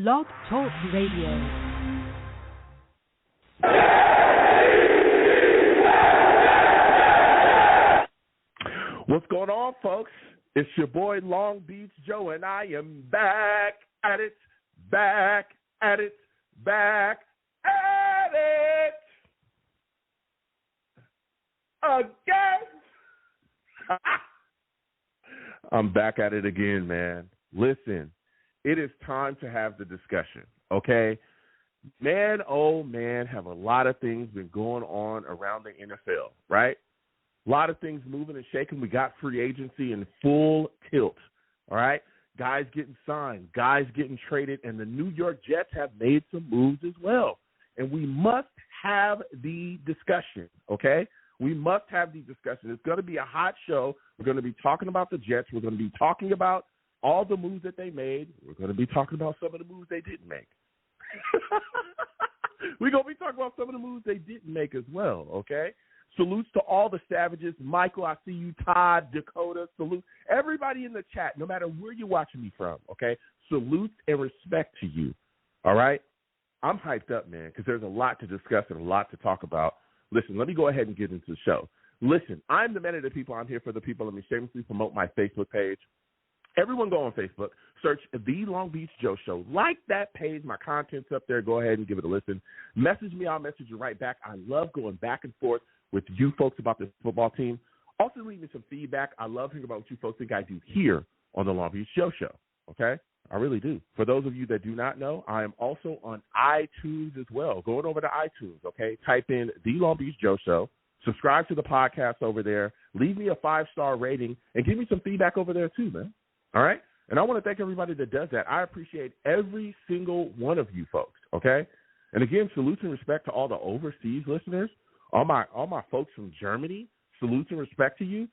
Blog Talk Radio. What's going on, folks? It's your boy Long Beach Joe, and I am back at it again. I'm back at it again, man. Listen, it is time to have the discussion, okay? Man, oh man, have a lot of things been going on around the NFL, right? A lot of things moving and shaking. We got free agency in full tilt, all right? Guys getting signed, guys getting traded, and the New York Jets have made some moves as well. And we must have the discussion, okay? We must have the discussion. It's going to be a hot show. We're going to be talking about the Jets. We're going to be talking about all the moves that they made. We're going to be talking about some of the moves they didn't make. We're going to be talking about some of the moves they didn't make as well, okay? Salutes to all the savages. Michael, I see you. Todd, Dakota, salute. Everybody in the chat, no matter where you're watching me from, okay? Salute and respect to you, all right? I'm hyped up, man, because there's a lot to discuss and a lot to talk about. Listen, let me go ahead and get into the show. Listen, I'm the man of the people. I'm here for the people. Let me shamelessly promote my Facebook page. Everyone go on Facebook, search The Long Beach Joe Show. Like that page. My content's up there. Go ahead and give it a listen. Message me. I'll message you right back. I love going back and forth with you folks about this football team. Also leave me some feedback. I love hearing about what you folks think I do here on the Long Beach Joe Show, okay? I really do. For those of you that do not know, I am also on iTunes as well. Going over to iTunes, okay? Type in The Long Beach Joe Show. Subscribe to the podcast over there. Leave me a 5-star rating and give me some feedback over there too, man. All right? And I want to thank everybody that does that. I appreciate every single one of you folks, okay? And again, salute and respect to all the overseas listeners. All my folks from Germany, salute and respect to you.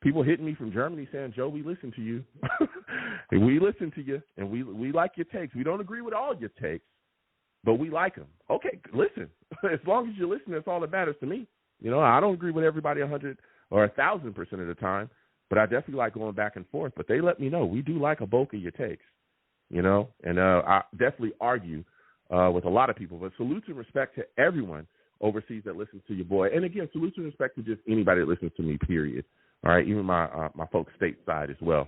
People hitting me from Germany saying, Joe, we listen to you. We listen to you, and we like your takes. We don't agree with all your takes, but we like them. Okay, listen. As long as you listen, that's all that matters to me. You know, I don't agree with everybody 100 or 1,000% of the time, but I definitely like going back and forth. But they let me know. We do like a bulk of your takes, you know, and I definitely argue with a lot of people. But salute and respect to everyone overseas that listens to your boy. And again, salute and respect to just anybody that listens to me, period. All right, even my folks stateside as well.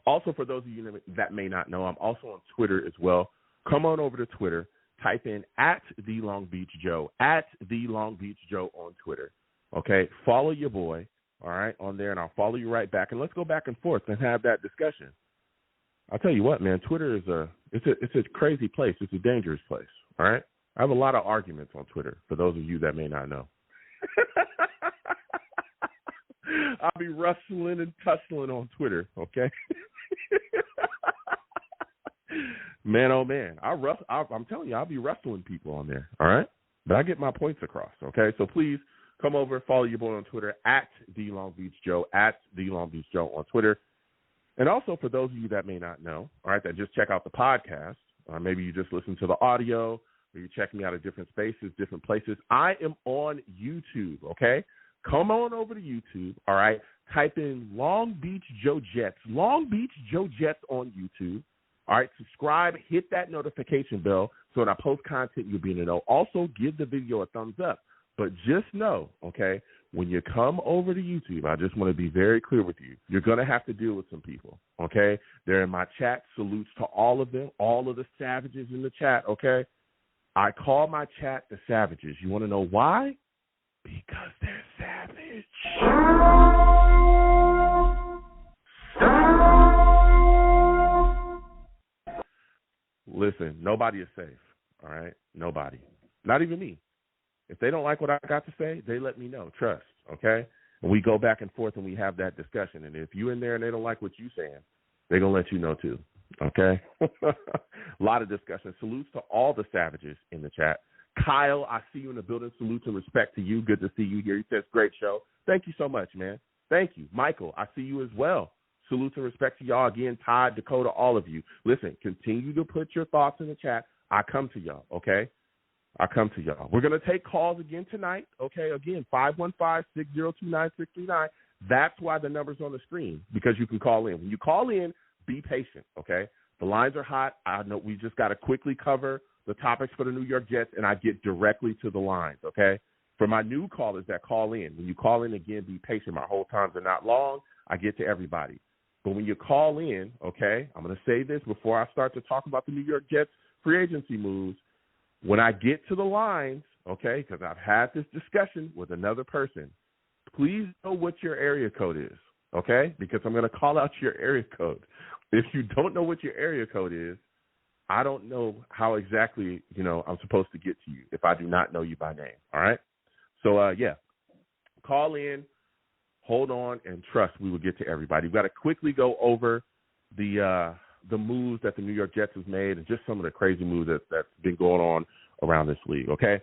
Also, for those of you that may not know, I'm also on Twitter as well. Come on over to Twitter. Type in @TheLongBeachJoe, @TheLongBeachJoe on Twitter. Okay, follow your boy, all right, on there, and I'll follow you right back. And let's go back and forth and have that discussion. I'll tell you what, man, Twitter is it's a crazy place. It's a dangerous place, all right? I have a lot of arguments on Twitter, for those of you that may not know. I'll be rustling and tussling on Twitter, okay? Man, oh, man. I'm telling you, I'll be wrestling people on there, all right? But I get my points across, okay? So please come over, follow your boy on Twitter, @TheLongBeachJoe, @TheLongBeachJoe on Twitter. And also for those of you that may not know, all right, that just check out the podcast, or maybe you just listen to the audio, or you check me out at different spaces, different places. I am on YouTube, okay? Come on over to YouTube, all right? Type in Long Beach Joe Jets, Long Beach Joe Jets on YouTube. All right, subscribe, hit that notification bell so when I post content, you'll be in the know. Also, give the video a thumbs up. But just know, okay, when you come over to YouTube, I just want to be very clear with you. You're going to have to deal with some people, okay? They're in my chat. Salutes to all of them, all of the savages in the chat, okay? I call my chat the savages. You want to know why? Because they're savage. Listen, nobody is safe, all right? Nobody. Not even me. If they don't like what I got to say, they let me know. Trust, okay? And we go back and forth and we have that discussion. And if you're in there and they don't like what you're saying, they're going to let you know too, okay? A lot of discussion. Salutes to all the savages in the chat. Kyle, I see you in the building. Salutes and respect to you. Good to see you here. He says, great show. Thank you so much, man. Thank you. Michael, I see you as well. Salutes and respect to y'all again. Todd, Dakota, all of you. Listen, continue to put your thoughts in the chat. I come to y'all, okay? I come to y'all. We're going to take calls again tonight, okay? Again, 515-602-9639. That's why the number's on the screen, because you can call in. When you call in, be patient, okay? The lines are hot. I know we just got to quickly cover the topics for the New York Jets, and I get directly to the lines, okay? For my new callers that call in, when you call in, again, be patient. My hold times are not long. I get to everybody. But when you call in, okay, I'm going to say this before I start to talk about the New York Jets free agency moves. When I get to the lines, okay, because I've had this discussion with another person, please know what your area code is, okay, because I'm going to call out your area code. If you don't know what your area code is, I don't know how exactly, I'm supposed to get to you if I do not know you by name, all right? So, call in, hold on, and trust we will get to everybody. We've got to quickly go over the moves that the New York Jets have made and just some of the crazy moves that's been going on around this league, okay?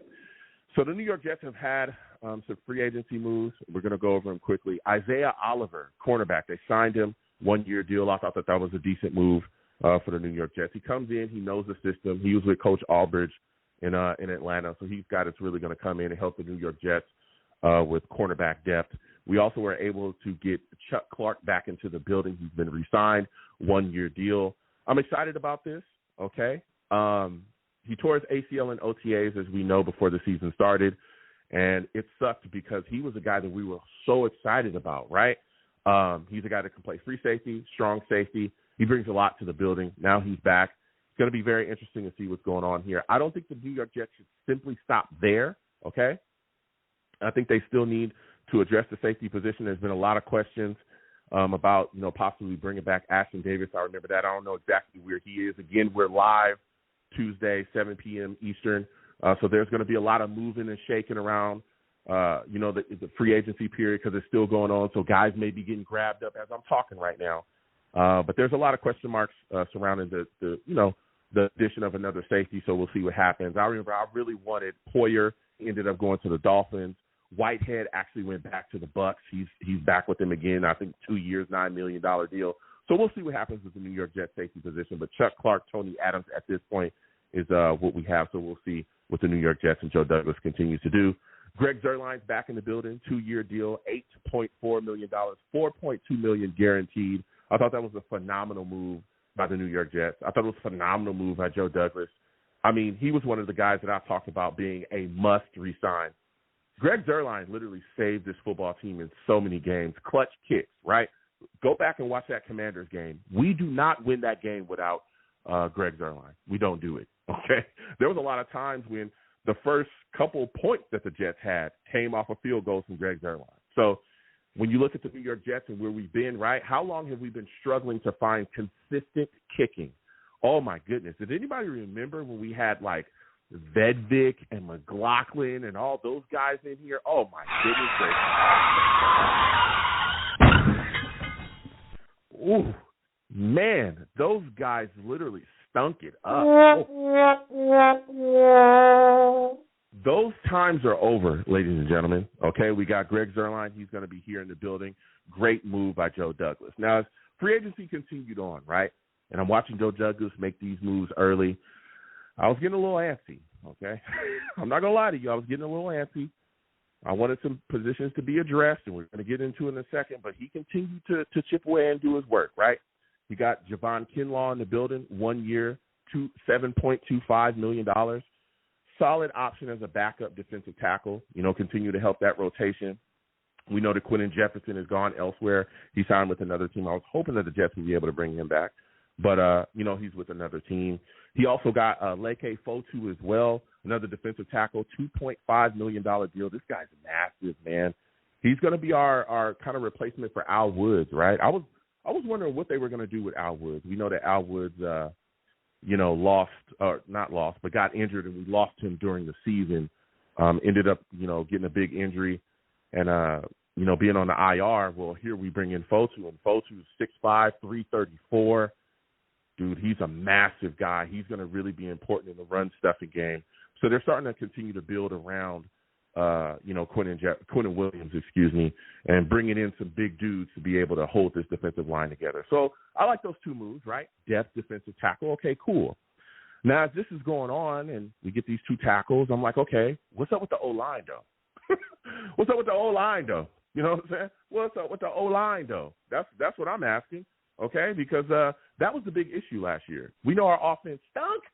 So the New York Jets have had some free agency moves. We're going to go over them quickly. Isaiah Oliver, cornerback, they signed him, one-year deal. I thought that was a decent move for the New York Jets. He comes in. He knows the system. He was with Coach Albridge in Atlanta, so he's got it's really going to come in and help the New York Jets with cornerback depth. We also were able to get Chuck Clark back into the building. He's been re-signed, one-year deal. I'm excited about this, okay? He tore his ACL in OTAs, as we know, before the season started, and it sucked because he was a guy that we were so excited about, right? He's a guy that can play free safety, strong safety. He brings a lot to the building. Now he's back. It's going to be very interesting to see what's going on here. I don't think the New York Jets should simply stop there, okay? I think they still need to address the safety position. There's been a lot of questions about, possibly bringing back Ashton Davis. I remember that. I don't know exactly where he is. Again, we're live Tuesday, 7 p.m. Eastern. So there's going to be a lot of moving and shaking around, the free agency period because it's still going on. So guys may be getting grabbed up as I'm talking right now. But there's a lot of question marks surrounding the addition of another safety, so we'll see what happens. I remember I really wanted Poyer. He ended up going to the Dolphins. Whitehead actually went back to the Bucs. He's back with them again, I think 2 years, $9 million deal. So we'll see what happens with the New York Jets safety position. But Chuck Clark, Tony Adams at this point is what we have, so we'll see what the New York Jets and Joe Douglas continues to do. Greg Zuerlein's back in the building, 2-year deal, $8.4 million, $4.2 million guaranteed. I thought that was a phenomenal move by the New York Jets. I thought it was a phenomenal move by Joe Douglas. I mean, he was one of the guys that I talked about being a must re-sign. Greg Zuerlein literally saved this football team in so many games. Clutch kicks, right? Go back and watch that Commanders game. We do not win that game without Greg Zuerlein. We don't do it, okay? There was a lot of times when the first couple points that the Jets had came off of field goals from Greg Zuerlein. So when you look at the New York Jets and where we've been, right, how long have we been struggling to find consistent kicking? Oh, my goodness. Did anybody remember when we had, like, Vedvik and McLaughlin and all those guys in here? Oh, my goodness gracious. Ooh, man, those guys literally stunk it up. Oh. Those times are over, ladies and gentlemen. Okay, we got Greg Zuerlein. He's going to be here in the building. Great move by Joe Douglas. Now, as free agency continued on, right, and I'm watching Joe Douglas make these moves early, I was getting a little antsy, okay? I'm not going to lie to you. I was getting a little antsy. I wanted some positions to be addressed, and we're going to get into it in a second, but he continued to chip away and do his work, right? You got Javon Kinlaw in the building, 1 year, $7.25 million. Solid option as a backup defensive tackle, continue to help that rotation. We know that Quentin Jefferson has gone elsewhere. He signed with another team. I was hoping that the Jets would be able to bring him back, but, he's with another team. He also got Leke Fotu as well, another defensive tackle, $2.5 million deal. This guy's massive, man. He's going to be our kind of replacement for Al Woods, right? I was wondering what they were going to do with Al Woods. We know that Al Woods, but got injured, and we lost him during the season. Ended up, getting a big injury and, being on the IR. Well, here we bring in Fotu, and Fotu's 6'5", 334. Dude, he's a massive guy. He's going to really be important in the run-stuffing game. So they're starting to continue to build around, Quentin Williams, and bringing in some big dudes to be able to hold this defensive line together. So I like those two moves, right? Depth, defensive tackle. Okay, cool. Now, as this is going on and we get these two tackles, I'm like, okay, what's up with the O-line, though? What's up with the O-line, though? You know what I'm saying? What's up with the O-line, though? That's what I'm asking, okay? Because That was the big issue last year. We know our offense stunk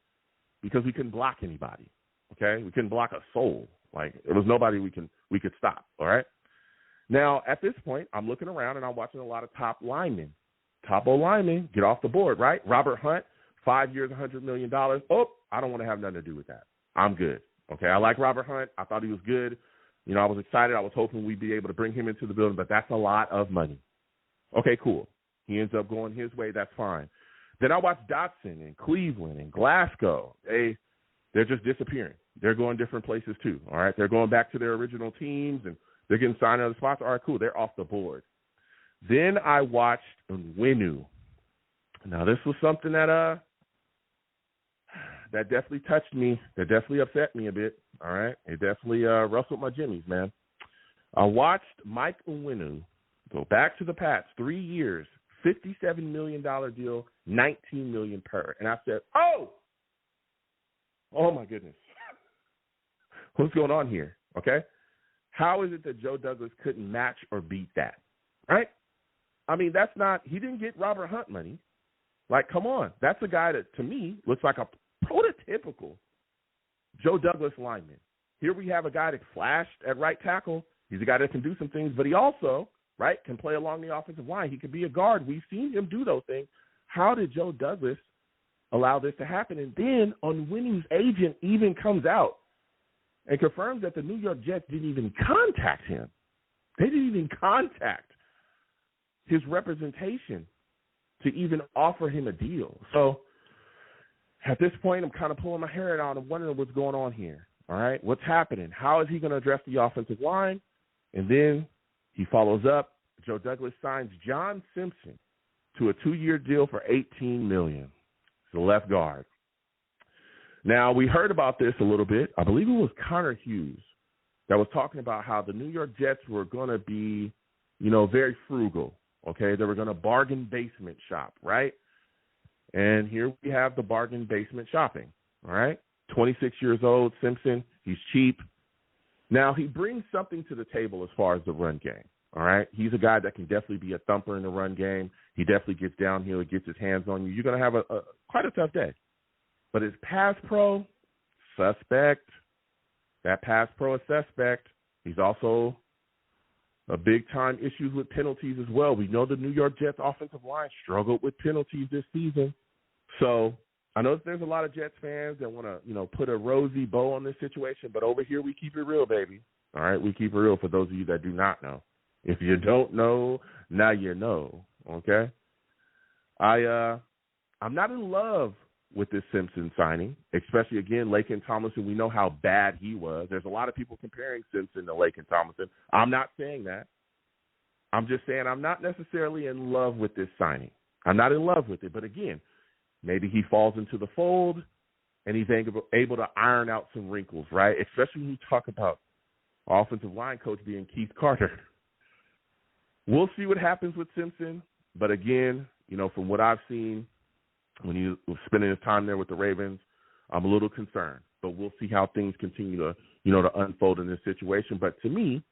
because we couldn't block anybody, okay? We couldn't block a soul. Like, there was nobody we could stop, all right? Now, at this point, I'm looking around and I'm watching a lot of top linemen. Top O-linemen get off the board, right? Robert Hunt, 5 years, $100 million. Oh, I don't want to have nothing to do with that. I'm good, okay? I like Robert Hunt. I thought he was good. You know, I was excited. I was hoping we'd be able to bring him into the building, but that's a lot of money. Okay, cool. He ends up going his way. That's fine. Then I watched Dotson and Cleveland and Glasgow. They're just disappearing. They're going different places too, all right? They're going back to their original teams, and they're getting signed other spots. All right, cool. They're off the board. Then I watched Nwinu. Now, this was something that definitely touched me. That definitely upset me a bit, all right? It definitely rustled my jimmies, man. I watched Mike Nwinu go back to the Pats, 3 years, $57 million deal, $19 million per. And I said, oh my goodness. What's going on here, okay? How is it that Joe Douglas couldn't match or beat that, right? I mean, that's not – he didn't get Robert Hunt money. Like, come on. That's a guy that, to me, looks like a prototypical Joe Douglas lineman. Here we have a guy that flashed at right tackle. He's a guy that can do some things, but he also, right, can play along the offensive line. He could be a guard. We've seen him do those things. How did Joe Douglas allow this to happen? And then Onwinu's agent even comes out and confirms that the New York Jets didn't even contact him. They didn't even contact his representation to even offer him a deal. So at this point, I'm kind of pulling my hair out and wondering what's going on here. All right, what's happening? How is he going to address the offensive line? And then he follows up. Joe Douglas signs John Simpson to a 2-year deal for $18 million. He's the left guard. Now, we heard about this a little bit. I believe it was Connor Hughes that was talking about how the New York Jets were going to be, very frugal, okay? They were going to bargain basement shop, right? And here we have the bargain basement shopping, all right? 26 years old, Simpson. He's cheap. Now, he brings something to the table as far as the run game, all right? He's a guy that can definitely be a thumper in the run game. He definitely gets downhill, gets his hands on you. You're going to have quite a tough day. But his pass pro, suspect. That pass pro is suspect. He's also a big-time issues with penalties as well. We know the New York Jets offensive line struggled with penalties this season. So I know that there's a lot of Jets fans that want to, put a rosy bow on this situation, but over here we keep it real, baby. All right, we keep it real for those of you that do not know. If you don't know, now you know, okay? I'm not in love with this Simpson signing, especially, again, Laken Tomlinson. We know how bad he was. There's a lot of people comparing Simpson to Laken Tomlinson. I'm not saying that. I'm just saying I'm not necessarily in love with this signing. I'm not in love with it. But, again, maybe he falls into the fold and he's able to iron out some wrinkles, right, especially when you talk about offensive line coach being Keith Carter. We'll see what happens with Simpson. But, again, from what I've seen, when he was spending his time there with the Ravens, I'm a little concerned. But we'll see how things continue to, to unfold in this situation. But to me,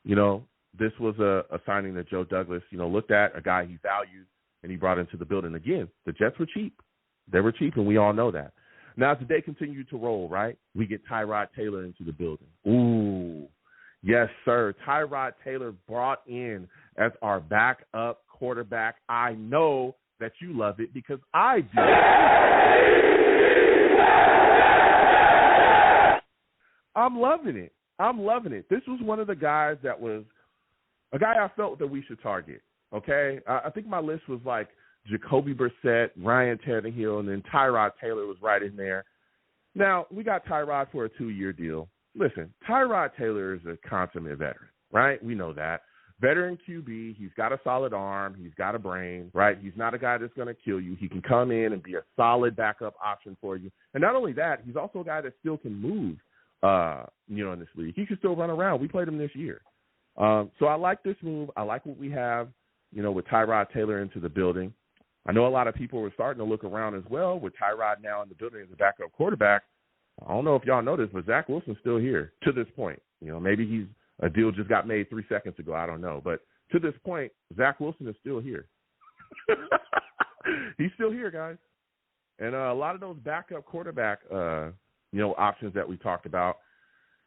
this was a signing that Joe Douglas, looked at, a guy he valued, and he brought into the building. Again, the Jets were cheap. They were cheap, and we all know that. Now, as the day continued to roll, right, we get Tyrod Taylor into the building. Ooh, yes, sir. Tyrod Taylor brought in as our backup quarterback. I know that you love it because I do. I'm loving it. I'm loving it. This was one of the guys that was a guy I felt that we should target, okay? I think my list was like Jacoby Brissett, Ryan Tannehill, and then Tyrod Taylor was right in there. Now, we got Tyrod for a 2-year deal. Listen, Tyrod Taylor is a consummate veteran, right? We know that. Veteran QB, he's got a solid arm, he's got a brain, right? He's not a guy that's going to kill you. He can come in and be a solid backup option for you. And not only that, he's also a guy that still can move, in this league. He can still run around. We played him this year. So I like this move. I like what we have, with Tyrod Taylor into the building. I know a lot of people were starting to look around as well with Tyrod now in the building as a backup quarterback. I don't know if y'all know this, but Zach Wilson's still here to this point. Maybe a deal just got made 3 seconds ago. I don't know. But to this point, Zach Wilson is still here. He's still here, guys. And a lot of those backup quarterback, options that we talked about,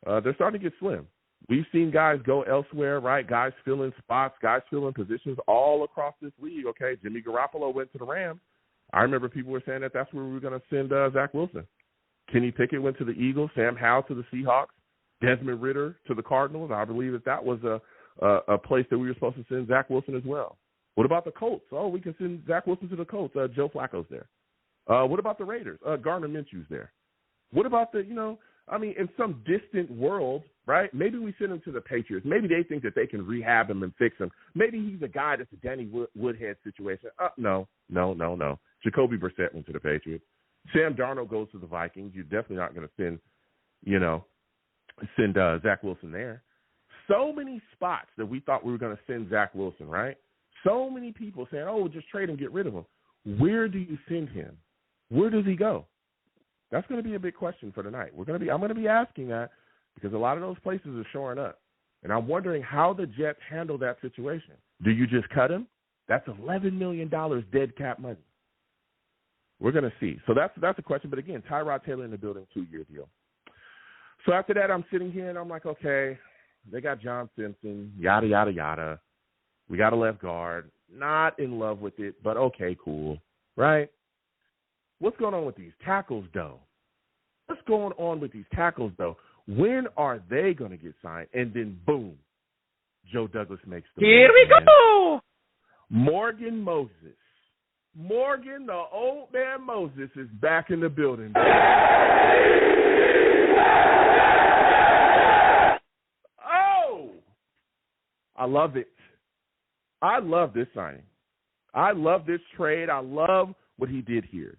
they're starting to get slim. We've seen guys go elsewhere, right? Guys filling spots, guys filling positions all across this league, okay? Jimmy Garoppolo went to the Rams. I remember people were saying that that's where we were going to send Zach Wilson. Kenny Pickett went to the Eagles, Sam Howell to the Seahawks, Desmond Ridder to the Cardinals. I believe that was a place that we were supposed to send Zach Wilson as well. What about the Colts? Oh, we can send Zach Wilson to the Colts. Joe Flacco's there. What about the Raiders? Gardner Minshew's there. What about in some distant world, right? Maybe we send him to the Patriots. Maybe they think that they can rehab him and fix him. Maybe he's a guy that's a Danny Woodhead situation. No. Jacoby Brissett went to the Patriots. Sam Darnold goes to the Vikings. You're definitely not going to send Zach Wilson there. So many spots that we thought we were going to send Zach Wilson, right? So many people saying, oh, just trade him, get rid of him. Where do you send him? Where does he go? That's going to be a big question for tonight. I'm going to be asking that because a lot of those places are shoring up. And I'm wondering how the Jets handle that situation. Do you just cut him? That's $11 million dead cap money. We're going to see. So that's a question. But, again, Tyrod Taylor in the building, 2-year deal. So after that, I'm sitting here and I'm like, okay, they got John Simpson, yada, yada, yada. We got a left guard. Not in love with it, but okay, cool, right? What's going on with these tackles, though? When are they going to get signed? And then, boom, Joe Douglas makes the Here we go! Morgan Moses. Morgan, the old man Moses, is back in the building. Oh! I love it. I love this signing. I love this trade. I love what he did here.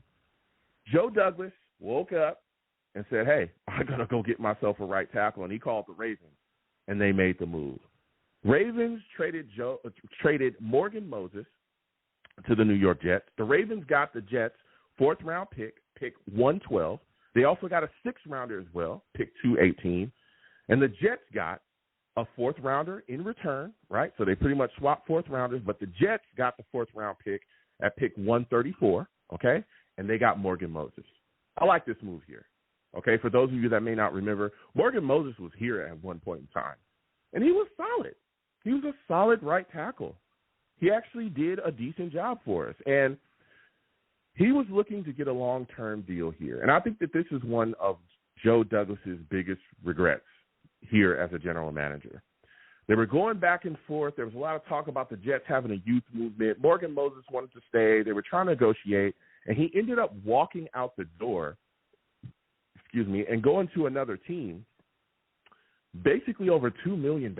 Joe Douglas woke up and said, hey, I'm going to go get myself a right tackle, and he called the Ravens, and they made the move. Ravens traded Morgan Moses to the New York Jets. The Ravens got the Jets' fourth-round pick 112. They also got a sixth-rounder as well, pick 218. And the Jets got a fourth-rounder in return, right? So they pretty much swapped fourth-rounders, but the Jets got the fourth-round pick at pick 134, okay? And they got Morgan Moses. I like this move here, okay? For those of you that may not remember, Morgan Moses was here at one point in time, and he was solid. He was a solid right tackle. He actually did a decent job for us, and he was looking to get a long-term deal here. And I think that this is one of Joe Douglas's biggest regrets here as a general manager. They were going back and forth. There was a lot of talk about the Jets having a youth movement. Morgan Moses wanted to stay. They were trying to negotiate, and he ended up walking out the door, and going to another team basically over $2 million.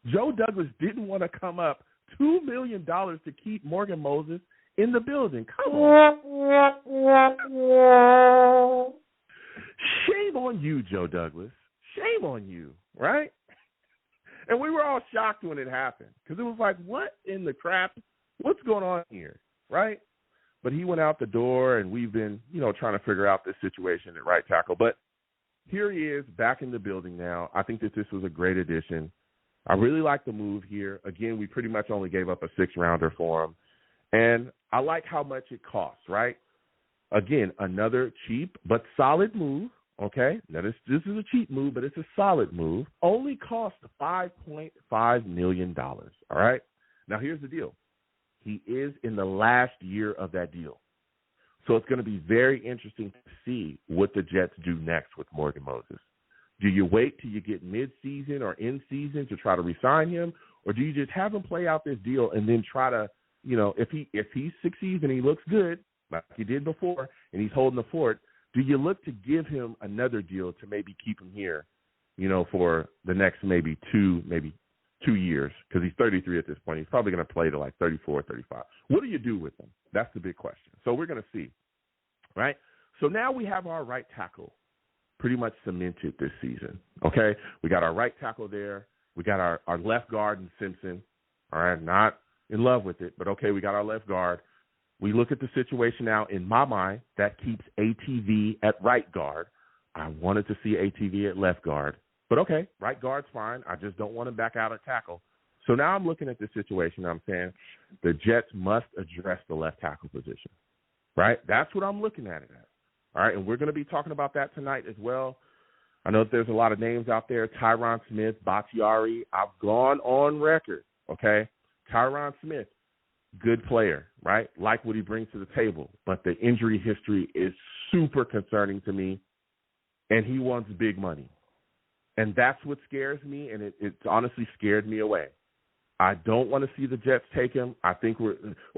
Joe Douglas didn't want to come up $2 million to keep Morgan Moses in the building. Come on. Shame on you, Joe Douglas. Shame on you, right? And we were all shocked when it happened because it was like, what in the crap? What's going on here, right? But he went out the door, and we've been, trying to figure out this situation at right tackle. But here he is back in the building now. I think that this was a great addition. I really like the move here. Again, we pretty much only gave up a six-rounder for him. And I like how much it costs, right? Again, another cheap but solid move, okay? Now, this is a cheap move, but it's a solid move. Only cost $5.5 million, all right? Now, here's the deal. He is in the last year of that deal. So it's going to be very interesting to see what the Jets do next with Morgan Moses. Do you wait till you get mid-season or in-season to try to re-sign him, or do you just have him play out this deal and then try to, if he succeeds and he looks good, like he did before, and he's holding the fort, do you look to give him another deal to maybe keep him here, for the next maybe 2 years, because he's 33 at this point. He's probably going to play to like 34, 35. What do you do with him? That's the big question. So we're going to see, right? So now we have our right tackle pretty much cemented this season, okay? We got our right tackle there. We got our left guard in Simpson, all right? Not in love with it, but okay, we got our left guard. We look at the situation now. In my mind, that keeps ATV at right guard. I wanted to see ATV at left guard. But okay, right guard's fine. I just don't want him back out at tackle. So now I'm looking at this situation. I'm saying the Jets must address the left tackle position, right? That's what I'm looking at it as. All right, and we're going to be talking about that tonight as well. I know that there's a lot of names out there, Tyron Smith, Bakhtiari. I've gone on record, okay? Tyron Smith, good player, right? Like what he brings to the table, but the injury history is super concerning to me, and he wants big money. And that's what scares me, and it honestly scared me away. I don't want to see the Jets take him. I think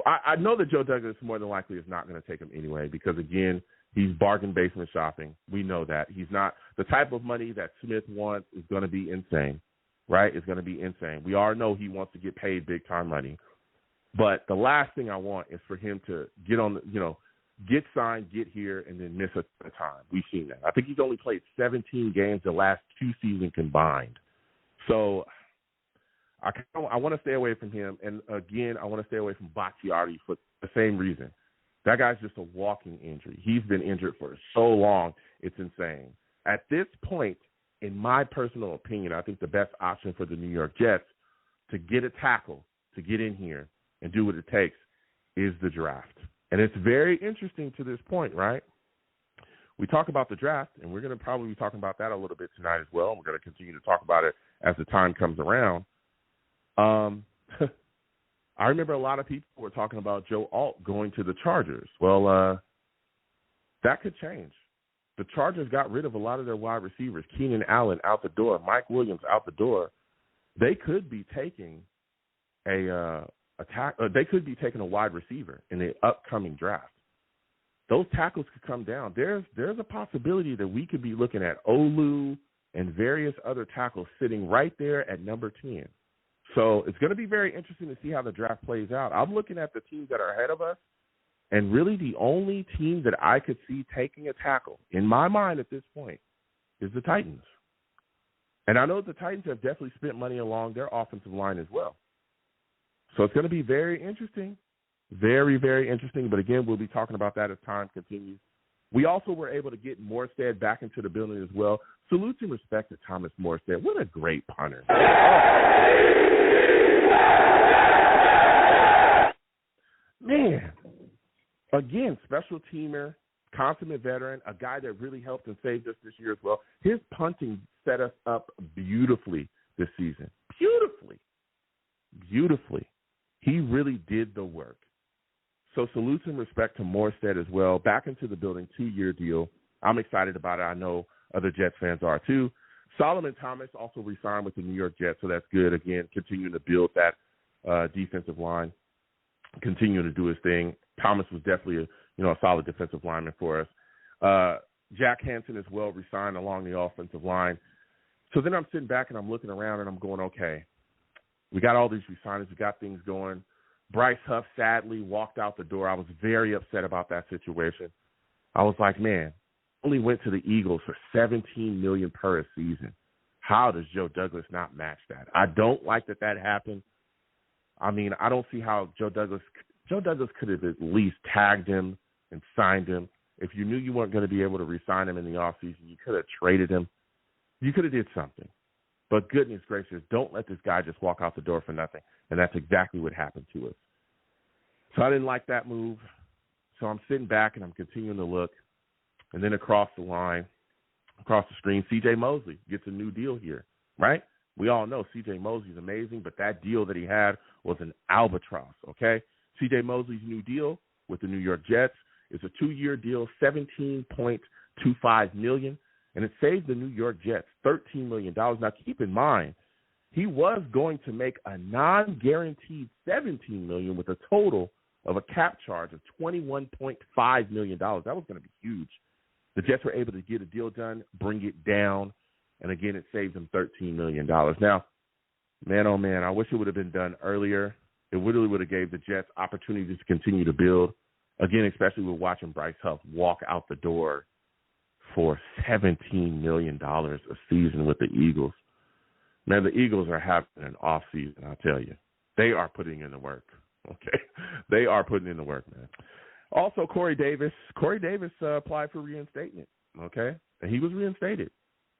I know that Joe Douglas more than likely is not going to take him anyway because, again, he's bargain basement shopping. We know that. He's not – the type of money that Smith wants is going to be insane, right? It's going to be insane. We all know he wants to get paid big-time money. But the last thing I want is for him to get on – get signed, get here, and then miss a time. We've seen that. I think he's only played 17 games the last 2 seasons combined. So I want to stay away from him. And, again, I want to stay away from Bakhtiari for the same reason. That guy's just a walking injury. He's been injured for so long, it's insane. At this point, in my personal opinion, I think the best option for the New York Jets to get a tackle, to get in here and do what it takes is the draft. And it's very interesting to this point, right? We talk about the draft, and we're going to probably be talking about that a little bit tonight as well. We're going to continue to talk about it as the time comes around. I remember a lot of people were talking about Joe Alt going to the Chargers. Well, that could change. The Chargers got rid of a lot of their wide receivers. Keenan Allen out the door. Mike Williams out the door. They could be taking they could be taking a wide receiver in the upcoming draft. Those tackles could come down. There's a possibility that we could be looking at Olu and various other tackles sitting right there at number 10. So it's going to be very interesting to see how the draft plays out. I'm looking at the teams that are ahead of us, and really the only team that I could see taking a tackle, in my mind at this point, is the Titans. And I know the Titans have definitely spent money along their offensive line as well. So it's going to be very interesting, very, very interesting. But, again, we'll be talking about that as time continues. We also were able to get Morstead back into the building as well. Salute and respect to Thomas Morstead. What a great punter. Man, again, special teamer, consummate veteran, a guy that really helped and saved us this year as well. His punting set us up beautifully this season. Beautifully. He really did the work. So salute and respect to Morstead as well. Back into the building, 2-year deal. I'm excited about it. I know other Jets fans are too. Solomon Thomas also re-signed with the New York Jets, so that's good. Again, continuing to build that defensive line, continuing to do his thing. Thomas was definitely a solid defensive lineman for us. Jack Hansen as well re-signed along the offensive line. So then I'm sitting back and I'm looking around and I'm going, okay, we got all these re-signings. We got things going. Bryce Huff sadly walked out the door. I was very upset about that situation. I was like, man, only went to the Eagles for $17 million per season. How does Joe Douglas not match that? I don't like that happened. I mean, I don't see how Joe Douglas could have at least tagged him and signed him. If you knew you weren't going to be able to re-sign him in the offseason, you could have traded him. You could have did something. But goodness gracious, don't let this guy just walk out the door for nothing. And that's exactly what happened to us. So I didn't like that move. So I'm sitting back and I'm continuing to look. And then across the line, across the screen, C.J. Mosley gets a new deal here, right? We all know C.J. Mosley's amazing, but that deal that he had was an albatross, okay? C.J. Mosley's new deal with the New York Jets is a 2-year deal, $17.25 million, and it saved the New York Jets $13 million. Now, keep in mind, he was going to make a non-guaranteed $17 million with a total of a cap charge of $21.5 million. That was going to be huge. The Jets were able to get a deal done, bring it down, and again, it saved them $13 million. Now, man, oh man, I wish it would have been done earlier. It really would have gave the Jets opportunities to continue to build. Again, especially with watching Bryce Huff walk out the door for $17 million a season with the Eagles. Man, the Eagles are having an off season, I'll tell you. They are putting in the work, okay? They are putting in the work, man. Also, Corey Davis. Corey Davis applied for reinstatement, okay? And he was reinstated.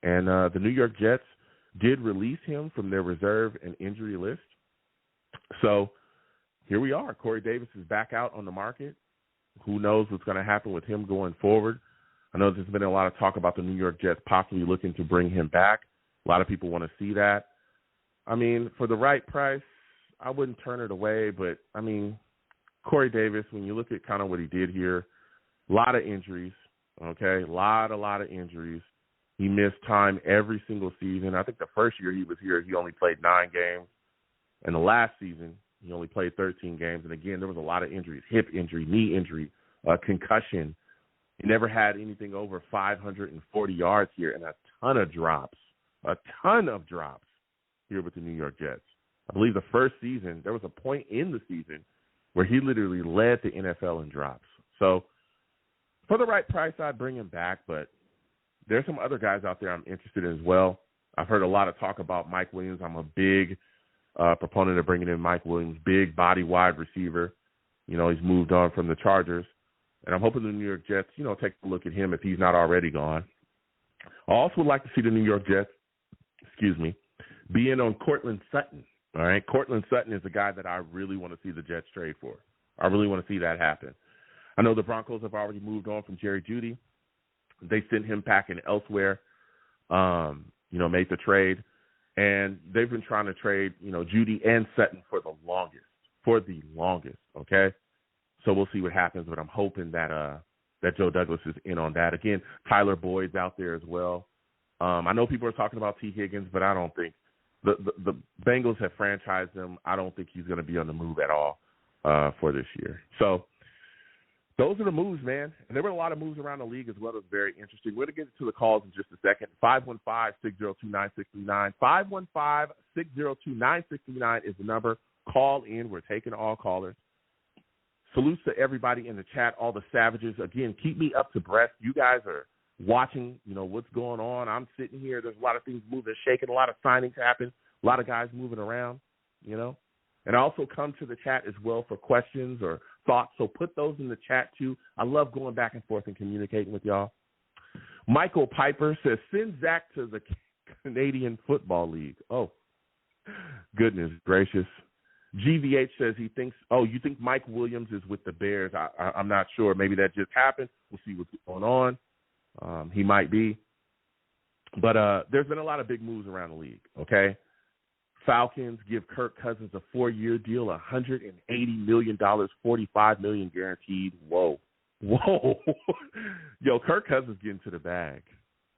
And the New York Jets did release him from their reserve and injury list. So here we are. Corey Davis is back out on the market. Who knows what's going to happen with him going forward? I know there's been a lot of talk about the New York Jets possibly looking to bring him back. A lot of people want to see that. I mean, for the right price, I wouldn't turn it away. But, I mean, Corey Davis, when you look at kind of what he did here, a lot of injuries, okay, a lot of injuries. He missed time every single season. I think the first year he was here, he only played 9 games. And the last season, he only played 13 games. And, again, there was a lot of injuries, hip injury, knee injury, concussion. He never had anything over 540 yards here and a ton of drops here with the New York Jets. I believe the first season, there was a point in the season where he literally led the NFL in drops. So for the right price, I'd bring him back, but there's some other guys out there I'm interested in as well. I've heard a lot of talk about Mike Williams. I'm a big proponent of bringing in Mike Williams, big body wide receiver. You know, he's moved on from the Chargers. And I'm hoping the New York Jets, you know, take a look at him if he's not already gone. I also would like to see the New York Jets, be in on Cortland Sutton. All right, Cortland Sutton is a guy that I really want to see the Jets trade for. I really want to see that happen. I know the Broncos have already moved on from Jerry Jeudy. They sent him packing elsewhere, made the trade. And they've been trying to trade, Jeudy and Sutton for the longest, okay? So we'll see what happens, but I'm hoping that Joe Douglas is in on that. Again, Tyler Boyd's out there as well. I know people are talking about T. Higgins, but I don't think the Bengals have franchised him. I don't think he's going to be on the move at all for this year. So those are the moves, man. And there were a lot of moves around the league as well. That's very interesting. We're going to get to the calls in just a second. 515-602-9639. 515-602-9639 is the number. Call in. We're taking all callers. Salutes to everybody in the chat, all the savages. Again, keep me up to breath. You guys are watching, what's going on. I'm sitting here. There's a lot of things moving, shaking. A lot of signings happen. A lot of guys moving around, And I also come to the chat as well for questions or thoughts. So put those in the chat, too. I love going back and forth and communicating with y'all. Michael Piper says, send Zach to the Canadian Football League. Oh, goodness gracious. GVH says he thinks, you think Mike Williams is with the Bears? I'm not sure. Maybe that just happened. We'll see what's going on. He might be. But there's been a lot of big moves around the league, okay? Falcons give Kirk Cousins a 4-year deal, $180 million, $45 million guaranteed. Whoa. Yo, Kirk Cousins getting to the bag.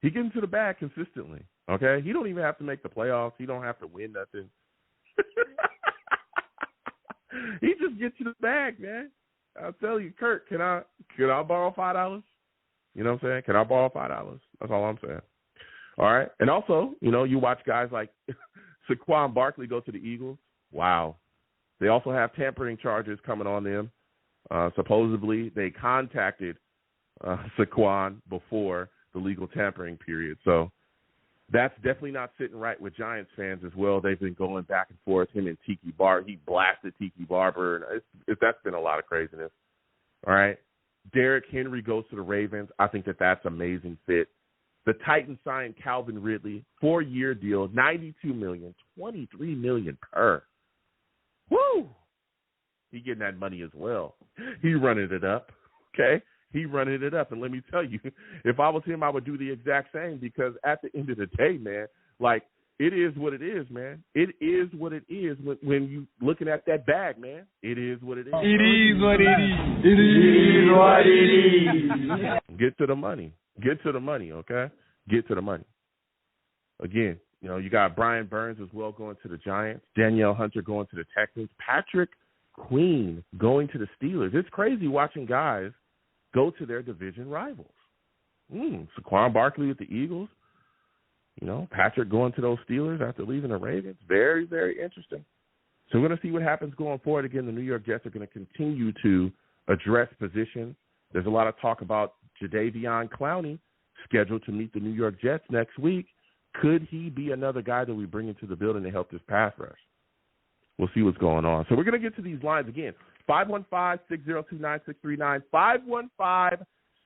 He getting to the bag consistently, okay? He don't even have to make the playoffs. He don't have to win nothing. He just gets to the bag, man. I'll tell you, Kirk, can I borrow $5? You know what I'm saying? Can I borrow $5? That's all I'm saying. All right. And also, you watch guys like Saquon Barkley go to the Eagles. Wow. They also have tampering charges coming on them. Supposedly, they contacted Saquon before the legal tampering period. So that's definitely not sitting right with Giants fans as well. They've been going back and forth. Him and Tiki Barber. He blasted Tiki Barber. And that's been a lot of craziness. All right. Derrick Henry goes to the Ravens. I think that's an amazing fit. The Titans signed Calvin Ridley, 4-year deal, $92 million, $23 million per. Woo! He getting that money as well. He running it up, okay? He running it up. And let me tell you, if I was him, I would do the exact same because at the end of the day, man, like, it is what it is, man. It is what it is when you looking at that bag, man. It is what it is. It is what it is. It is what it is. Get to the money. Get to the money, okay? Get to the money. Again, you got Brian Burns as well going to the Giants. Danielle Hunter going to the Texans. Patrick Queen going to the Steelers. It's crazy watching guys go to their division rivals. Saquon Barkley with the Eagles. Patrick going to those Steelers after leaving the Ravens. Very, very interesting. So we're going to see what happens going forward. Again, the New York Jets are going to continue to address positions. There's a lot of talk about Jadeveon Clowney scheduled to meet the New York Jets next week. Could he be another guy that we bring into the building to help this pass rush? We'll see what's going on. So we're going to get to these lines again. 515-602-9639.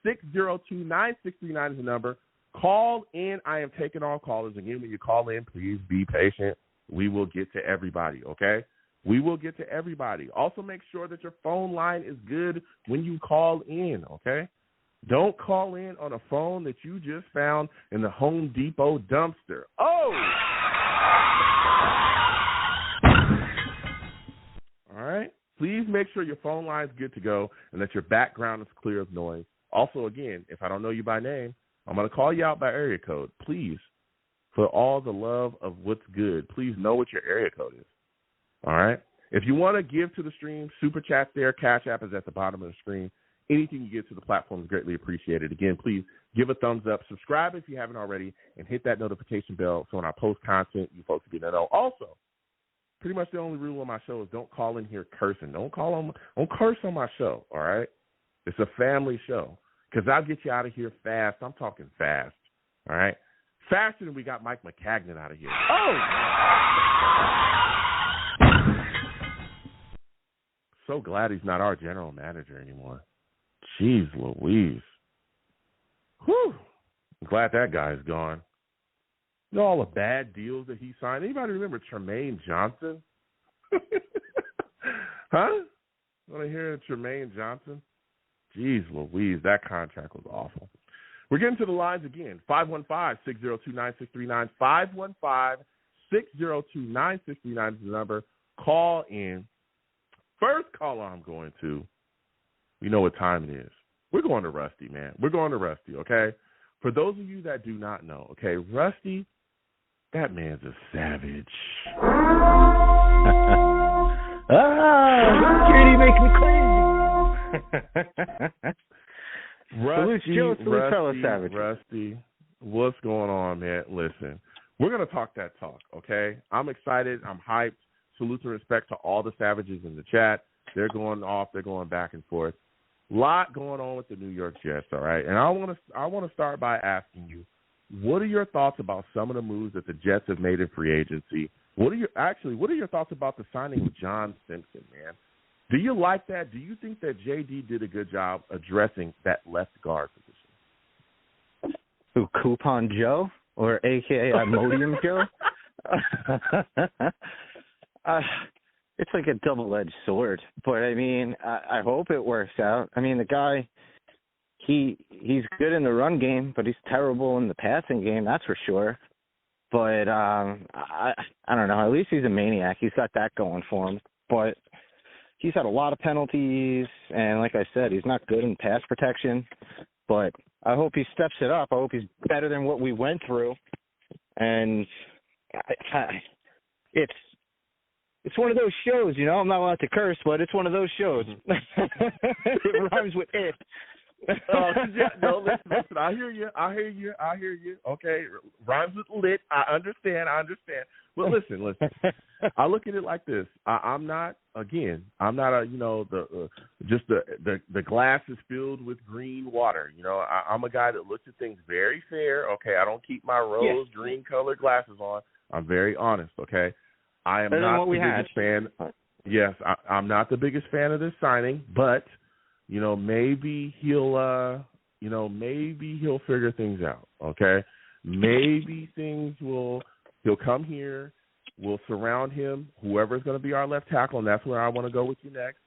515-602-9639 is the number. Call in. I am taking all callers. Again, when you call in, please be patient. We will get to everybody, okay? We will get to everybody. Also, make sure that your phone line is good when you call in, okay? Don't call in on a phone that you just found in the Home Depot dumpster. Oh! All right? Please make sure your phone line is good to go and that your background is clear of noise. Also, again, if I don't know you by name, I'm going to call you out by area code. Please, for all the love of what's good, please know what your area code is. All right? If you want to give to the stream, Super Chat's there. Cash App is at the bottom of the screen. Anything you give to the platform is greatly appreciated. Again, please give a thumbs up. Subscribe if you haven't already, and hit that notification bell so when I post content, you folks get to know. Also, pretty much the only rule on my show is don't call in here cursing. Don't curse on my show, all right? It's a family show because I'll get you out of here fast. I'm talking fast, all right? Faster than we got Mike McCagnon out of here. Oh! So glad he's not our general manager anymore. Jeez Louise. Whew. I'm glad that guy's gone. You know all the bad deals that he signed? Anybody remember Tremaine Johnson? Huh? Want to hear Tremaine Johnson? Jeez Louise, that contract was awful. We're getting to the lines again. 515-602-9639. 515-602-9639 is the number. Call in. First caller I'm going to, you know what time it is. We're going to Rusty, man. We're going to Rusty, okay? For those of you that do not know, okay, Rusty, that man's a savage. Security makes me crazy. Rusty, what's going on, man? Listen, we're going to talk that talk, okay? I'm excited. I'm hyped. Salute and respect to all the savages in the chat. They're going off. They're going back and forth. Lot going on with the New York Jets, all right? And I want to start by asking you, what are your thoughts about some of the moves that the Jets have made in free agency? What are your thoughts about the signing of John Simpson, man? Do you like that? Do you think that JD did a good job addressing that left guard position? Who, Coupon Joe, or a.k.a. Imodium Joe? It's like a double-edged sword, but I mean, I hope it works out. I mean, the guy, he's good in the run game, but he's terrible in the passing game, that's for sure. But I don't know. At least he's a maniac. He's got that going for him. But he's had a lot of penalties, and like I said, he's not good in pass protection. But I hope he steps it up. I hope he's better than what we went through. And it's one of those shows, you know. I'm not allowed to curse, but it's one of those shows. It rhymes with it. No, listen. I hear you. Okay, rhymes with lit. I understand. Well, listen. I look at it like this. I'm not a the glass is filled with green water. You know, I'm a guy that looks at things very fair. Okay, I don't keep my rose green colored glasses on. I'm very honest. Okay. I am not the biggest fan. Yes, I'm not the biggest fan of this signing, but maybe he'll figure things out. Okay, maybe he'll come here. We'll surround him. Whoever's going to be our left tackle, and that's where I want to go with you next.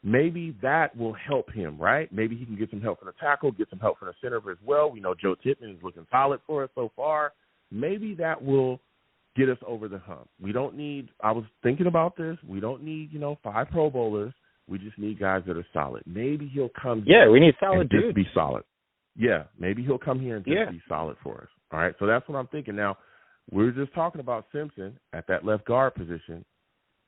Maybe that will help him, right? Maybe he can get some help from the tackle, get some help from the center as well. We know Joe Tippmann is looking solid for us so far. Maybe that will get us over the hump. I was thinking about this. We don't need, 5 Pro Bowlers. We just need guys that are solid. Maybe he'll come here. Yeah, we need solid dudes. Just be solid. Yeah, maybe he'll come here and just be solid for us. All right, so that's what I'm thinking. Now, we're just talking about Simpson at that left guard position.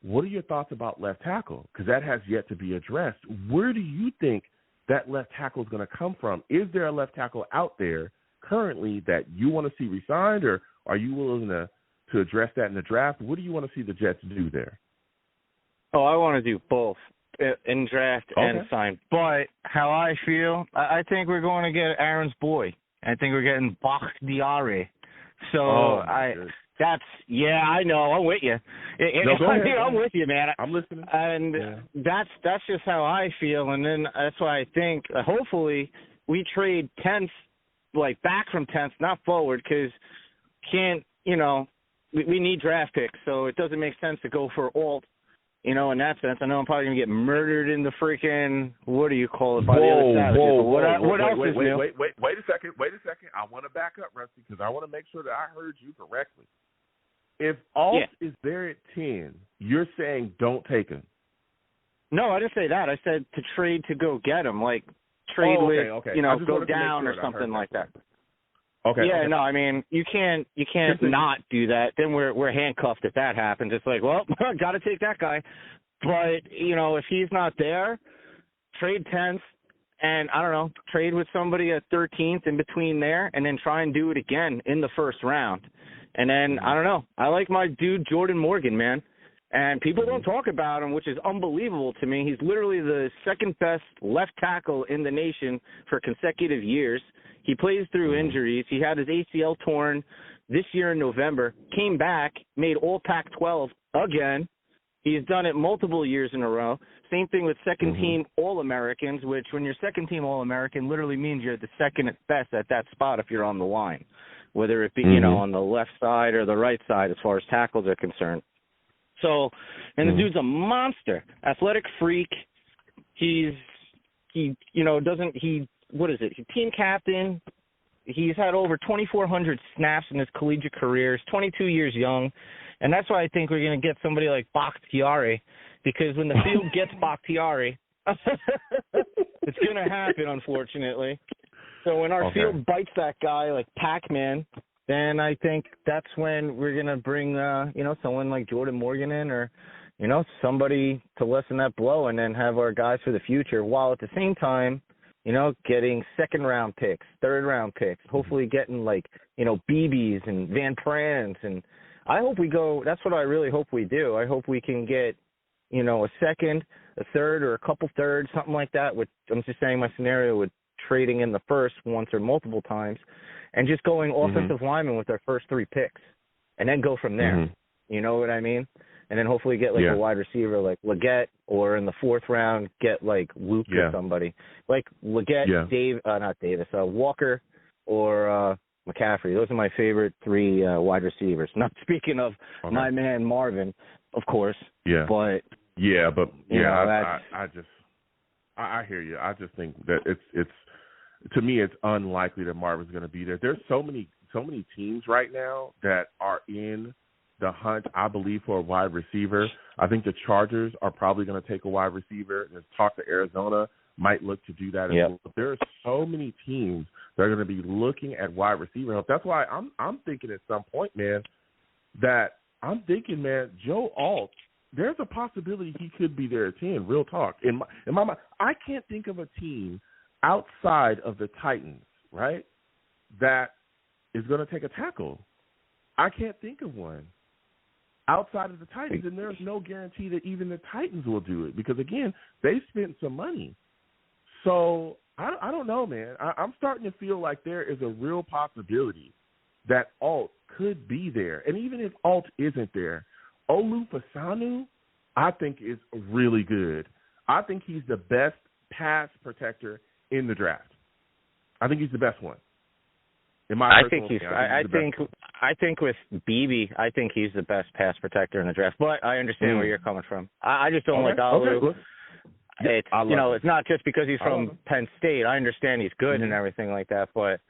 What are your thoughts about left tackle? Because that has yet to be addressed. Where do you think that left tackle is going to come from? Is there a left tackle out there currently that you want to see re-signed, or are you willing to address that in the draft? What do you want to see the Jets do there? Oh, I want to do both in draft and sign. But how I feel, I think we're going to get Aaron's boy. I think we're getting Bakhtiari. So I know. I'm with you. I'm with you, man. I'm listening. And that's just how I feel. And then that's why I think hopefully we trade 10th, like back from 10th, not forward, because we need draft picks, so it doesn't make sense to go for alt in that sense. I know I'm probably going to get murdered in the freaking, what do you call it, by the other savages. What else is new? Wait a second. I want to back up, Rusty, because I want to make sure that I heard you correctly. If Alt is there at 10, you're saying don't take him. No, I didn't say that. I said to trade to go get him, like trade go down or something like that. Okay. Yeah, okay. no, I mean you can't not do that. Then we're handcuffed if that happens. It's like, well, got to take that guy. But if he's not there, trade 10th, and I don't know, trade with somebody at 13th in between there, and then try and do it again in the first round. And then I don't know. I like my dude Jordan Morgan, man. And people don't talk about him, which is unbelievable to me. He's literally the second best left tackle in the nation for consecutive years. He plays through injuries. He had his ACL torn this year in November, came back, made all Pac-12 again. He's done it multiple years in a row. Same thing with second-team All-Americans, which when you're second-team All-American literally means you're the second best at that spot if you're on the line, whether it be, on the left side or the right side as far as tackles are concerned. So, and the dude's a monster, athletic freak. He's team captain. He's had over 2,400 snaps in his collegiate career. He's 22 years young. And that's why I think we're going to get somebody like Bakhtiari, because when the field gets Bakhtiari, it's going to happen, unfortunately. So when our field bites that guy like Pac-Man, then I think that's when we're going to bring, someone like Jordan Morgan in, or, somebody to lessen that blow, and then have our guys for the future, while at the same time, getting second-round picks, third-round picks, hopefully getting BBs and Van Prans. And I hope we go – that's what I really hope we do. I hope we can get, a second, a third, or a couple thirds, something like that. I'm just saying my scenario with trading in the first once or multiple times, and just going offensive lineman with our first 3 picks, and then go from there. You know what I mean? And then hopefully get a wide receiver like Leggett, or in the 4th round get like Luke or somebody. Like Leggett, Walker, or McCaffrey. Those are my favorite 3 wide receivers. Not speaking of my man Marvin, of course. Yeah. But I hear you. I just think that it's to me, it's unlikely that Marvin's going to be there. There's so many teams right now that are in the hunt, I believe, for a wide receiver. I think the Chargers are probably going to take a wide receiver. There's talk that Arizona might look to do that as well. But there are so many teams that are going to be looking at wide receiver help. That's why I'm thinking at some point, man, Joe Alt, there's a possibility he could be there at 10, real talk. In my mind, I can't think of a team outside of the Titans, right, that is going to take a tackle. I can't think of one outside of the Titans, and there's no guarantee that even the Titans will do it because, again, they spent some money. So I don't know, man. I'm starting to feel like there is a real possibility that Alt could be there. And even if Alt isn't there, Olu Fasanu, I think, is really good. I think he's the best pass protector in the draft. I think he's the best one. I think with Beebe, I think he's the best pass protector in the draft. But I understand where you're coming from. I just don't like Olu. Okay. It's not just because he's from Penn State. I understand he's good and everything like that, but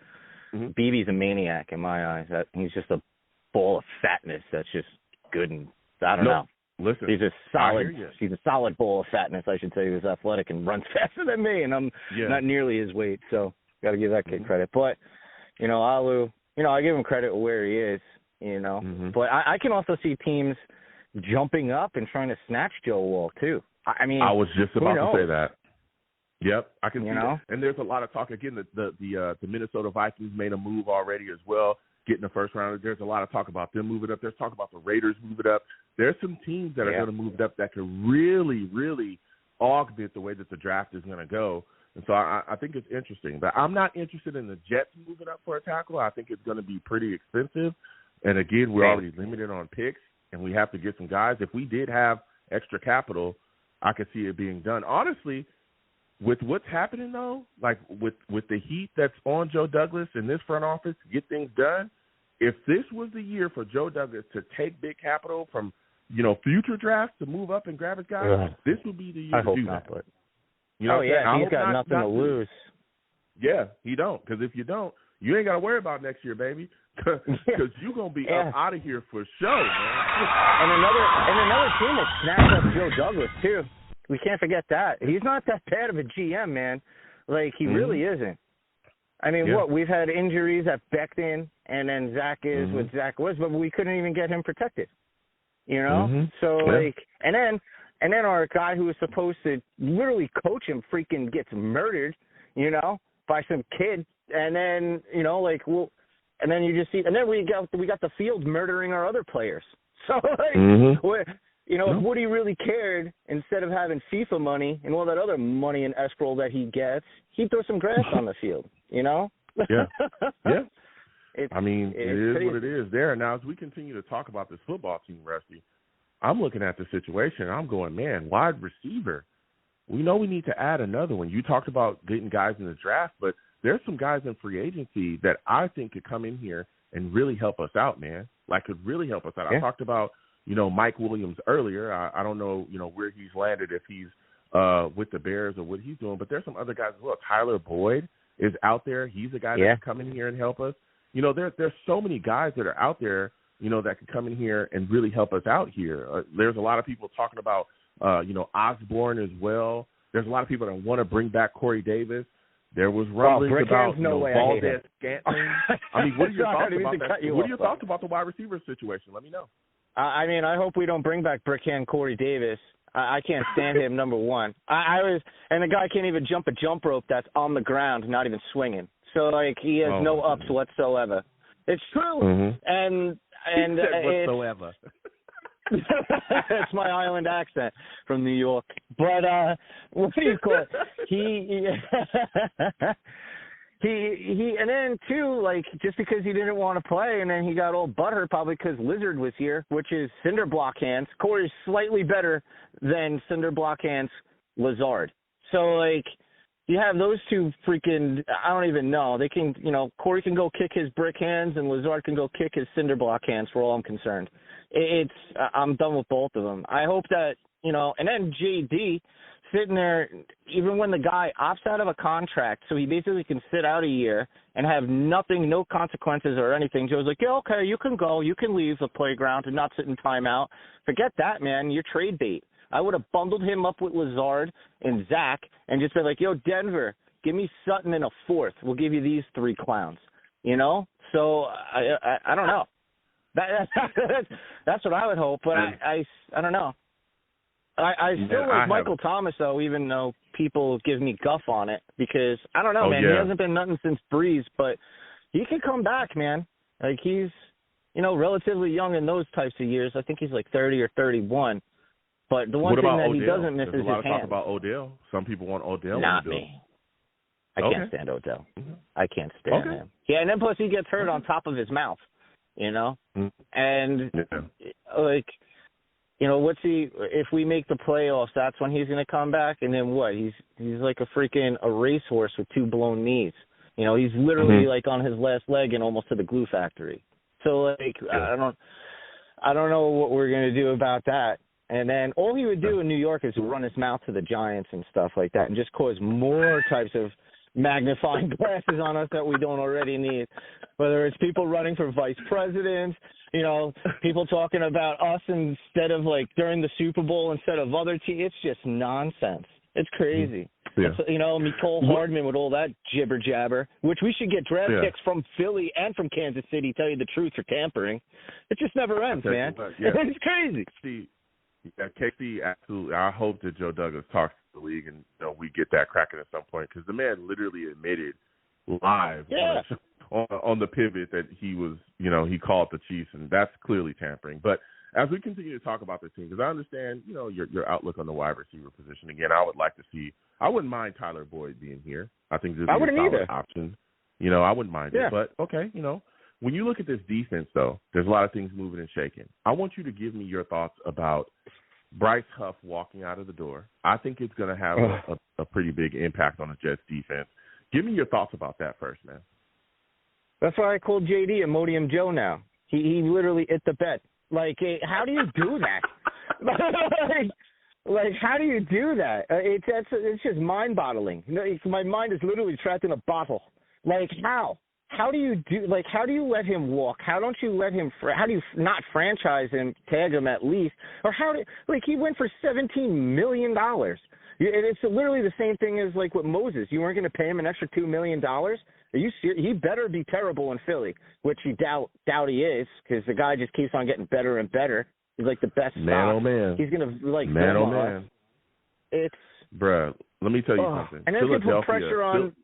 Beebe's a maniac in my eyes. He's just a ball of fatness that's just good, and I don't know. Listen, he's a solid ball of fatness, I should say. He was athletic and runs faster than me, and I'm not nearly his weight, so got to give that kid credit. But, Olu, I give him credit where he is, But I can also see teams jumping up and trying to snatch Joe Wall, too. I mean, I was just about to say that. Yep, I can see that. And there's a lot of talk. Again, the Minnesota Vikings made a move already as well, getting the first round. There's a lot of talk about them moving up. There's talk about the Raiders moving up. There's some teams that are going to move up that could really, really augment the way that the draft is going to go. And so I think it's interesting. But I'm not interested in the Jets moving up for a tackle. I think it's going to be pretty expensive. And, again, we're already limited on picks, and we have to get some guys. If we did have extra capital, I could see it being done. Honestly, with what's happening, though, like with the heat that's on Joe Douglas in this front office to get things done, if this was the year for Joe Douglas to take big capital from future drafts to move up and grab his guy, this would be the year to do that. But... You know he's got nothing to lose. Yeah, he don't. Because if you don't, you ain't got to worry about next year, baby. Because you're going to be up out of here for sure, man. And another team that snapped up Joe Douglas, too. We can't forget that. He's not that bad of a GM, man. Like, he really isn't. I mean, we've had injuries at Becton, and then Zach is what Zach was, but we couldn't even get him protected. So, and then our guy who was supposed to literally coach him freaking gets murdered, by some kid. And then, and then you just see, and then we got the field murdering our other players. So, if Woody really cared, instead of having FIFA money and all that other money in escrow that he gets, he'd throw some grass on the field, Yeah. It is crazy. What it is there. Now, as we continue to talk about this football team, Rusty, I'm looking at the situation, and I'm going, man, wide receiver. We know we need to add another one. You talked about getting guys in the draft, but there's some guys in free agency that I think could come in here and really help us out, man. Like, could really help us out. I talked about, Mike Williams earlier. I don't know, where he's landed, if he's with the Bears or what he's doing, but there's some other guys as well. Tyler Boyd is out there. He's a guy that can come in here and help us. There's so many guys that are out there, that can come in here and really help us out here. There's a lot of people talking about, Osborne as well. There's a lot of people that want to bring back Corey Davis. There was rumblings about Valdez Scantling. I mean, what are your thoughts about that? What are your thoughts about the wide receiver situation? Let me know. I hope we don't bring back Brickhand Corey Davis. I can't stand him, number one. And the guy can't even jump a jump rope that's on the ground, not even swinging. So, he has no ups whatsoever. It's true. And whatsoever. It's my island accent from New York. But what do you call it? He and then too, just because he didn't want to play, and then he got all butthurt probably because Lizard was here, which is cinder block hands. Corey's slightly better than cinder block hands Lazard. So you have those two freaking, I don't even know. They can, Corey can go kick his brick hands and Lazard can go kick his cinder block hands for all I'm concerned. I'm done with both of them. I hope that, and then JD sitting there, even when the guy opts out of a contract, so he basically can sit out a year and have nothing, no consequences or anything. Joe's like, yeah, okay, you can go. You can leave the playground and not sit in timeout. Forget that, man. You're trade bait. I would have bundled him up with Lazard and Zach and just been like, yo, Denver, give me Sutton in a fourth. We'll give you these three clowns, So I don't know. That's what I would hope, but I don't know. I still like Michael Thomas, though, even though people give me guff on it, because, I don't know, man. Yeah. He hasn't been nothing since Breeze, but he can come back, man. He's, relatively young in those types of years. I think he's 30 or 31. But the one thing that Odell? He doesn't miss There's is a lot his of hand. talk about Odell. Some people want Odell. Not me. I can't stand Odell. I can't stand him. Yeah, and then plus he gets hurt on top of his mouth, And, what's he? If we make the playoffs, that's when he's going to come back. And then what? He's like a racehorse with two blown knees. He's literally on his last leg and almost to the glue factory. So I don't know what we're going to do about that. And then all he would do in New York is run his mouth to the Giants and stuff like that, and just cause more types of magnifying glasses on us that we don't already need. Whether it's people running for vice presidents, people talking about us instead of during the Super Bowl instead of other teams. It's just nonsense. It's crazy. Yeah. Nicole Hardman with all that jibber jabber, which we should get draft picks from Philly and from Kansas City. Tell you the truth, for tampering. It just never ends, man. It's crazy. KC, absolutely. I hope that Joe Douglas talks to the league and we get that cracking at some point, because the man literally admitted live on the pivot that he was, he called the Chiefs, and that's clearly tampering. But as we continue to talk about this team, because I understand, your outlook on the wide receiver position. Again, I would like to see. I wouldn't mind Tyler Boyd being here. I think this is a solid option. I wouldn't mind it. But okay, when you look at this defense, though, there's a lot of things moving and shaking. I want you to give me your thoughts about Bryce Huff walking out of the door. I think it's going to have a pretty big impact on the Jets defense. Give me your thoughts about that first, man. That's why I called JD Imodium Joe now. He literally hit the bet. How do you do that? Like, how do you do that? It's just mind-boggling. My mind is literally trapped in a bottle. Like, how? How do you let him walk? How don't you let him? How do you not franchise him, tag him at least? Or he went for $17 million. It's literally the same thing as like with Moses. You weren't going to pay him an extra $2 million. Are you serious? He better be terrible in Philly, which he doubt he is, because the guy just keeps on getting better and better. He's like the best man. stock. Oh man, he's gonna like man. Oh man, it's bruh. Let me tell you something. And then put pressure on.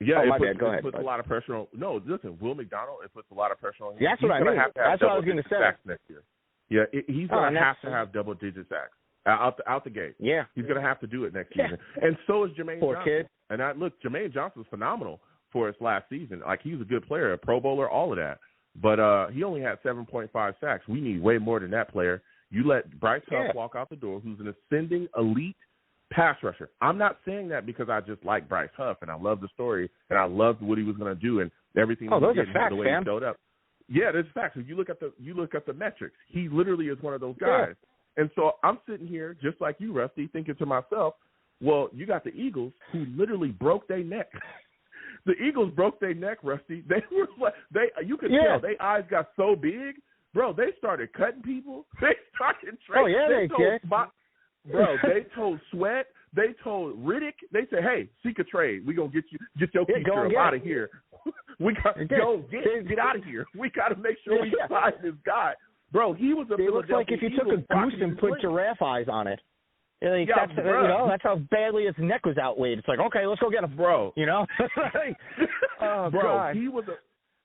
Yeah, Go ahead. It puts a lot of pressure on. No, listen, Will McDonald. It puts a lot of pressure on him. That's what I mean. That's what I was going to say. Sacks next year. Yeah, he's going to have to have double-digit sacks out the gate. Yeah, he's going to have to do it next season. And so is Jermaine Poor Johnson. Kid. And Jermaine Johnson's phenomenal for his last season. Like, he was a good player, a Pro Bowler, all of that. But he only had 7.5 sacks. We need way more than that player. You let Bryce Huff walk out the door, who's an ascending elite pass rusher. I'm not saying that because I just like Bryce Huff and I love the story and I loved what he was going to do and everything. Oh, those are facts, the way Sam. He showed up. Yeah, there's facts. If you look at the metrics, he literally is one of those guys. Yeah. And so I'm sitting here just like you, Rusty, thinking to myself, well, you got the Eagles who literally broke their neck. The Eagles broke their neck, Rusty. They were you could tell their eyes got so big, bro. They started cutting people. They started trading. Oh yeah, they did. Bro, they told Sweat, they told Riddick, they said, hey, seek a trade. We're going to get your future out of here. We got get out of here. We got to make sure we find this guy. Bro, he was a Philadelphia It looks like if you took a goose and put giraffe eyes on it. That's how badly his neck was outweighed. It's like, okay, let's go get him, bro. You know? Oh, bro, God.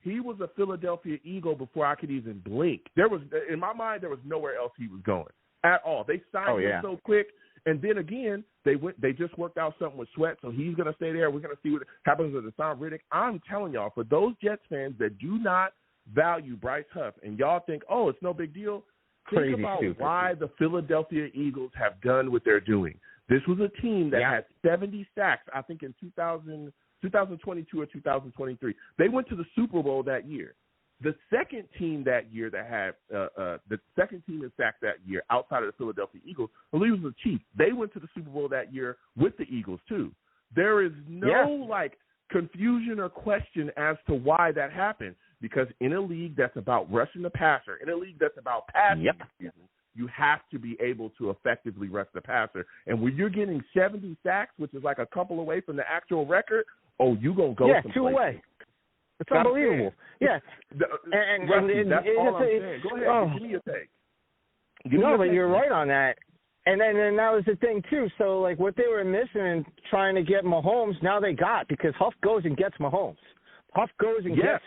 he was a Philadelphia Eagle before I could even blink. There was, in my mind, there was nowhere else he was going at all. They signed him so quick, and then again, they just worked out something with Sweat, so he's going to stay there. We're going to see what happens with Hassan Riddick. I'm telling y'all, for those Jets fans that do not value Bryce Huff, and y'all think, oh, it's no big deal, think about why the Philadelphia Eagles have done what they're doing. This was a team that had 70 sacks, I think, in 2022 or 2023. They went to the Super Bowl that year. The second team that year that had the second team in sacks that year outside of the Philadelphia Eagles, I believe it was the Chiefs. They went to the Super Bowl that year with the Eagles too. There is no confusion or question as to why that happened, because in a league that's about rushing the passer, in a league that's about passing, you have to be able to effectively rush the passer. And when you're getting 70 sacks, which is like a couple away from the actual record, you're going to go someplace. 2 away. It's unbelievable. Yeah. Rusty, that's all I'm saying. Go ahead. Give me your take. But you're right on that. And then that was the thing, too. So, like, what they were missing and trying to get Mahomes, now they got, because Huff goes and gets Mahomes. Huff goes and gets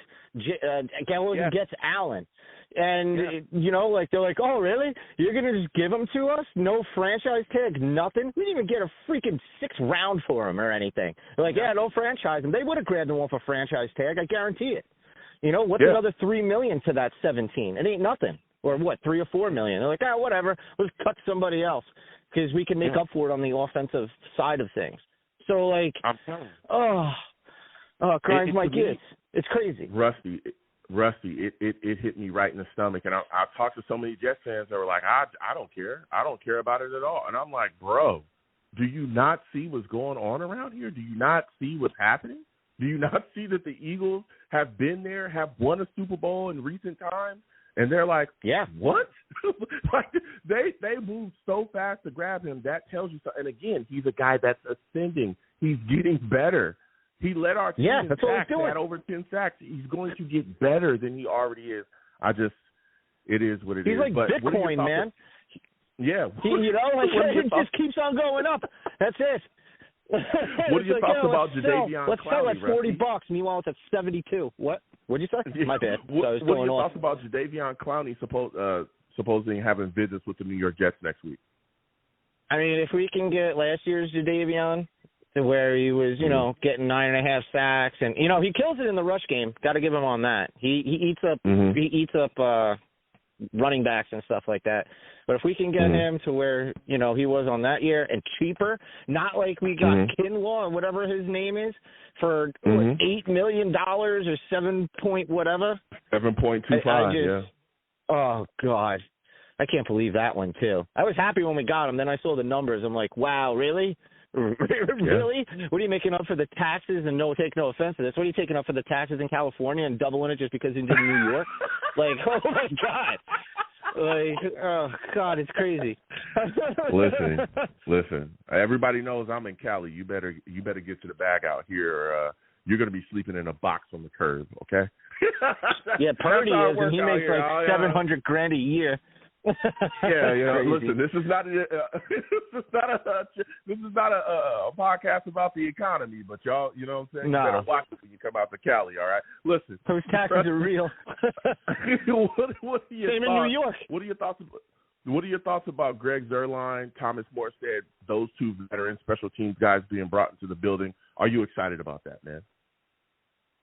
Allen. And, they're like, oh, really? You're going to just give him to us? No franchise tag, nothing? We didn't even get a freaking 6th round for him or anything. They're like, no franchise him. They would have grabbed him off a franchise tag, I guarantee it. What's another $3 million to that 17? It ain't nothing. Or what, $3 or $4 million? They're like, whatever. Let's cut somebody else because we can make up for it on the offensive side of things. So, like, I'm telling you. It grinds my gears. It's crazy. Rusty, it hit me right in the stomach. And I talked to so many Jets fans that were like, I don't care. I don't care about it at all. And I'm like, bro, do you not see what's going on around here? Do you not see what's happening? Do you not see that the Eagles have been there, have won a Super Bowl in recent times? And they're like, what? Like they moved so fast to grab him. That tells you something. And again, he's a guy that's ascending. He's getting better. He led our team in sacks. He had over 10 sacks. He's going to get better than he already is. It is what it is. He's like Bitcoin, man. Yeah. It just keeps on going up. That's it. What are your thoughts about Jadeveon Clowney? Let's sell at $40. Meanwhile, it's at 72. What? What'd you say? My bad. What are your thoughts about Jadeveon Clowney supposedly having visits with the New York Jets next week? I mean, if we can get last year's Jadeveon, where he was, getting 9.5 sacks, and he kills it in the rush game. Got to give him on that. He eats up running backs and stuff like that. But if we can get him to where he was on that year and cheaper, not like we got Kinlaw or whatever his name is for $8 million or 7 point whatever. 7.25. Oh God. I can't believe that one, too. I was happy when we got him. Then I saw the numbers. I'm like, wow, really? Really? What are you making up for the taxes? And take no offense to this. What are you taking up for the taxes in California and doubling it just because he's in New York? Like, oh, my God. Like, oh, God, it's crazy. Listen. Everybody knows I'm in Cali. You better get to the bag out here. Or, you're going to be sleeping in a box on the curb, okay? Yeah, Purdy is, and he makes here. like $700,000 a year. Yeah. Listen, this is not a podcast about the economy, but y'all, you know what I'm saying? No. You better watch it when you come out to Cali. All right, listen. Those taxes are real. What are your Same thoughts? in New York. What are your thoughts about Greg Zuerlein, Thomas Morstead, those two veteran special teams guys being brought into the building? Are you excited about that, man?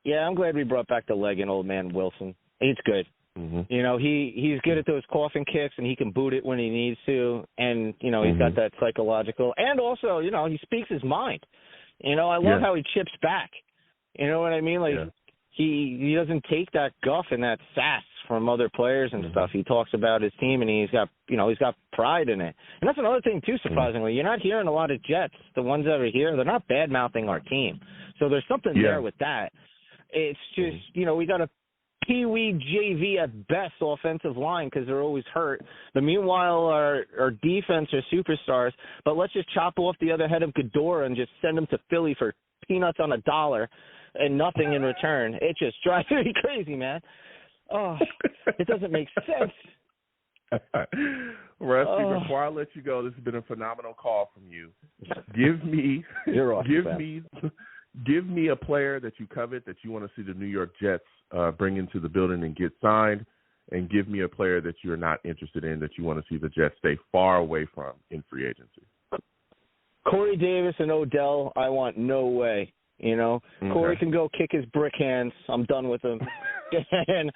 Yeah, I'm glad we brought back the leg and old man Wilson. He's good. Mm-hmm. You know, he's good at those coffin kicks, and he can boot it when he needs to. And, you know, he's got that psychological. And also, you know, he speaks his mind. You know, I love how he chips back. You know what I mean? Like, he doesn't take that guff and that sass from other players and stuff. He talks about his team, and he's got pride in it. And that's another thing, too, surprisingly. You're not hearing a lot of Jets. The ones that are here, they're not bad-mouthing our team. So there's something there with that. It's just, you know, we got a Pee-wee JV at best offensive line because they're always hurt. But meanwhile, our defense are superstars. But let's just chop off the other head of Ghidorah and just send them to Philly for peanuts on $1 and nothing in return. It just drives me crazy, man. Oh, it doesn't make sense. Rusty, before I let you go, this has been a phenomenal call from you. Give me a player that you covet that you want to see the New York Jets bring into the building and get signed, and give me a player that you're not interested in that you want to see the Jets stay far away from in free agency. Corey Davis and Odell, I want no way. You know, Corey can go kick his brick hands. I'm done with him. And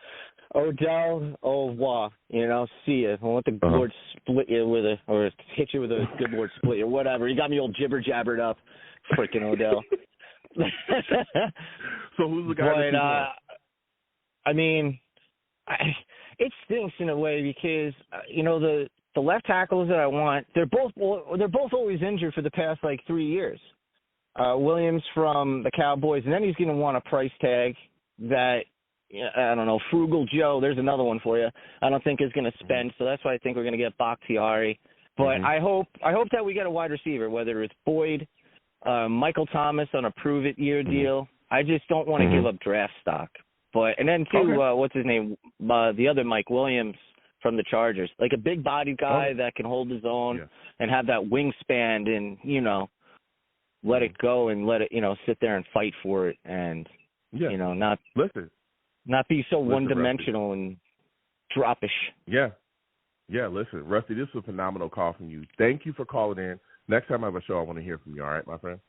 Odell, au revoir. You know, see ya. I want the Lord split you with or hit you with a good Lord split you, whatever. You got me all jibber jabbered up, freaking Odell. So who's the guy that you want? I mean, it stinks in a way because you know the left tackles that I want, they're both always injured for the past like 3 years. Williams from the Cowboys, and then he's going to want a price tag that I don't know, Frugal Joe. There's another one for you. I don't think is going to spend, so that's why I think we're going to get Bakhtiari. But I hope that we get a wide receiver, whether it's Boyd, Michael Thomas on a prove-it year deal. I just don't want to give up draft stock. And then, too, what's his name? The other Mike Williams from the Chargers. Like a big-bodied guy that can hold his own and have that wingspan and, you know, let it go and let it, you know, sit there and fight for it and, you know, not be so one-dimensional and droppish. Yeah, listen, Rusty, this was a phenomenal call from you. Thank you for calling in. Next time I have a show, I want to hear from you, all right, my friend?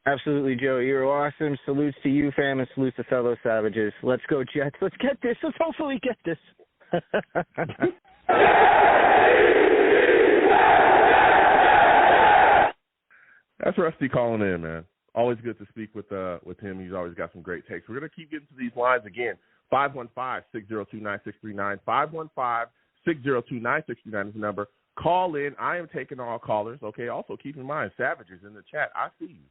Absolutely, Joe. You're awesome. Salutes to you, fam, and salutes to fellow Savages. Let's go, Jets. Let's get this. Let's hopefully get this. That's Rusty calling in, man. Always good to speak with him. He's always got some great takes. We're going to keep getting to these lines again. 515-602-9639. 515-602-9639 is the number. Call in. I am taking all callers, okay? Also, keep in mind, Savages in the chat, I see you.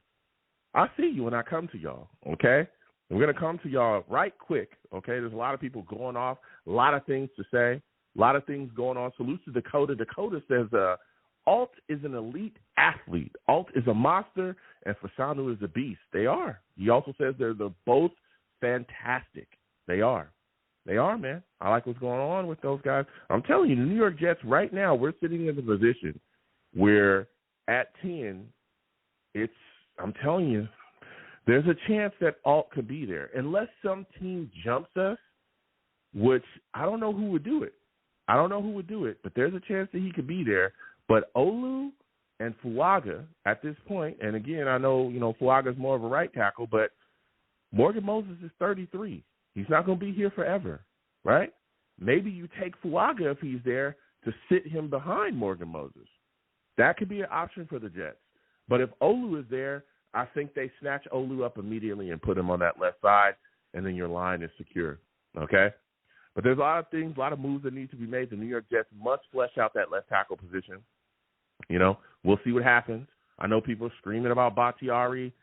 I see you when I come to y'all, okay? And we're going to come to y'all right quick, okay? There's a lot of people going off, a lot of things to say, a lot of things going on. Salute to Dakota. Dakota says, Alt is an elite athlete. Alt is a monster, and Fasanu is a beast. They are. He also says they're both fantastic. They are. They are, man. I like what's going on with those guys. I'm telling you, the New York Jets right now, we're sitting in the position where at 10, I'm telling you, there's a chance that Alt could be there. Unless some team jumps us, which I don't know who would do it. But there's a chance that he could be there. But Olu and Fuaga at this point, and again, I know, Fuaga's more of a right tackle, but Morgan Moses is 33. He's not going to be here forever, right? Maybe you take Fuaga if he's there to sit him behind Morgan Moses. That could be an option for the Jets. But if Olu is there, I think they snatch Olu up immediately and put him on that left side, and then your line is secure, okay? But there's a lot of things, a lot of moves that need to be made. The New York Jets must flesh out that left tackle position. We'll see what happens. I know people are screaming about Bakhtiari.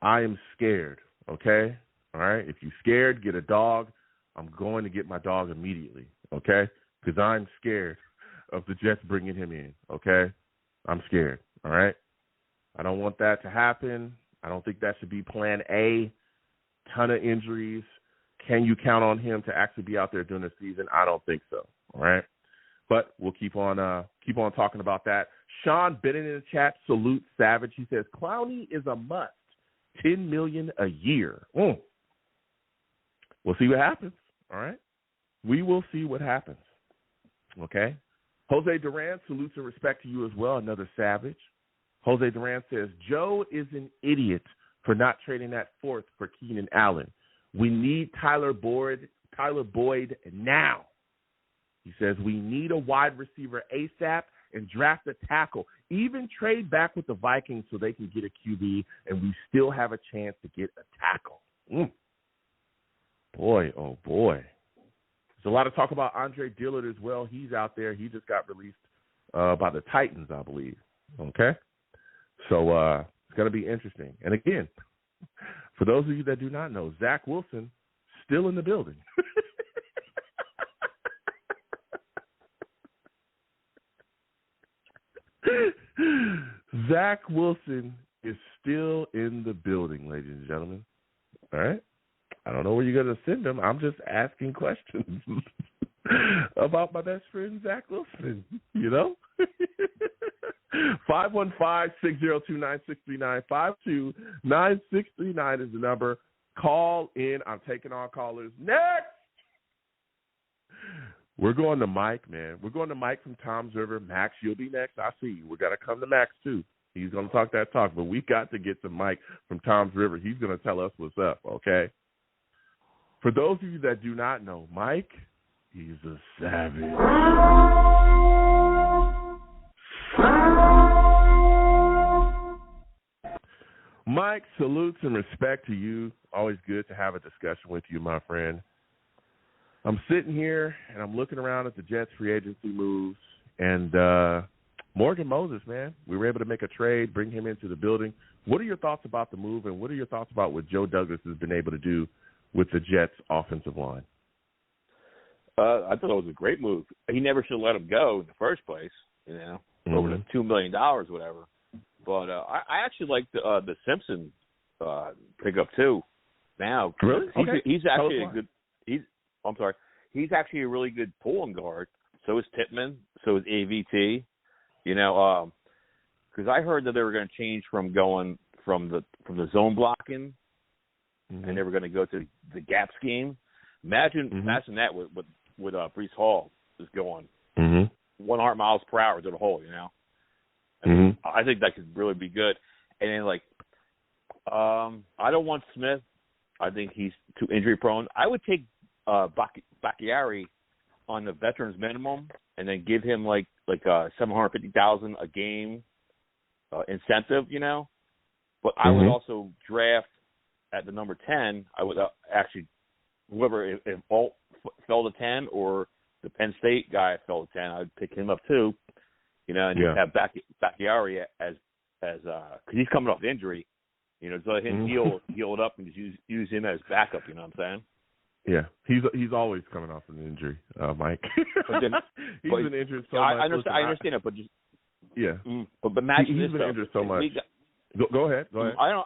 I am scared, okay? All right? If you're scared, get a dog. I'm going to get my dog immediately, okay? Because I'm scared of the Jets bringing him in, okay? I'm scared, all right? I don't want that to happen. I don't think that should be plan A. Ton of injuries. Can you count on him to actually be out there during the season? I don't think so, all right? But we'll keep on talking about that. Sean Bennett in the chat, salute Savage. He says, Clowney is a must. $10 million a year. We'll see what happens, all right? We will see what happens, okay? Jose Duran, salutes and respect to you as well, another Savage. Jose Duran says, Joe is an idiot for not trading that fourth for Keenan Allen. We need Tyler Boyd now. He says, we need a wide receiver ASAP and draft a tackle. Even trade back with the Vikings so they can get a QB, and we still have a chance to get a tackle. Boy, oh boy. There's a lot of talk about Andre Dillard as well. He's out there. He just got released by the Titans, I believe. Okay? So it's going to be interesting. And again, for those of you that do not know, Zach Wilson still in the building. Zach Wilson is still in the building, ladies and gentlemen. All right? I don't know where you're going to send him. I'm just asking questions about my best friend, Zach Wilson, 515-602-9639, 529-9639 is the number. Call in. I'm taking on callers. Next! We're going to Mike, man. We're going to Mike from Tom's River. Max, you'll be next. I see you. We got to come to Max, too. He's going to talk that talk, but we got to get to Mike from Tom's River. He's going to tell us what's up, okay? For those of you that do not know, Mike, he's a savage. Mike, salutes and respect to you. Always good to have a discussion with you, my friend. I'm sitting here, and I'm looking around at the Jets free agency moves, and Morgan Moses, man, we were able to make a trade, bring him into the building. What are your thoughts about the move, and what are your thoughts about what Joe Douglas has been able to do with the Jets' offensive line? I thought it was a great move. He never should have let him go in the first place, over the $2 million, whatever. But I actually like the Simpson pickup too. Now, really? He's actually a good. He's actually a really good pulling guard. So is Tippmann. So is AVT. Because I heard that they were going to change from going from the zone blocking, and they were going to go to the gap scheme. Imagine that with Breece Hall is going 100 miles per hour to the hole. I think that could really be good. And then I don't want Smith. I think he's too injury prone. I would take Bakhtiari on the veterans minimum, and then give him like $750,000 a game incentive, But I would also draft at the number 10. I would actually whoever if Alt fell to 10 or the Penn State guy fell to 10, I'd pick him up too, and just have Bakhtiari as because he's coming off injury, just let him heal it up and just use him as backup. You know what I'm saying? Yeah, he's always coming off an injury, Mike. He's been injured so much. I understand it, but just but imagine he's been injured so much. Go ahead. I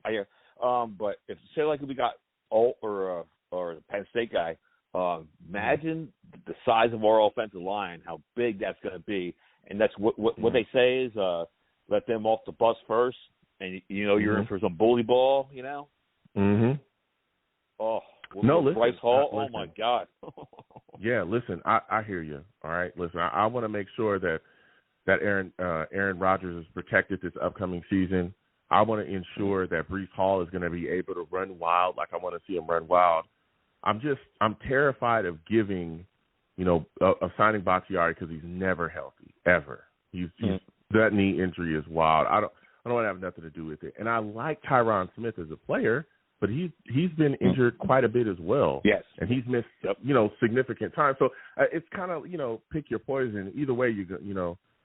hear. But if say like we got Alt or the Penn State guy, imagine the size of our offensive line, how big that's going to be, and that's what they say is let them off the bus first, and you're in for some bully ball, Oh. No, listen. Bryce Hall, listen. Oh, my God. Yeah, listen, I hear you. All right, listen, I want to make sure that Aaron Rodgers is protected this upcoming season. I want to ensure that Breece Hall is going to be able to run wild like I want to see him run wild. I'm terrified of giving, of signing Bakhtiari because he's never healthy, ever. He's that knee injury is wild. I don't want to have nothing to do with it. And I like Tyron Smith as a player, but he's been injured quite a bit as well. Yes. And he's missed, significant time. So it's kind of, pick your poison. Either way,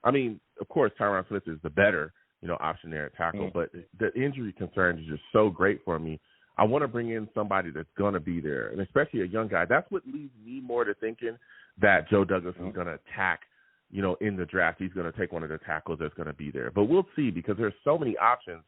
I mean, of course, Tyron Smith is the better, option there at tackle, but the injury concern is just so great for me. I want to bring in somebody that's going to be there, and especially a young guy. That's what leads me more to thinking that Joe Douglas is going to attack, in the draft. He's going to take one of the tackles that's going to be there. But we'll see, because there's so many options,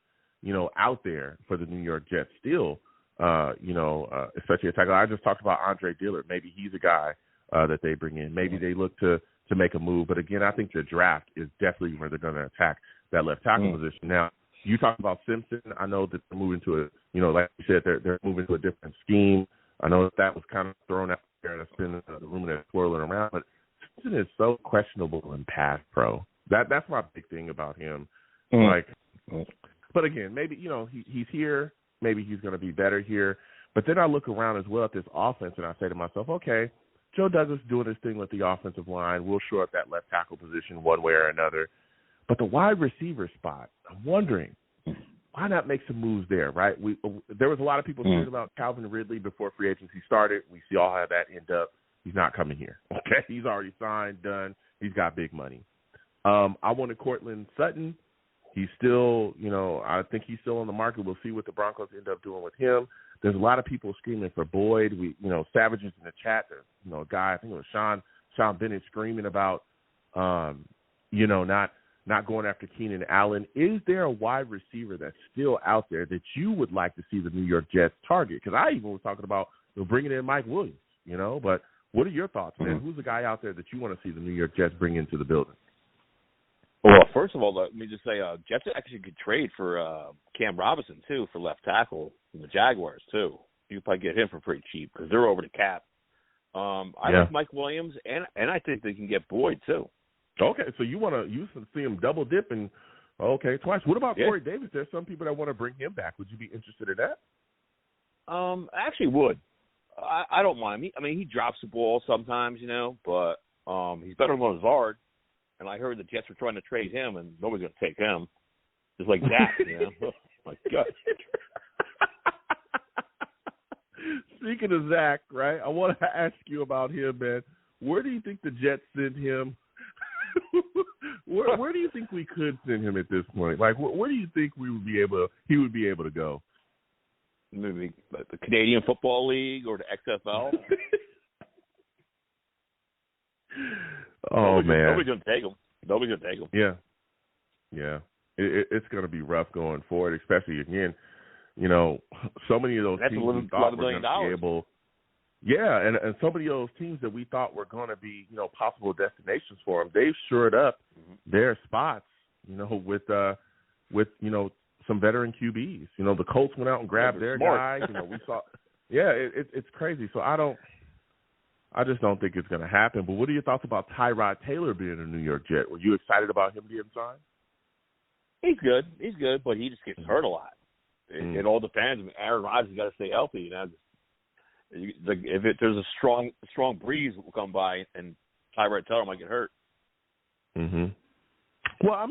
out there for the New York Jets still, especially a tackle. I just talked about Andre Dillard. Maybe he's a guy that they bring in. Maybe they look to make a move. But, again, I think the draft is definitely where they're going to attack that left tackle position. Now, you talk about Simpson. I know that they're moving to like you said, they're moving to a different scheme. I know that was kind of thrown out there. That's been the rumor that's swirling around. But Simpson is so questionable in pass pro. That's my big thing about him. But again, maybe he's here. Maybe he's going to be better here. But then I look around as well at this offense, and I say to myself, okay, Joe Douglas doing his thing with the offensive line. We'll shore up that left tackle position one way or another. But the wide receiver spot, I'm wondering, why not make some moves there, right? There was a lot of people talking about Calvin Ridley before free agency started. We see all how that end up. He's not coming here, okay? He's already signed, done. He's got big money. I wanted Cortland Sutton. He's still, I think he's still on the market. We'll see what the Broncos end up doing with him. There's a lot of people screaming for Boyd. Savages in the chat. There's, a guy, I think it was Sean Bennett screaming about, not going after Keenan Allen. Is there a wide receiver that's still out there that you would like to see the New York Jets target? Because I even was talking about bringing in Mike Williams, But what are your thoughts, man? Who's the guy out there that you want to see the New York Jets bring into the building? Well, first of all, let me just say, Jets actually could trade for Cam Robinson, too, for left tackle from the Jaguars, too. You could probably get him for pretty cheap because they're over the cap. I like Mike Williams, and I think they can get Boyd, too. Okay, so you see him double dip and twice. What about Corey Davis? There's some people that want to bring him back. Would you be interested in that? I actually would. I don't mind. He drops the ball sometimes, but he's better than Lazard. And I heard the Jets were trying to trade him, and nobody's going to take him. Just like that, My God. Speaking of Zach, right, I want to ask you about him, man. Where do you think the Jets send him? Where do you think we could send him at this point? Like, where do you think he would be able to go? Maybe the Canadian Football League or the XFL. Man, nobody's gonna take him. Yeah. It's gonna be rough going forward, especially again. So many of those teams we thought were going to be able. Yeah, and so many of those teams that we thought were going to be, possible destinations for them, they've shored up their spots, with some veteran QBs. The Colts went out and grabbed their guys. We saw. Yeah, it's crazy. So I just don't think it's going to happen. But what are your thoughts about Tyrod Taylor being a New York Jet? Were you excited about him getting signed? He's good, but he just gets hurt a lot. It all depends. Aaron Rodgers got to stay healthy. If there's a strong breeze will come by and Tyrod Taylor might get hurt. Well,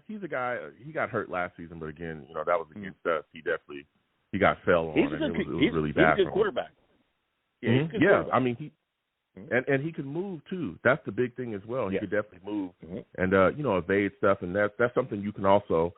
he's a guy. He got hurt last season, but again, that was against us. He got fell on, and it was really bad. He's a good quarterback. Yeah, he's a good quarterback. And he can move too. That's the big thing as well. He could definitely move and evade stuff, and that's something you can also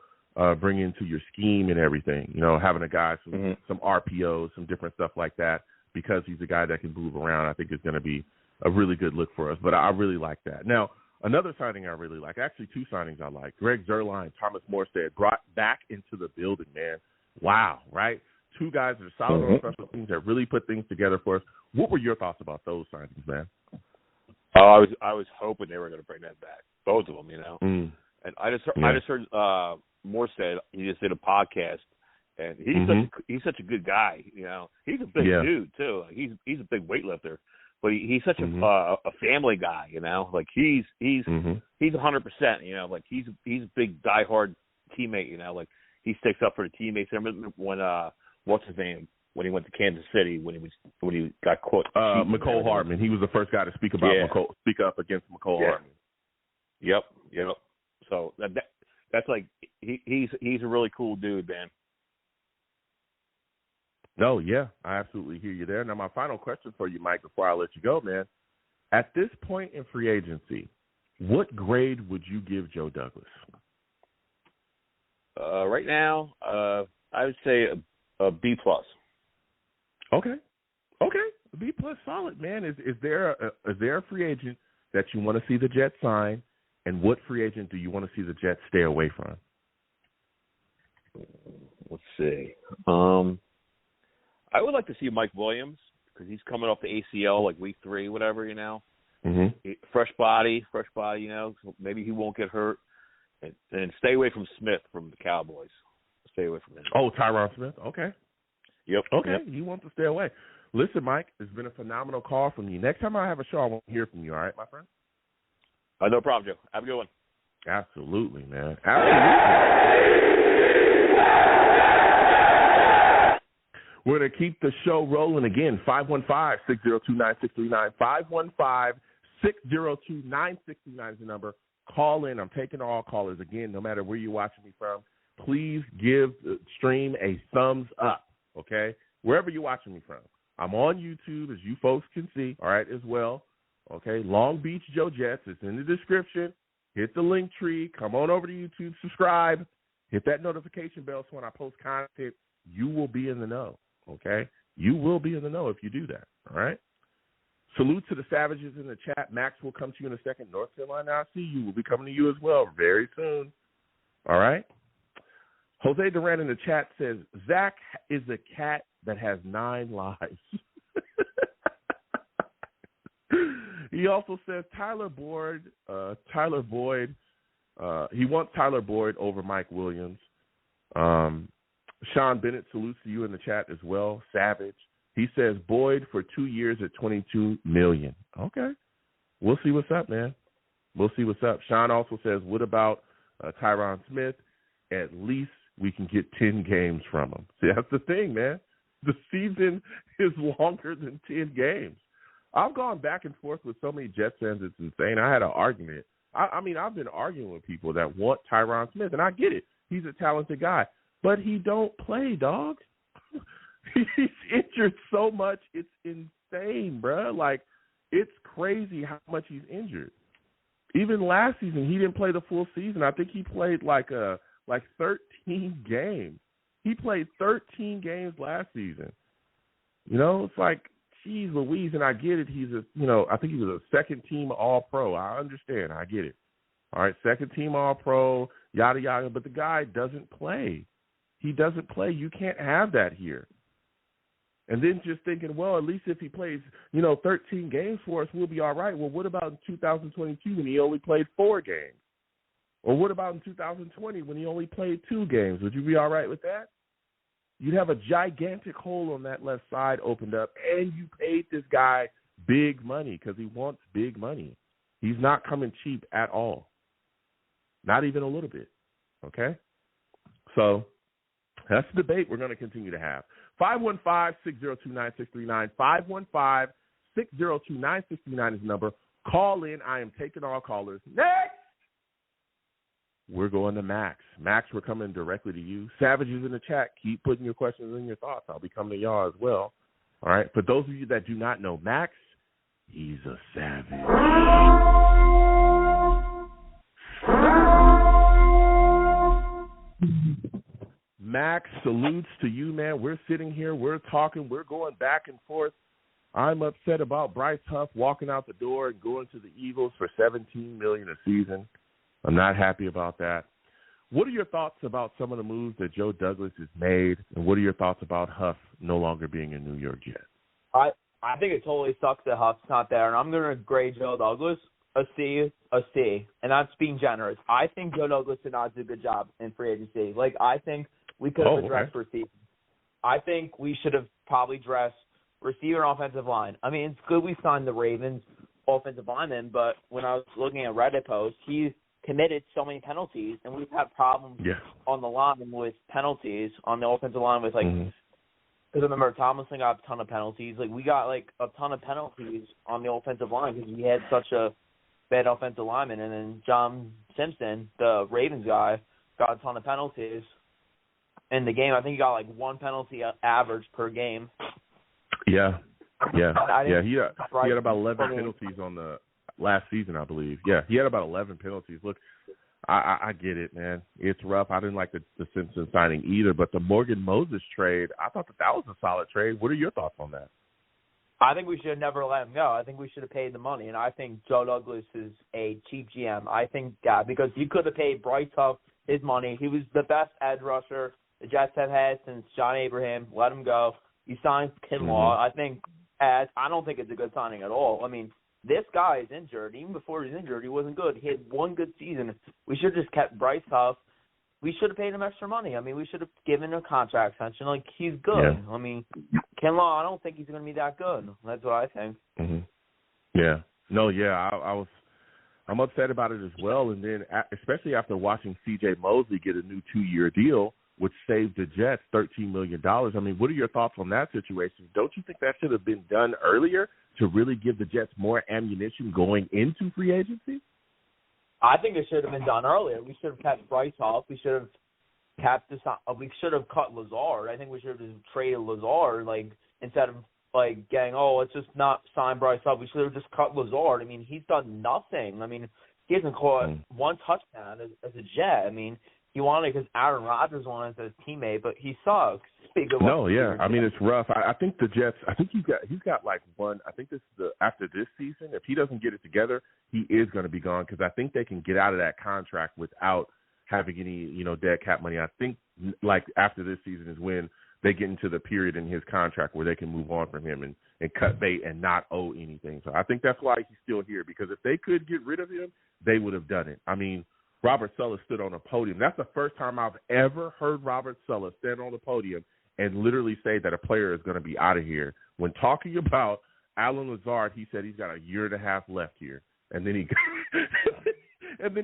bring into your scheme and everything. Having a guy some RPOs, some different stuff like that. Because he's a guy that can move around, I think is going to be a really good look for us. But I really like that. Now, another signing I really like, actually two signings I like, Greg Zuerlein, Thomas Morstead, brought back into the building, man. Wow, right? Two guys that are solid on special teams that really put things together for us. What were your thoughts about those signings, man? I was hoping they were going to bring that back, both of them, And I just heard Morstead, he just did a podcast. And he's such a good guy, He's a big dude too. He's a big weightlifter, but he's such a family guy, Like he's 100%, Like he's a big diehard teammate, Like he sticks up for the teammates. I remember when what's his name when he went to Kansas City when he got caught. McCole Hardman. He was the first guy to speak up against McCole Hardman. Yep. So that's like he's a really cool dude, man. No, yeah, I absolutely hear you there. Now, my final question for you, Mike, before I let you go, man. At this point in free agency, what grade would you give Joe Douglas? Right now, I would say a B+. Okay, a B+ solid, man. Is there a free agent that you want to see the Jets sign, and what free agent do you want to see the Jets stay away from? Let's see. I would like to see Mike Williams because he's coming off the ACL like week 3, whatever, you know. Mm-hmm. Fresh body, you know. So maybe he won't get hurt. And stay away from Smith from the Cowboys. Stay away from him. Oh, Tyron Smith. Okay. Yep. Okay, Yep. You want to stay away. Listen, Mike, it's been a phenomenal call from you. Next time I have a show, I want to hear from you, all right, my friend? No problem, Joe. Have a good one. Absolutely, man. Absolutely. We're going to keep the show rolling again. 515-602-9639. 515-602-9639 is the number. Call in. I'm taking all callers. Again, no matter where you're watching me from, please give the stream a thumbs up, okay? Wherever you're watching me from. I'm on YouTube, as you folks can see, all right, as well. Okay, Long Beach Joe Jets. It's in the description. Hit the link tree. Come on over to YouTube. Subscribe. Hit that notification bell so when I post content, you will be in the know, okay? You will be in the know if you do that, all right? Salute to the Savages in the chat. Max will come to you in a second. North Carolina, I see you. Will be coming to you as well very soon, all right? Jose Duran in the chat says, Zach is a cat that has 9 lives. He also says Tyler Boyd, he wants Tyler Boyd over Mike Williams. Sean Bennett salutes to you in the chat as well. Savage. He says Boyd for 2 years at $22 million. Okay. We'll see what's up, man. We'll see what's up. Sean also says, what about Tyron Smith? At least we can get 10 games from him. See, that's the thing, man. The season is longer than 10 games. I've gone back and forth with so many Jets fans, it's insane. I had an argument. I mean, I've been arguing with people that want Tyron Smith, and I get it. He's a talented guy. But he don't play, dog. He's injured so much, it's insane, bruh. Like, it's crazy how much he's injured. Even last season, he didn't play the full season. I think he played like 13 games. He played 13 games last season. You know, it's like, geez Louise, and I get it. I think he was a second-team All-Pro. I understand. I get it. All right, second-team All-Pro, yada, yada. But the guy doesn't play. He doesn't play. You can't have that here. And then just thinking, well, at least if he plays, 13 games for us, we'll be all right. Well, what about in 2022 when he only played 4 games? Or what about in 2020 when he only played 2 games? Would you be all right with that? You'd have a gigantic hole on that left side opened up, and you paid this guy big money because he wants big money. He's not coming cheap at all, not even a little bit, okay? So that's the debate we're going to continue to have. 515-602-9639. 515-602-9639 is the number. Call in. I am taking all callers. Next! We're going to Max. Max, we're coming directly to you. Savages in the chat, keep putting your questions and your thoughts. I'll be coming to y'all as well. All right? For those of you that do not know Max, he's a savage. Max, salutes to you, man. We're sitting here. We're talking. We're going back and forth. I'm upset about Bryce Huff walking out the door and going to the Eagles for $17 million a season. I'm not happy about that. What are your thoughts about some of the moves that Joe Douglas has made, and what are your thoughts about Huff no longer being a New York Jet? I think it totally sucks that Huff's not there, and I'm going to grade Joe Douglas a C, and that's being generous. I think Joe Douglas did not do a good job in free agency. I think we could have addressed receiver. I think we should have probably addressed receiver and offensive line. I mean, it's good we signed the Ravens offensive lineman, but when I was looking at Reddit posts, he committed so many penalties, and we've had problems on the line with penalties on the offensive line with, because I remember Tomlinson got a ton of penalties. We got, a ton of penalties on the offensive line because we had such a bad offensive lineman. And then John Simpson, the Ravens guy, got a ton of penalties. in the game. I think he got like 1 penalty average per game. Yeah. He had about 11 I mean, penalties on the last season, I believe. Yeah, he had about 11 penalties. Look, I get it, man. It's rough. I didn't like the Simpson signing either, but the Morgan Moses trade, I thought that was a solid trade. What are your thoughts on that? I think we should have never let him go. I think we should have paid the money, and I think Joe Douglas is a cheap GM. I think that because you could have paid Bryce Huff his money. He was the best edge rusher the Jets have had since John Abraham. Let him go. You signed Kinlaw. I don't think it's a good signing at all. I mean, this guy is injured. Even before he was injured, he wasn't good. He had 1 good season. We should have just kept Bryce Huff. We should have paid him extra money. I mean, we should have given him a contract extension. Like, he's good. Yeah. I mean, Kinlaw, I don't think he's going to be that good. That's what I think. Yeah. No, yeah, I'm upset about it as well. And then, especially after watching C.J. Mosley get a new 2-year deal, which saved the Jets $13 million. I mean, what are your thoughts on that situation? Don't you think that should have been done earlier to really give the Jets more ammunition going into free agency? I think it should have been done earlier. We should have kept Bryce Hall. We should have we should have cut Lazard. I think we should have just traded Lazard, like, instead of like getting, let's just not sign Bryce Hall. We should have just cut Lazard. I mean, he's done nothing. I mean, he hasn't caught 1 touchdown as a Jet. I mean, he wanted because Aaron Rodgers wanted as his teammate, but he sucks. No, yeah. I mean, it's rough. I think the Jets. I think he's got like 1. I think this is after this season. If he doesn't get it together, he is going to be gone because I think they can get out of that contract without having any dead cap money. I think like after this season is when they get into the period in his contract where they can move on from him and cut bait and not owe anything. So I think that's why he's still here because if they could get rid of him, they would have done it. I mean, Robert Saleh stood on a podium. That's the first time I've ever heard Robert Saleh stand on the podium and literally say that a player is going to be out of here. When talking about Allen Lazard, he said he's got 1.5 years left here, and then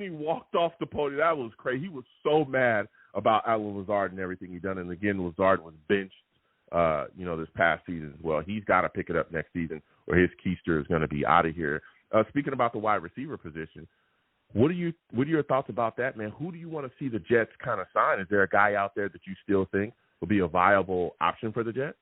he walked off the podium. That was crazy. He was so mad about Allen Lazard and everything he done. And again, Lazard was benched, this past season as well. He's got to pick it up next season, or his keister is going to be out of here. Speaking about the wide receiver position. What are your thoughts about that, man? Who do you want to see the Jets kind of sign? Is there a guy out there that you still think will be a viable option for the Jets?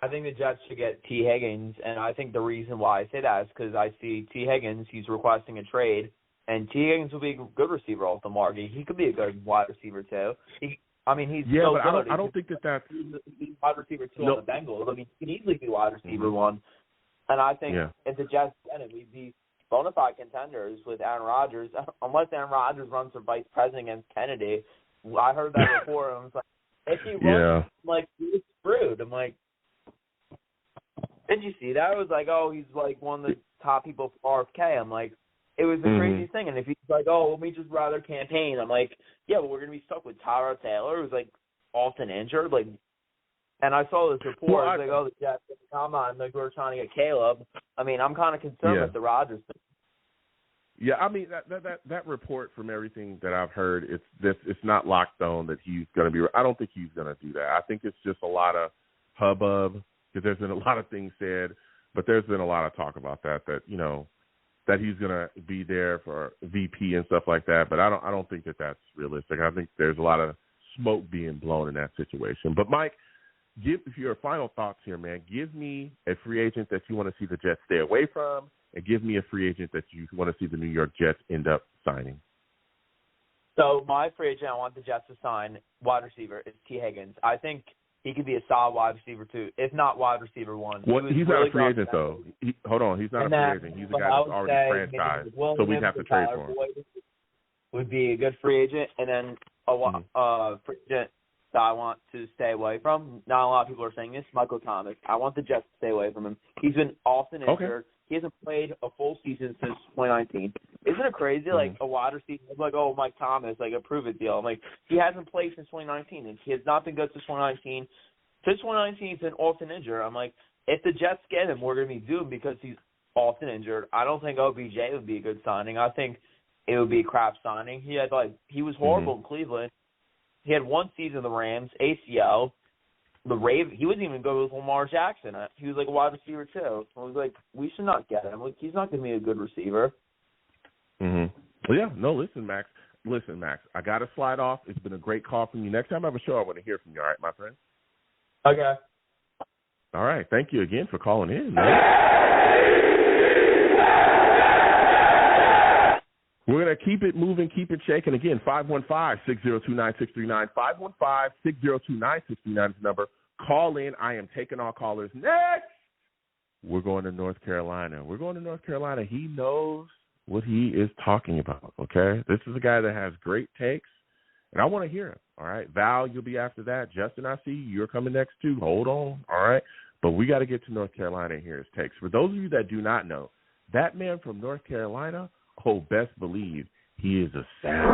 I think the Jets should get T. Higgins, and I think the reason why I say that is because I see T. Higgins, he's requesting a trade, and T. Higgins will be a good receiver off the market. He could be a good wide receiver, too. He's so good. I don't think that's he's wide receiver 2 on the Bengals. I mean, he can easily be wide receiver 1. And I think if the Jets get it, we'd be bona fide contenders with Aaron Rodgers, unless Aaron Rodgers runs for vice president against Kennedy. I heard that report, and I was like, if he runs, like, he's screwed. I'm like, did you see that? It was like, he's like one of the top people for RFK. I'm like, it was the craziest thing. And if he's like, let me just rather campaign, I'm like, yeah, but we're going to be stuck with Tyrod Taylor, who's like often injured. Like, and I saw this report. I was like, the Jets, come on, like we're trying to get Caleb. I mean, I'm kind of concerned with the Rodgers thing. Yeah, I mean that report from everything that I've heard, it's not locked on that he's going to be. I don't think he's going to do that. I think it's just a lot of hubbub because there's been a lot of things said, but there's been a lot of talk about that he's going to be there for VP and stuff like that. But I don't think that that's realistic. I think there's a lot of smoke being blown in that situation. But Mike, give your final thoughts here, man. Give me a free agent that you want to see the Jets stay away from, and give me a free agent that you want to see the New York Jets end up signing. So my free agent I want the Jets to sign, wide receiver, is T. Higgins. I think he could be a solid wide receiver 2, if not wide receiver 1. Well, he's not a free agent, though. Hold on. He's not a free agent. He's a guy that's already franchised, so we'd have to trade for him. Would be a good free agent, and then a free agent that I want to stay away from. Not a lot of people are saying this. Michael Thomas. I want the Jets to stay away from him. He's been often injured. Okay. He hasn't played a full season since 2019. Isn't it crazy? Like, a wide receiver, like, Mike Thomas, like, a prove-it deal. I'm like, he hasn't played since 2019, and he has not been good since 2019. Since 2019, he's been often injured. I'm like, if the Jets get him, we're going to be doomed because he's often injured. I don't think OBJ would be a good signing. I think it would be a crap signing. He was horrible in Cleveland. He had 1 season in the Rams, ACL. The Ravens, he wasn't even good with Lamar Jackson. He was like a wide receiver too. I was like, we should not get him. Like, he's not going to be a good receiver. Well, yeah, no, listen, Max. listen, Max, I got to slide off. It's been a great call from you. Next time I have a show, I want to hear from you, all right, my friend? Okay. All right. Thank you again for calling in, man. We're going to keep it moving, keep it shaking. Again, 515-602-9639. 515-602-9639 is the number. Call in. I am taking all callers. Next, we're going to North Carolina. He knows what he is talking about, okay? This is a guy that has great takes, and I want to hear him, all right? Val, you'll be after that. Justin, I see you. You're coming next, too. Hold on, all right? But we got to get to North Carolina and hear his takes. For those of you that do not know, that man from North Carolina, oh, best believe he is a savage.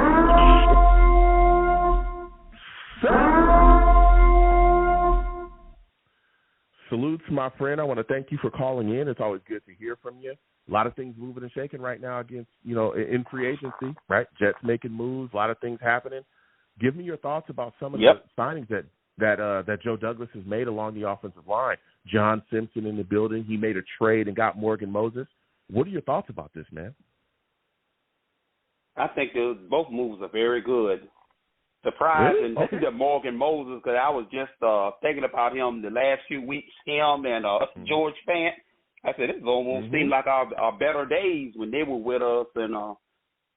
Salutes, my friend. I want to thank you for calling in. It's always good to hear from you. A lot of things moving and shaking right now against, in free agency, right? Jets making moves, a lot of things happening. Give me your thoughts about some of the signings that Joe Douglas has made along the offensive line. John Simpson in the building. He made a trade and got Morgan Moses. What are your thoughts about this, man? I think both moves are very good. Surprising that Morgan Moses, because I was just thinking about him the last few weeks, him and George Fant. I said, it almost seemed like our better days when they were with us. And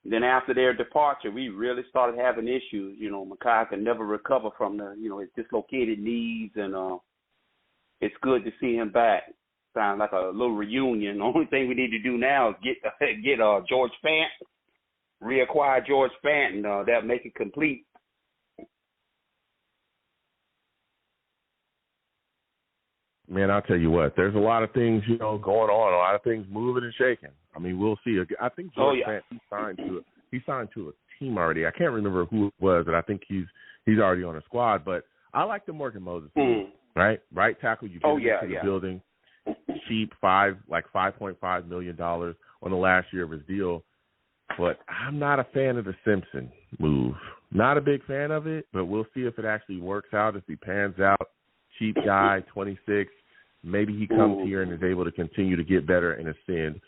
then after their departure, we really started having issues. Mekhi could never recover from his dislocated knees. And it's good to see him back. Sounds like a little reunion. The only thing we need to do now is get George Fant, reacquire George Fant, and that'll make it complete. Man, I'll tell you what, there's a lot of things, going on, a lot of things moving and shaking. I mean, we'll see. I think George Fant, he signed to a team already. I can't remember who it was, but I think he's already on a squad. But I like the Morgan Moses team, right? Right tackle, you get into the building, cheap, $5.5 million on the last year of his deal. But I'm not a fan of the Simpson move. Not a big fan of it, but we'll see if it actually works out, if he pans out. Cheap guy, 26. Maybe he comes here and is able to continue to get better and ascend.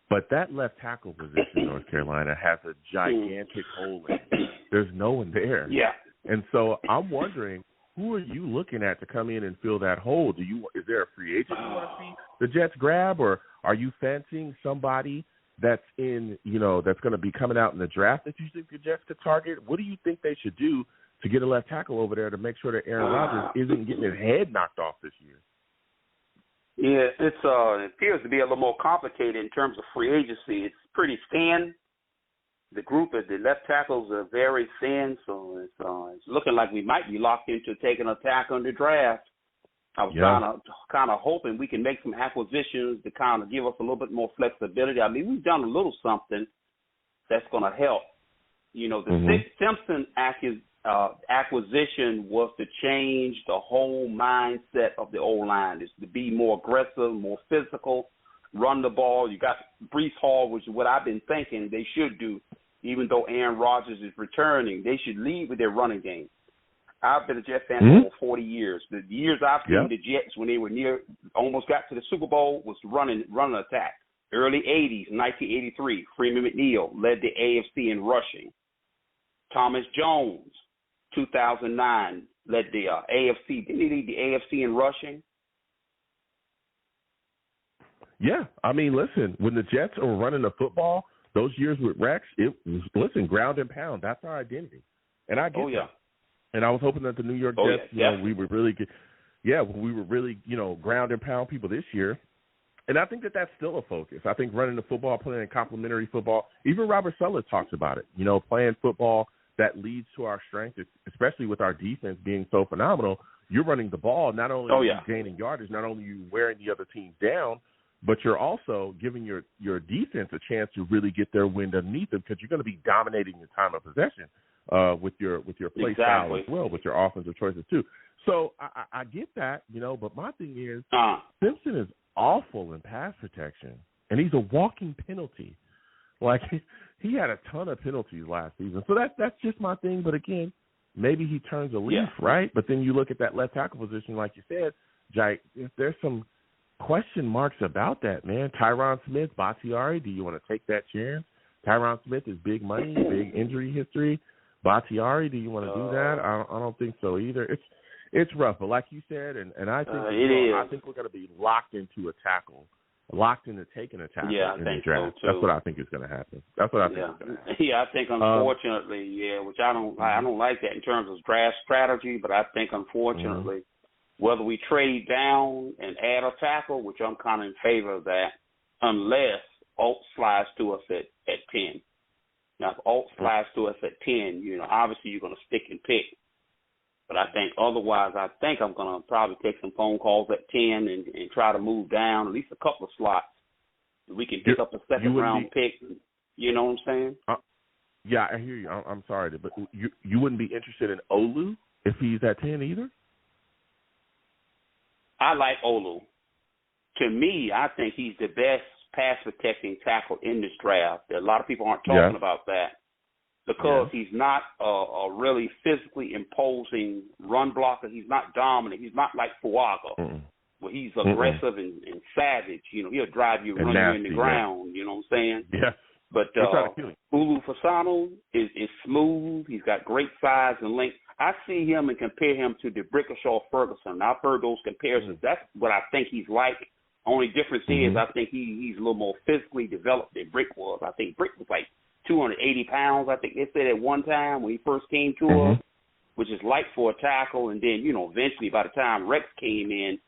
But that left tackle position in North Carolina has a gigantic hole in it. There's no one there. Yeah. And so I'm wondering, who are you looking at to come in and fill that hole? Is there a free agent you want to see the Jets grab, or are you fancying somebody that's that's going to be coming out in the draft that you think the Jets could target? What do you think they should do to get a left tackle over there to make sure that Aaron Rodgers isn't getting his head knocked off this year? Yeah, it appears to be a little more complicated in terms of free agency. It's pretty thin. The group of the left tackles are very thin, so it's looking like we might be locked into taking a tackle in the draft. I was kind of hoping we can make some acquisitions to kind of give us a little bit more flexibility. I mean, we've done a little something that's going to help. The Simpson acquisition was to change the whole mindset of the O-line. Is to be more aggressive, more physical, run the ball. You got Breece Hall, which is what I've been thinking they should do. Even though Aaron Rodgers is returning, they should lead with their running game. I've been a Jets fan for over 40 years. The years I've seen the Jets when they were almost got to the Super Bowl was running attack. Early 80s, 1983, Freeman McNeil led the AFC in rushing. Thomas Jones, 2009, led the AFC. Didn't he lead the AFC in rushing? Yeah. I mean, listen, when the Jets are running the football, those years with Rex, it was, ground and pound. That's our identity. And I get that. And I was hoping that the New York Jets, we would really ground and pound people this year. And I think that that's still a focus. I think running the football, playing complementary football, even Robert Saleh talks about it, playing football that leads to our strength, especially with our defense being so phenomenal. You're running the ball, not only are you gaining yardage, not only are you wearing the other team down, but you're also giving your defense a chance to really get their wind underneath them, because you're going to be dominating your time of possession with your play style as well, with your offensive choices too. So I get that, but my thing is Simpson is awful in pass protection, and he's a walking penalty. Like, he had a ton of penalties last season. So that's just my thing. But, again, maybe he turns a leaf, right? But then you look at that left tackle position, like you said, Jake, if there's some question marks about that, man. Tyron Smith, Bakhtiari, do you want to take that chance? Tyron Smith is big money, big injury history. Bakhtiari, do you want to do that? I don't think so either. It's rough, but like you said, and I think I think we're going to be locked into a tackle, locked into taking a tackle in the draft. So that's what I think is going to happen. That's what I think is going to happen. Yeah, I think unfortunately, which I don't like that in terms of draft strategy, but I think unfortunately, whether we trade down and add a tackle, which I'm kind of in favor of that, unless Alt slides to us at 10. Now, if Alt slides to us at 10, obviously you're going to stick and pick. But I think otherwise, I'm going to probably take some phone calls at 10 and try to move down at least a couple of slots. We can pick up a second-round pick. You know what I'm saying? Yeah, I hear you. I'm sorry, but you wouldn't be interested in Olu if he's at 10 either? I like Olu. To me, I think he's the best pass-protecting tackle in this draft. A lot of people aren't talking about that because he's not a really physically imposing run blocker. He's not dominant. He's not like Fuaga, where he's aggressive and savage. He'll drive you, run you in the ground. You know what I'm saying? Yeah. But Olu Fasano is smooth. He's got great size and length. I see him and compare him to DeBrickashaw Ferguson. I've heard those comparisons. That's what I think he's like. Only difference is I think he's a little more physically developed than Brick was. I think Brick was like 280 pounds, I think they said at one time when he first came to us, which is light for a tackle. And then, eventually by the time Rex came in,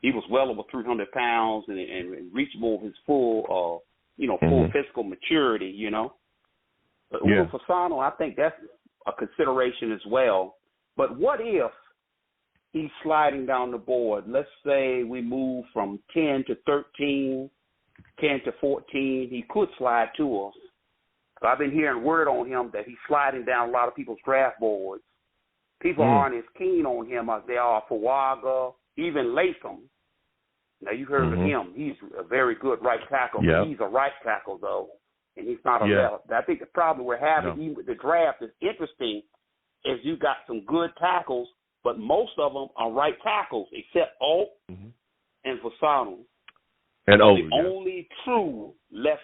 he was well over 300 pounds and reached more of his full, full physical maturity, But Olu Fasano, I think that's a consideration as well. But what if he's sliding down the board? Let's say we move from 10 to 13, 10 to 14. He could slide to us. I've been hearing word on him that he's sliding down a lot of people's draft boards. People aren't as keen on him as they are for Fuaga, even Latham. Now, you heard of him. He's a very good right tackle. But he's a right tackle, though, and he's not a left. I think the problem we're having, even with the draft, is interesting, is you got some good tackles, but most of them are right tackles, except Alt and Fasano. And Olu, the only true left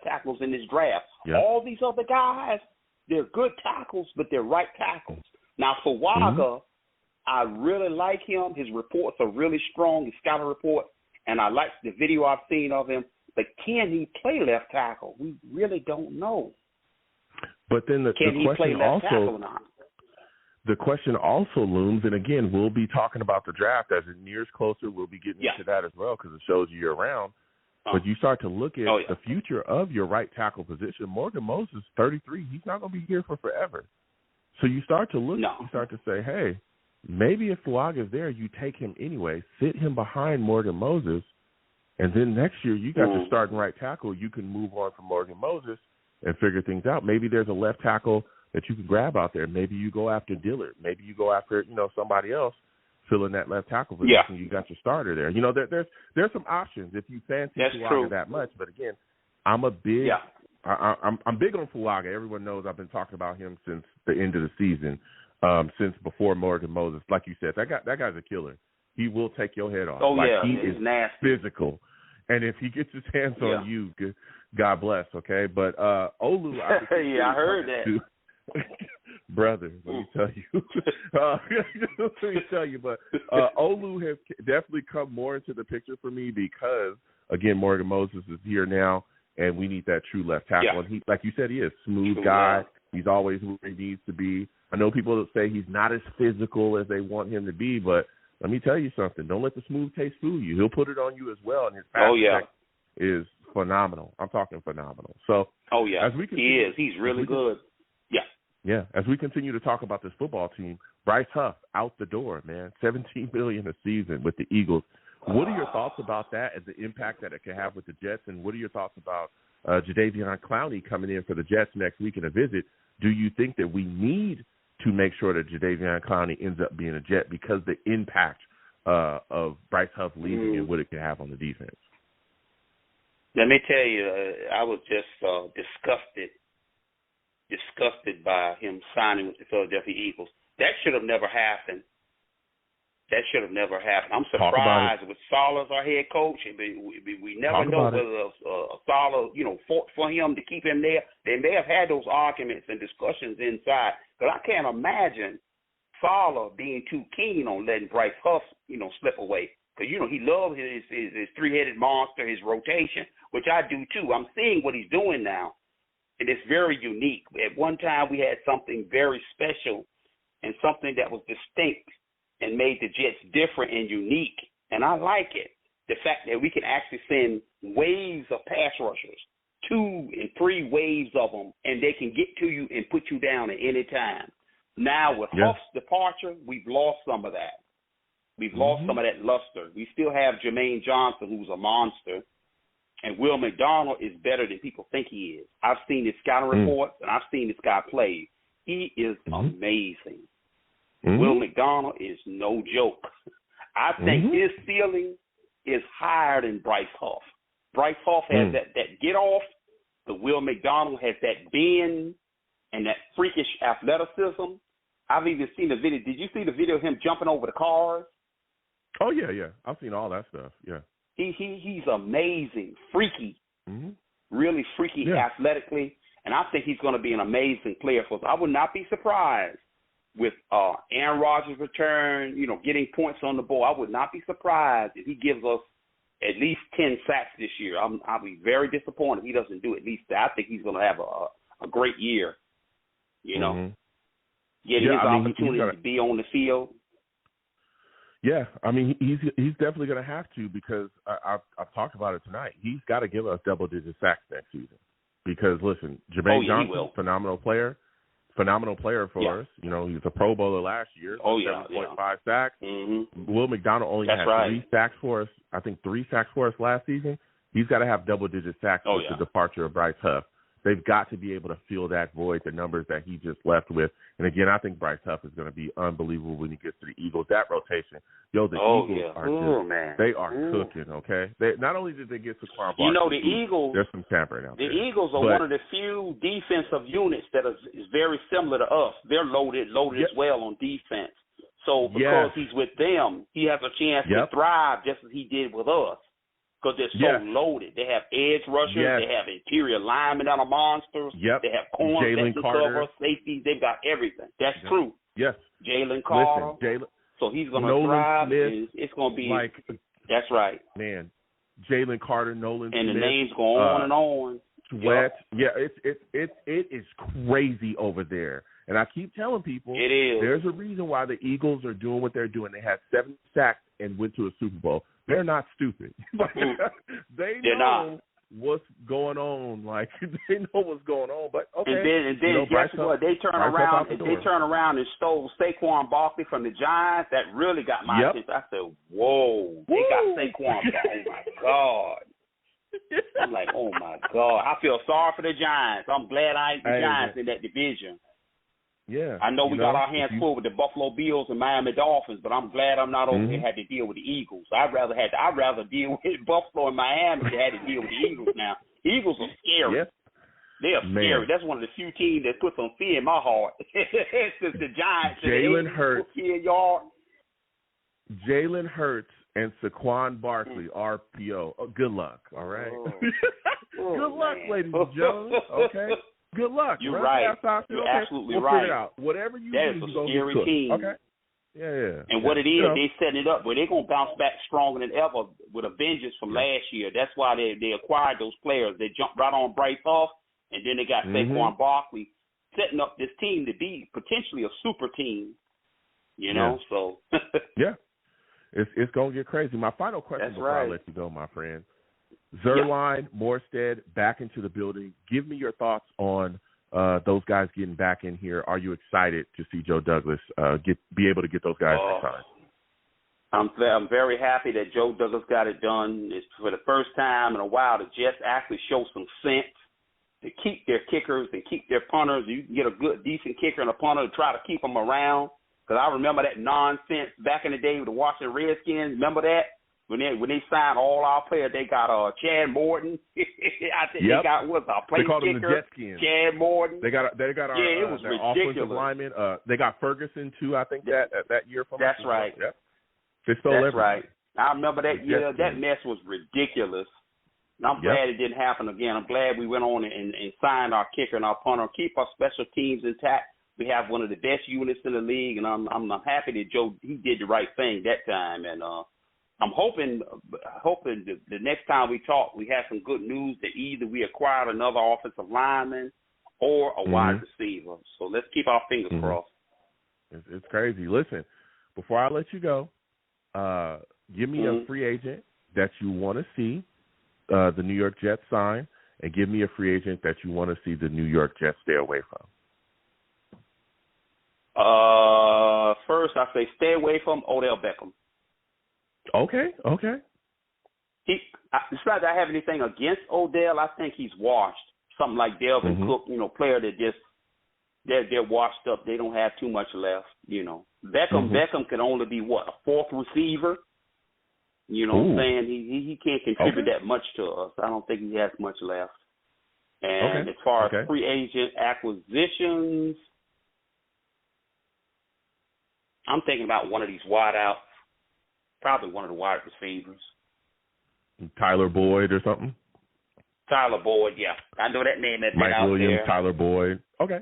tackles in this draft. All these other guys, they're good tackles, but they're right tackles. Now, for Fuaga, I really like him. His reports are really strong, his scouting report, and I like the video I've seen of him. But can he play left tackle? We really don't know. But then the question also looms, and again, we'll be talking about the draft as it nears closer. We'll be getting into that as well because it shows you year-round. But you start to look at the future of your right tackle position. Morgan Moses, 33, he's not going to be here for forever. So you start to look, you start to say, hey, maybe if Fuaga is there, you take him anyway, sit him behind Morgan Moses, and then next year you got your starting right tackle. You can move on from Morgan Moses and figure things out. Maybe there's a left tackle that you can grab out there. Maybe you go after Dillard. Maybe you go after, somebody else filling that left tackle position. You got your starter there. There's some options if you fancy Fuaga that much. But again, I'm a big I'm big on Fuaga. Everyone knows I've been talking about him since the end of the season, since before Morgan Moses. Like you said, that guy's a killer. He will take your head off. He is nasty. Physical. And if he gets his hands on you, God bless, okay? But Olu, I heard that. Brother, let me tell you. But Olu has definitely come more into the picture for me because, again, Morgan Moses is here now, and we need that true left tackle. And he, like you said, he is a smooth guy. He's always where he needs to be. I know people that say he's not as physical as they want him to be, but let me tell you something. Don't let the smooth taste fool you. He'll put it on you as well, and his pass protect is phenomenal. I'm talking phenomenal. So, as we continue, he is. He's really good. Yeah, as we continue to talk about this football team, Bryce Huff out the door, man. $17 million a season with the Eagles. What are your thoughts about that and the impact that it could have with the Jets? And what are your thoughts about Jadeveon Clowney coming in for the Jets next week in a visit? Do you think that we need to make sure that Jadeveon Clowney ends up being a Jet because the impact of Bryce Huff leaving and what it could have on the defense? Let me tell you, I was just disgusted by him signing with the Philadelphia Eagles. That should have never happened. That should have never happened. I'm surprised with Salah as our head coach. We never know whether Salah, fought for him to keep him there. They may have had those arguments and discussions inside. Because I can't imagine Salah being too keen on letting Bryce Huff, slip away. Because, he loves his three-headed monster, his rotation, which I do too. I'm seeing what he's doing now, and it's very unique. At one time, we had something very special and something that was distinct and made the Jets different and unique, and I like it. The fact that we can actually send waves of pass rushers, 2 and 3 waves of them, and they can get to you and put you down at any time. Now, with Huff's departure, we've lost some of that. We've lost some of that luster. We still have Jermaine Johnson, who's a monster, and Will McDonald is better than people think he is. I've seen his scouting reports, and I've seen this guy play. He is amazing. Will McDonald is no joke. I think his ceiling is higher than Bryce Huff. Bryce Huff has that get off. The Will McDonald has that bend and that freakish athleticism. I've even seen the video. Did you see the video of him jumping over the cars? Oh, yeah. I've seen all that stuff, yeah. He's amazing, freaky, really freaky athletically, and I think he's going to be an amazing player for us. I would not be surprised with Aaron Rodgers' return, getting points on the board. I would not be surprised if he gives us at least 10 sacks this year. I'll be very disappointed if he doesn't do at least that. I think he's going to have a great year, getting his opportunity to be on the field. Yeah, I mean, he's definitely going to have to, because I've talked about it tonight. He's got to give us double-digit sacks next season because, listen, Jermaine Johnson, phenomenal player for us. He was a Pro Bowler last year, 7.5 sacks. Will McDonald only had 3 sacks for us, I think 3 sacks for us last season. He's got to have double-digit sacks with the departure of Bryce Huff. They've got to be able to fill that void, the numbers that he just left with. And, again, I think Bryce Huff is going to be unbelievable when he gets to the Eagles. That rotation, the Eagles are they are cooking, okay? Not only did they get Saquon Barkley, the Eagles, there's some tampering out there. The Eagles are one of the few defensive units that is very similar to us. They're loaded as well on defense. So because he's with them, he has a chance to thrive just as he did with us. Because they're so loaded. They have edge rushers. They have interior linemen that are monsters. They have corners that can cover, safeties. They've got everything. That's true. Yes. Jalen Carter. So he's going to thrive. It's going to be that's right. Man, Jalen Carter, Nolan and Smith. And the names go on and on. Sweat. Yeah, it is crazy over there. And I keep telling people, it is. There's a reason why the Eagles are doing what they're doing. They had 7 sacks and went to a Super Bowl. They're not stupid. They know what's going on. They know what's going on. But okay. And then guess what? They turn around and stole Saquon Barkley from the Giants. That really got my attention. I said, "Whoa!" They got Saquon. Oh my God! I'm like, "Oh my God!" I feel sorry for the Giants. I'm glad I ain't the Giants in that division. Yeah, I know we got our hands full with the Buffalo Bills and Miami Dolphins, but I'm glad I'm not over here had to deal with the Eagles. I'd rather deal with Buffalo and Miami than had to deal with the Eagles. Now, Eagles are scary. Yeah. They are scary. That's one of the few teams that puts some fear in my heart. It's the Giants. Jalen Hurts and Saquon Barkley, RPO. Oh, good luck. All right. Good luck, ladies and gentlemen. Okay. Good luck. You're right. You're absolutely right. Figure it out. Whatever you do, you're going to get cooked. Team. Okay. Yeah. And what it is, they setting it up where they're going to bounce back stronger than ever with a vengeance from last year. That's why they acquired those players. They jumped right on Bryce Huff, and then they got Saquon Barkley, setting up this team to be potentially a super team. So. Yeah. It's going to get crazy. My final question before I let you go, my friend. Zerline, Morstead, back into the building. Give me your thoughts on those guys getting back in here. Are you excited to see Joe Douglas be able to get those guys signed? I'm very happy that Joe Douglas got it done. It's for the first time in a while the Jets actually show some sense to keep their kickers and keep their punters. You can get a good, decent kicker and a punter to try to keep them around. Because I remember that nonsense back in the day with the Washington Redskins. Remember that? When they signed all our players, they got Chad Morton. I think they got our place kicker, Chad Morton. They got our it was their offensive lineman. They got Ferguson too. I think that year from. That's right. Yep. They stole That's everything. right. I remember that year. That mess was ridiculous. And I'm glad it didn't happen again. I'm glad we went on and signed our kicker and our punter, keep our special teams intact. We have one of the best units in the league, and I'm happy that Joe, he did the right thing that time. And I'm hoping the next time we talk, we have some good news that either we acquired another offensive lineman or a wide receiver. So let's keep our fingers crossed. It's crazy. Listen, before I let you go, give me a free agent that you want to see the New York Jets sign, and give me a free agent that you want to see the New York Jets stay away from. First, I say stay away from Odell Beckham. Okay. It's not that I have anything against Odell. I think he's washed. Something like Delvin Cook, player that just they're washed up. They don't have too much left. Beckham can only be a fourth receiver. You know what I'm saying? He can't contribute that much to us. I don't think he has much left. And as far as free agent acquisitions, I'm thinking about one of these wide outs, probably one of the wide receivers. Tyler Boyd or something? Tyler Boyd, yeah. I know that name has been Mike out Williams, there. Tyler Boyd. Okay.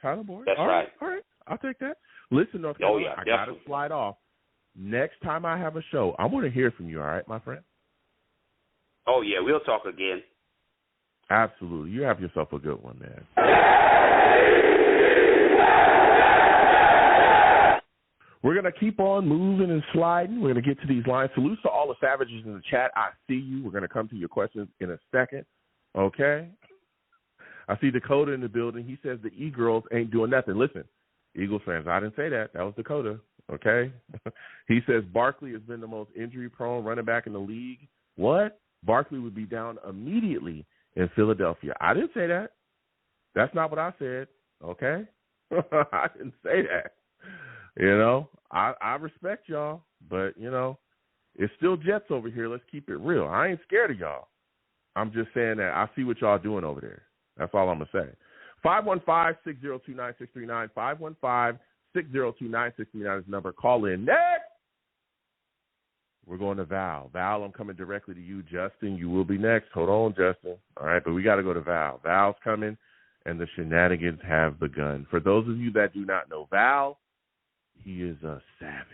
Tyler Boyd. That's right. right. All right. I'll take that. Listen, North Carolina, I got to definitely. slide off. Next time I have a show, I want to hear from you, all right, my friend? Oh, yeah, we'll talk again. Absolutely. You have yourself a good one, man. We're going to keep on moving and sliding. We're going to get to these lines. Salutes to all the savages in the chat. I see you. We're going to come to your questions in a second, okay? I see Dakota in the building. He says the E-Girls ain't doing nothing. Listen, Eagles fans, I didn't say that. That was Dakota, okay? He says Barkley has been the most injury-prone running back in the league. What? Barkley would be down immediately in Philadelphia. I didn't say that. That's not what I said, okay? I didn't say that. I respect y'all, but, it's still Jets over here. Let's keep it real. I ain't scared of y'all. I'm just saying that I see what y'all doing over there. That's all I'm going to say. 515-602-9639, 515-602-9639 is the number. Call in next. We're going to Val. Val, I'm coming directly to you. Justin, you will be next. Hold on, Justin. All right, but we got to go to Val. Val's coming, and the shenanigans have begun. For those of you that do not know Val, he is a savage.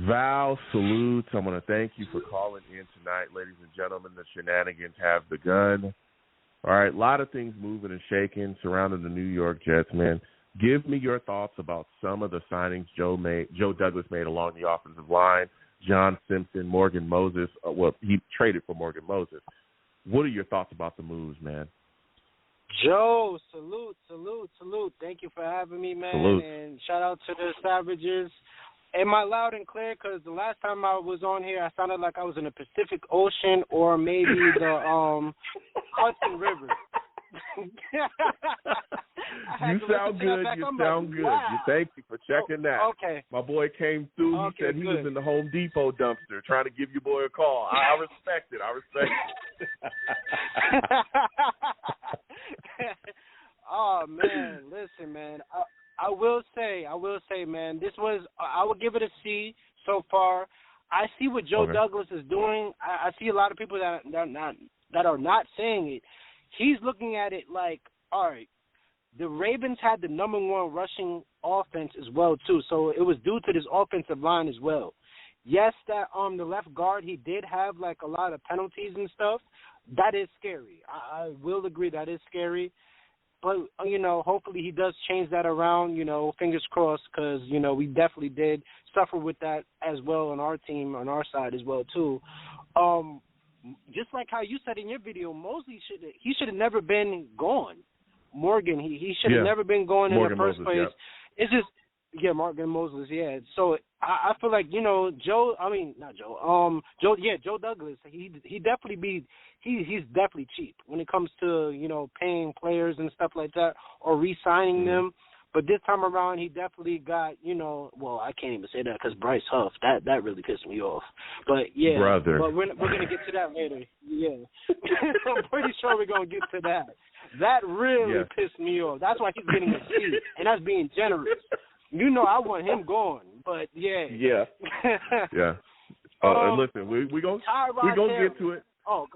Val, salutes. I want to thank you for calling in tonight, ladies and gentlemen. The shenanigans have begun. All right, a lot of things moving and shaking surrounding the New York Jets, man. Give me your thoughts about some of the signings Joe Douglas made along the offensive line. John Simpson, Morgan Moses. He traded for Morgan Moses. What are your thoughts about the moves, man? Joe, salute. Thank you for having me, man. Salute. And shout out to the Savages. Am I loud and clear? Because the last time I was on here, I sounded like I was in the Pacific Ocean or maybe the Hudson River. You sound good. Thank you for checking that. Okay. My boy came through. He said he was in the Home Depot dumpster trying to give your boy a call. I respect it. Oh, man. Listen, man. I will say, man, I would give it a C so far. I see what Joe Douglas is doing. I see a lot of people that are not saying it. He's looking at it like, all right, the Ravens had the number one rushing offense as well, too. So it was due to this offensive line as well. Yes, that the left guard, he did have like a lot of penalties and stuff. That is scary. I will agree that is scary. But, hopefully he does change that around, fingers crossed, because, we definitely did suffer with that as well on our team, on our side as well, too. Just like how you said in your video, Mosley should have never been gone. Morgan, he should have never been gone in the first place. Yep. It's just, Morgan Mosley, yeah. So I feel like, Joe Douglas, he's definitely cheap when it comes to, paying players and stuff like that or re-signing them. But this time around, he definitely got, well, I can't even say that because Bryce Huff, that really pissed me off. But, yeah. Brother. But we're going to get to that later. Yeah. I'm pretty sure we're going to get to that. That really pissed me off. That's why he's getting a C, and that's being generous. I want him going, but, yeah. Yeah. Yeah. Listen, we're going to get to it. Oh,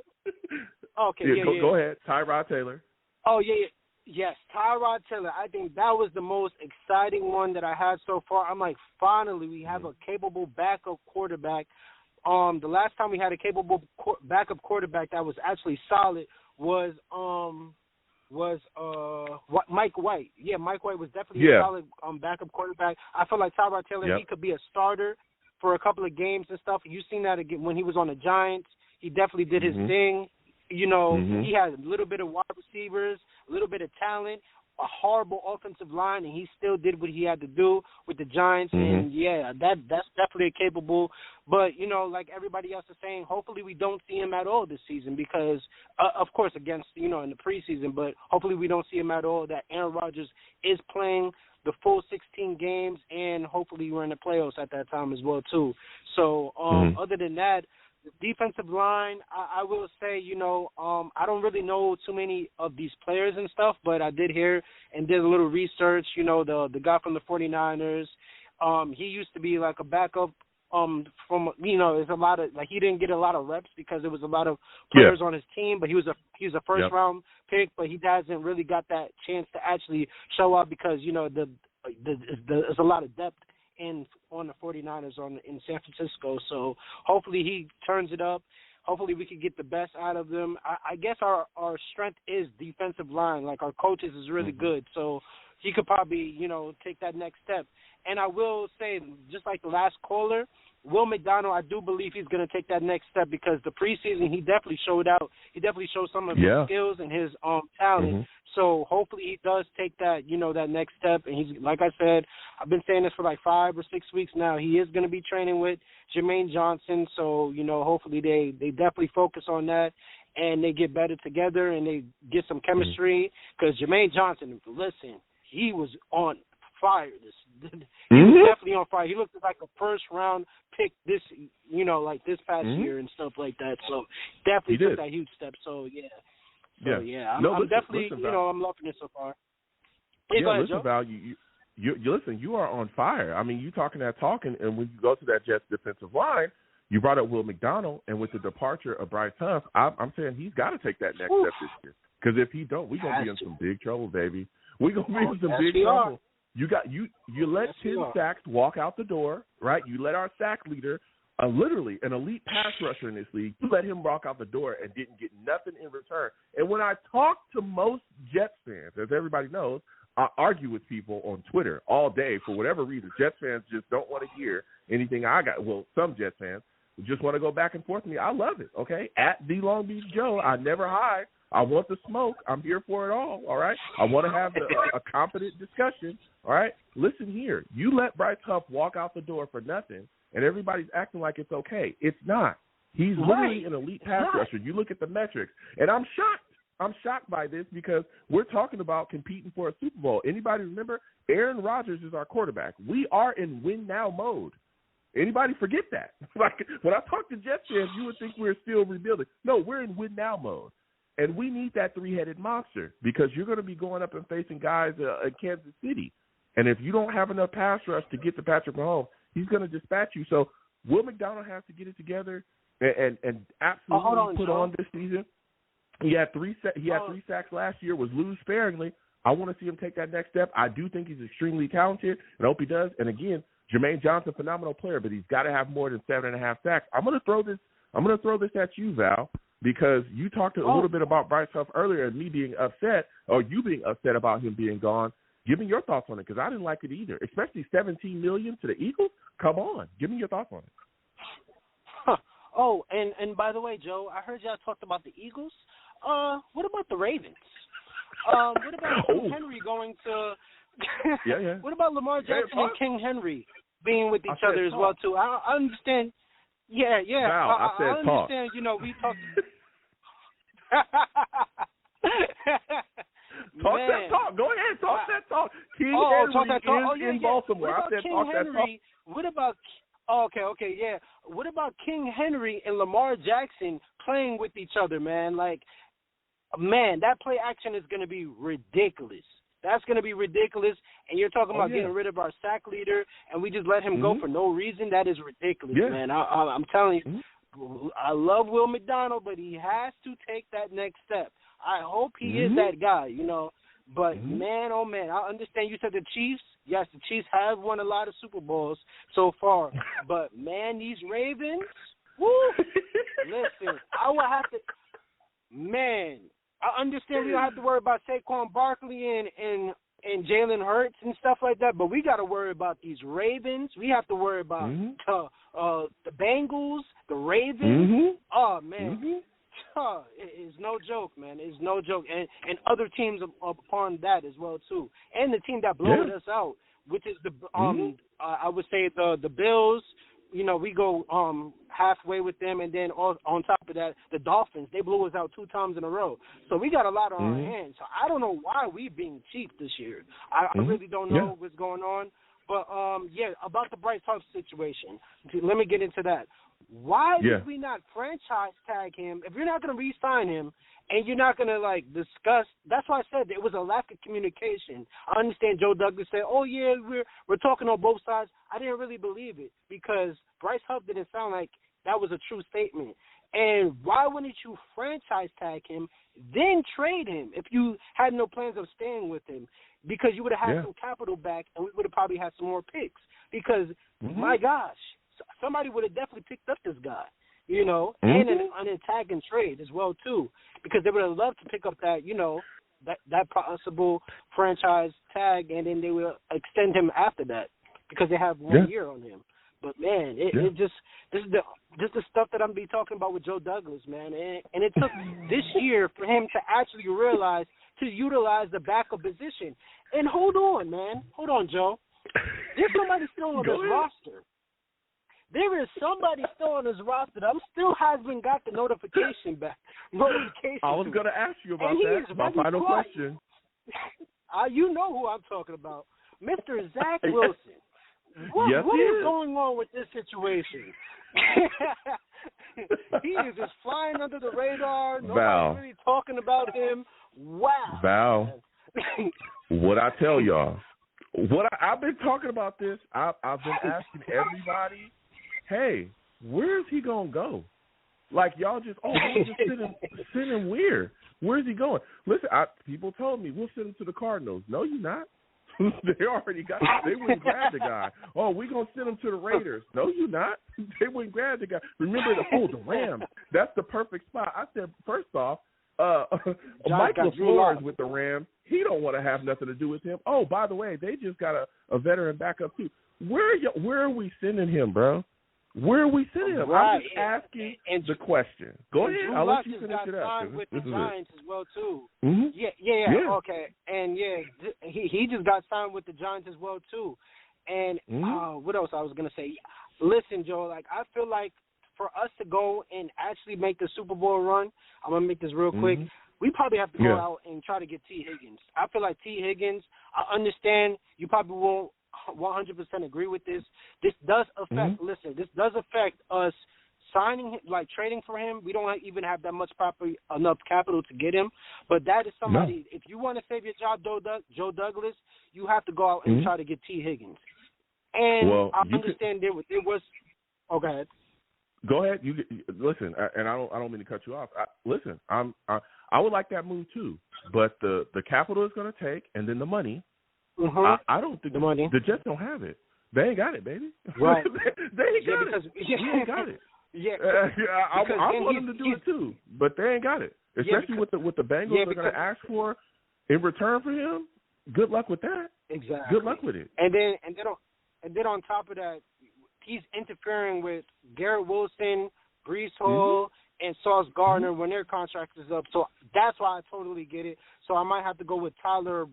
okay. Go ahead. Tyrod Taylor. Oh, yeah. Yes, Tyrod Taylor. I think that was the most exciting one that I had so far. I'm like, finally, we have a capable backup quarterback. The last time we had a capable backup quarterback that was actually solid was Mike White. Yeah, Mike White was definitely a solid backup quarterback. I feel like Tyrod Taylor, he could be a starter for a couple of games and stuff. You've seen that again when he was on the Giants. He definitely did his thing. He had a little bit of wide receivers, a little bit of talent, a horrible offensive line, and he still did what he had to do with the Giants. And, that's definitely capable. But, like everybody else is saying, hopefully we don't see him at all this season because, of course, against, in the preseason, but hopefully we don't see him at all, that Aaron Rodgers is playing the full 16 games, and hopefully we're in the playoffs at that time as well, too. So, other than that, the defensive line, I will say, I don't really know too many of these players and stuff, but I did hear and did a little research. The guy from the 49ers, he used to be like a backup there's a lot of, like, he didn't get a lot of reps because there was a lot of players on his team, but he was a first-round pick, but he hasn't really got that chance to actually show up because, there's a lot of depth on the 49ers in San Francisco. So hopefully he turns it up. Hopefully we can get the best out of them. I guess our strength is defensive line. Like, our coaches is really good. So he could probably, take that next step. And I will say, just like the last caller, Will McDonald, I do believe he's going to take that next step because the preseason he definitely showed out. He definitely showed some of his skills and his talent. So hopefully he does take that, that next step. And he's, like I said, I've been saying this for like 5 or 6 weeks now. He is going to be training with Jermaine Johnson. So, hopefully they definitely focus on that and they get better together and they get some chemistry. Because Jermaine Johnson, listen, he was on fire. He was definitely on fire. He looked like a first-round pick this past year and stuff like that. So definitely took that huge step. So I'm definitely I'm loving it so far. Listen, Val, you listen. You are on fire. I mean, you talking that talk, and when you go to that Jets defensive line, you brought up Will McDonald, and with the departure of Bryce Huff, I'm saying he's got to take that next step this year. Because if he don't, we're gonna be in some big trouble, baby. We're gonna be in some big trouble. You let Tim Sacks walk out the door, right? You let our sack leader, literally an elite pass rusher in this league, you let him walk out the door and didn't get nothing in return. And when I talk to most Jets fans, as everybody knows, I argue with people on Twitter all day for whatever reason. Jets fans just don't want to hear anything I got. Well, some Jets fans just want to go back and forth with me. I love it, okay? At the Long Beach Joe, I never hide. I want the smoke. I'm here for it all right? I want to have a competent discussion, all right? Listen here. You let Bryce Huff walk out the door for nothing, and everybody's acting like it's okay. It's not. He's literally an elite pass rusher. You look at the metrics, and I'm shocked. I'm shocked by this because we're talking about competing for a Super Bowl. Anybody remember? Aaron Rodgers is our quarterback. We are in win-now mode. Anybody forget that? Like, when I talk to Jets fans, you would think we're still rebuilding. No, we're in win-now mode. And we need that three-headed monster because you're going to be going up and facing guys in Kansas City. And if you don't have enough pass rush to get to Patrick Mahomes, he's going to dispatch you. So Will McDonald has to get it together and absolutely put on this season. He had three sacks last year, was lose sparingly. I want to see him take that next step. I do think he's extremely talented, and I hope he does. And again, Jermaine Johnson, phenomenal player, but he's got to have more than 7.5 sacks. I'm going to throw this at you, Val. Because you talked a little bit about Bryce Huff earlier and me being upset, or you being upset about him being gone. Give me your thoughts on it, because I didn't like it either, especially $17 million to the Eagles. Come on. Give me your thoughts on it. Huh. Oh, and by the way, Joe, I heard y'all talked about the Eagles. What about the Ravens? What about King Henry going to – What about Lamar Jackson and King Henry being with each other as well, too? I understand – Yeah. Val, I said I understand, we talked. Talk man. that talk. Go ahead. Talk that talk. King Henry is in Baltimore. I said talk that talk. What about okay, yeah. What about King Henry and Lamar Jackson playing with each other, man? Like, man, that play action is going to be ridiculous. That's going to be ridiculous. And you're talking about getting rid of our sack leader, and we just let him go for no reason. That is ridiculous, man. I'm telling you, I love Will McDonald, but he has to take that next step. I hope he is that guy, you know. But, man, oh, man, I understand you said the Chiefs. Yes, the Chiefs have won a lot of Super Bowls so far. But, man, these Ravens, woo, listen, I will have to – man, I understand we don't have to worry about Saquon Barkley and Jalen Hurts and stuff like that, but we got to worry about these Ravens. We have to worry about the Bengals, the Ravens. Oh, man. It's no joke, man. It's no joke. And other teams upon that as well, too. And the team that blew us out, which is I would say the Bills. You know, we go halfway with them, and then on top of that, the Dolphins, they blew us out 2 times in a row. So we got a lot on our hands. So I don't know why we being cheap this year. I really don't know what's going on. But, about the Bryce Huff situation, let me get into that. Why did we not franchise tag him? If you're not going to re-sign him and you're not going to, like, discuss – that's why I said it was a lack of communication. I understand Joe Douglas said, oh, yeah, we're talking on both sides. I didn't really believe it because Bryce Huff didn't sound like that was a true statement. And why wouldn't you franchise tag him, then trade him if you had no plans of staying with him? Because you would have had some capital back and we would have probably had some more picks. Because, my gosh, somebody would have definitely picked up this guy, you know, and an tag and trade as well, too, because they would have loved to pick up that, you know, that possible franchise tag, and then they will extend him after that because they have 1 year on him. But, man, it just this is the stuff that I'm be talking about with Joe Douglas, man. And it took this year for him to actually realize to utilize the backup position. And hold on, man. Hold on, Joe. There's somebody still on this roster. There is somebody still on his roster that still hasn't got the notification back. I was going to ask you about that. My final question. You know who I'm talking about. Mr. Zach Wilson. What is going on with this situation? He is just flying under the radar. Nobody's really talking about him. Wow. Val, what I tell y'all, I've been talking about this. I've been asking everybody, hey, where's he going to go? Like, y'all just, we're just sitting weird. Where's he going? Listen, people told me, we'll send him to the Cardinals. No, you're not. They already got they wouldn't grab the guy. Oh, we're going to send him to the Raiders. No, you're not. They wouldn't grab the guy. Remember, the Rams. That's the perfect spot. I said, first off, Mike LaFleur is with the Rams. He don't want to have nothing to do with him. Oh, by the way, they just got a veteran backup, too. Where are we sending him, bro? Where are we sending him? Right. I'm just asking the question. Go ahead. I'll let you finish it up. With the Giants as well, too. Mm-hmm. Yeah, okay. And, he just got signed with the Giants as well, too. And what else I was going to say? Listen, Joe, like, I feel like for us to go and actually make the Super Bowl run, I'm going to make this real quick, we probably have to go out and try to get T. Higgins. I feel like T. Higgins, I understand you probably won't 100% agree with this. This does affect, this does affect us signing him, like trading for him. We don't even have that much enough capital to get him. But that is somebody, if you want to save your job, Joe Douglas, you have to go out and try to get T. Higgins. And I understand there was, go ahead. Go ahead. You listen, and I don't mean to cut you off. I would like that move too, but the capital is going to take, and then the money. I don't think the Jets don't have it. They ain't got it, baby. Right. they ain't got it. We ain't got it. I want them to do it too, but they ain't got it. Especially with the Bengals are going to ask for in return for him. Good luck with that. Exactly. Good luck with it. And then on top of that, he's interfering with Garrett Wilson, Breece Hall, and Sauce Gardner when their contract is up. So that's why I totally get it. So I might have to go with Tyler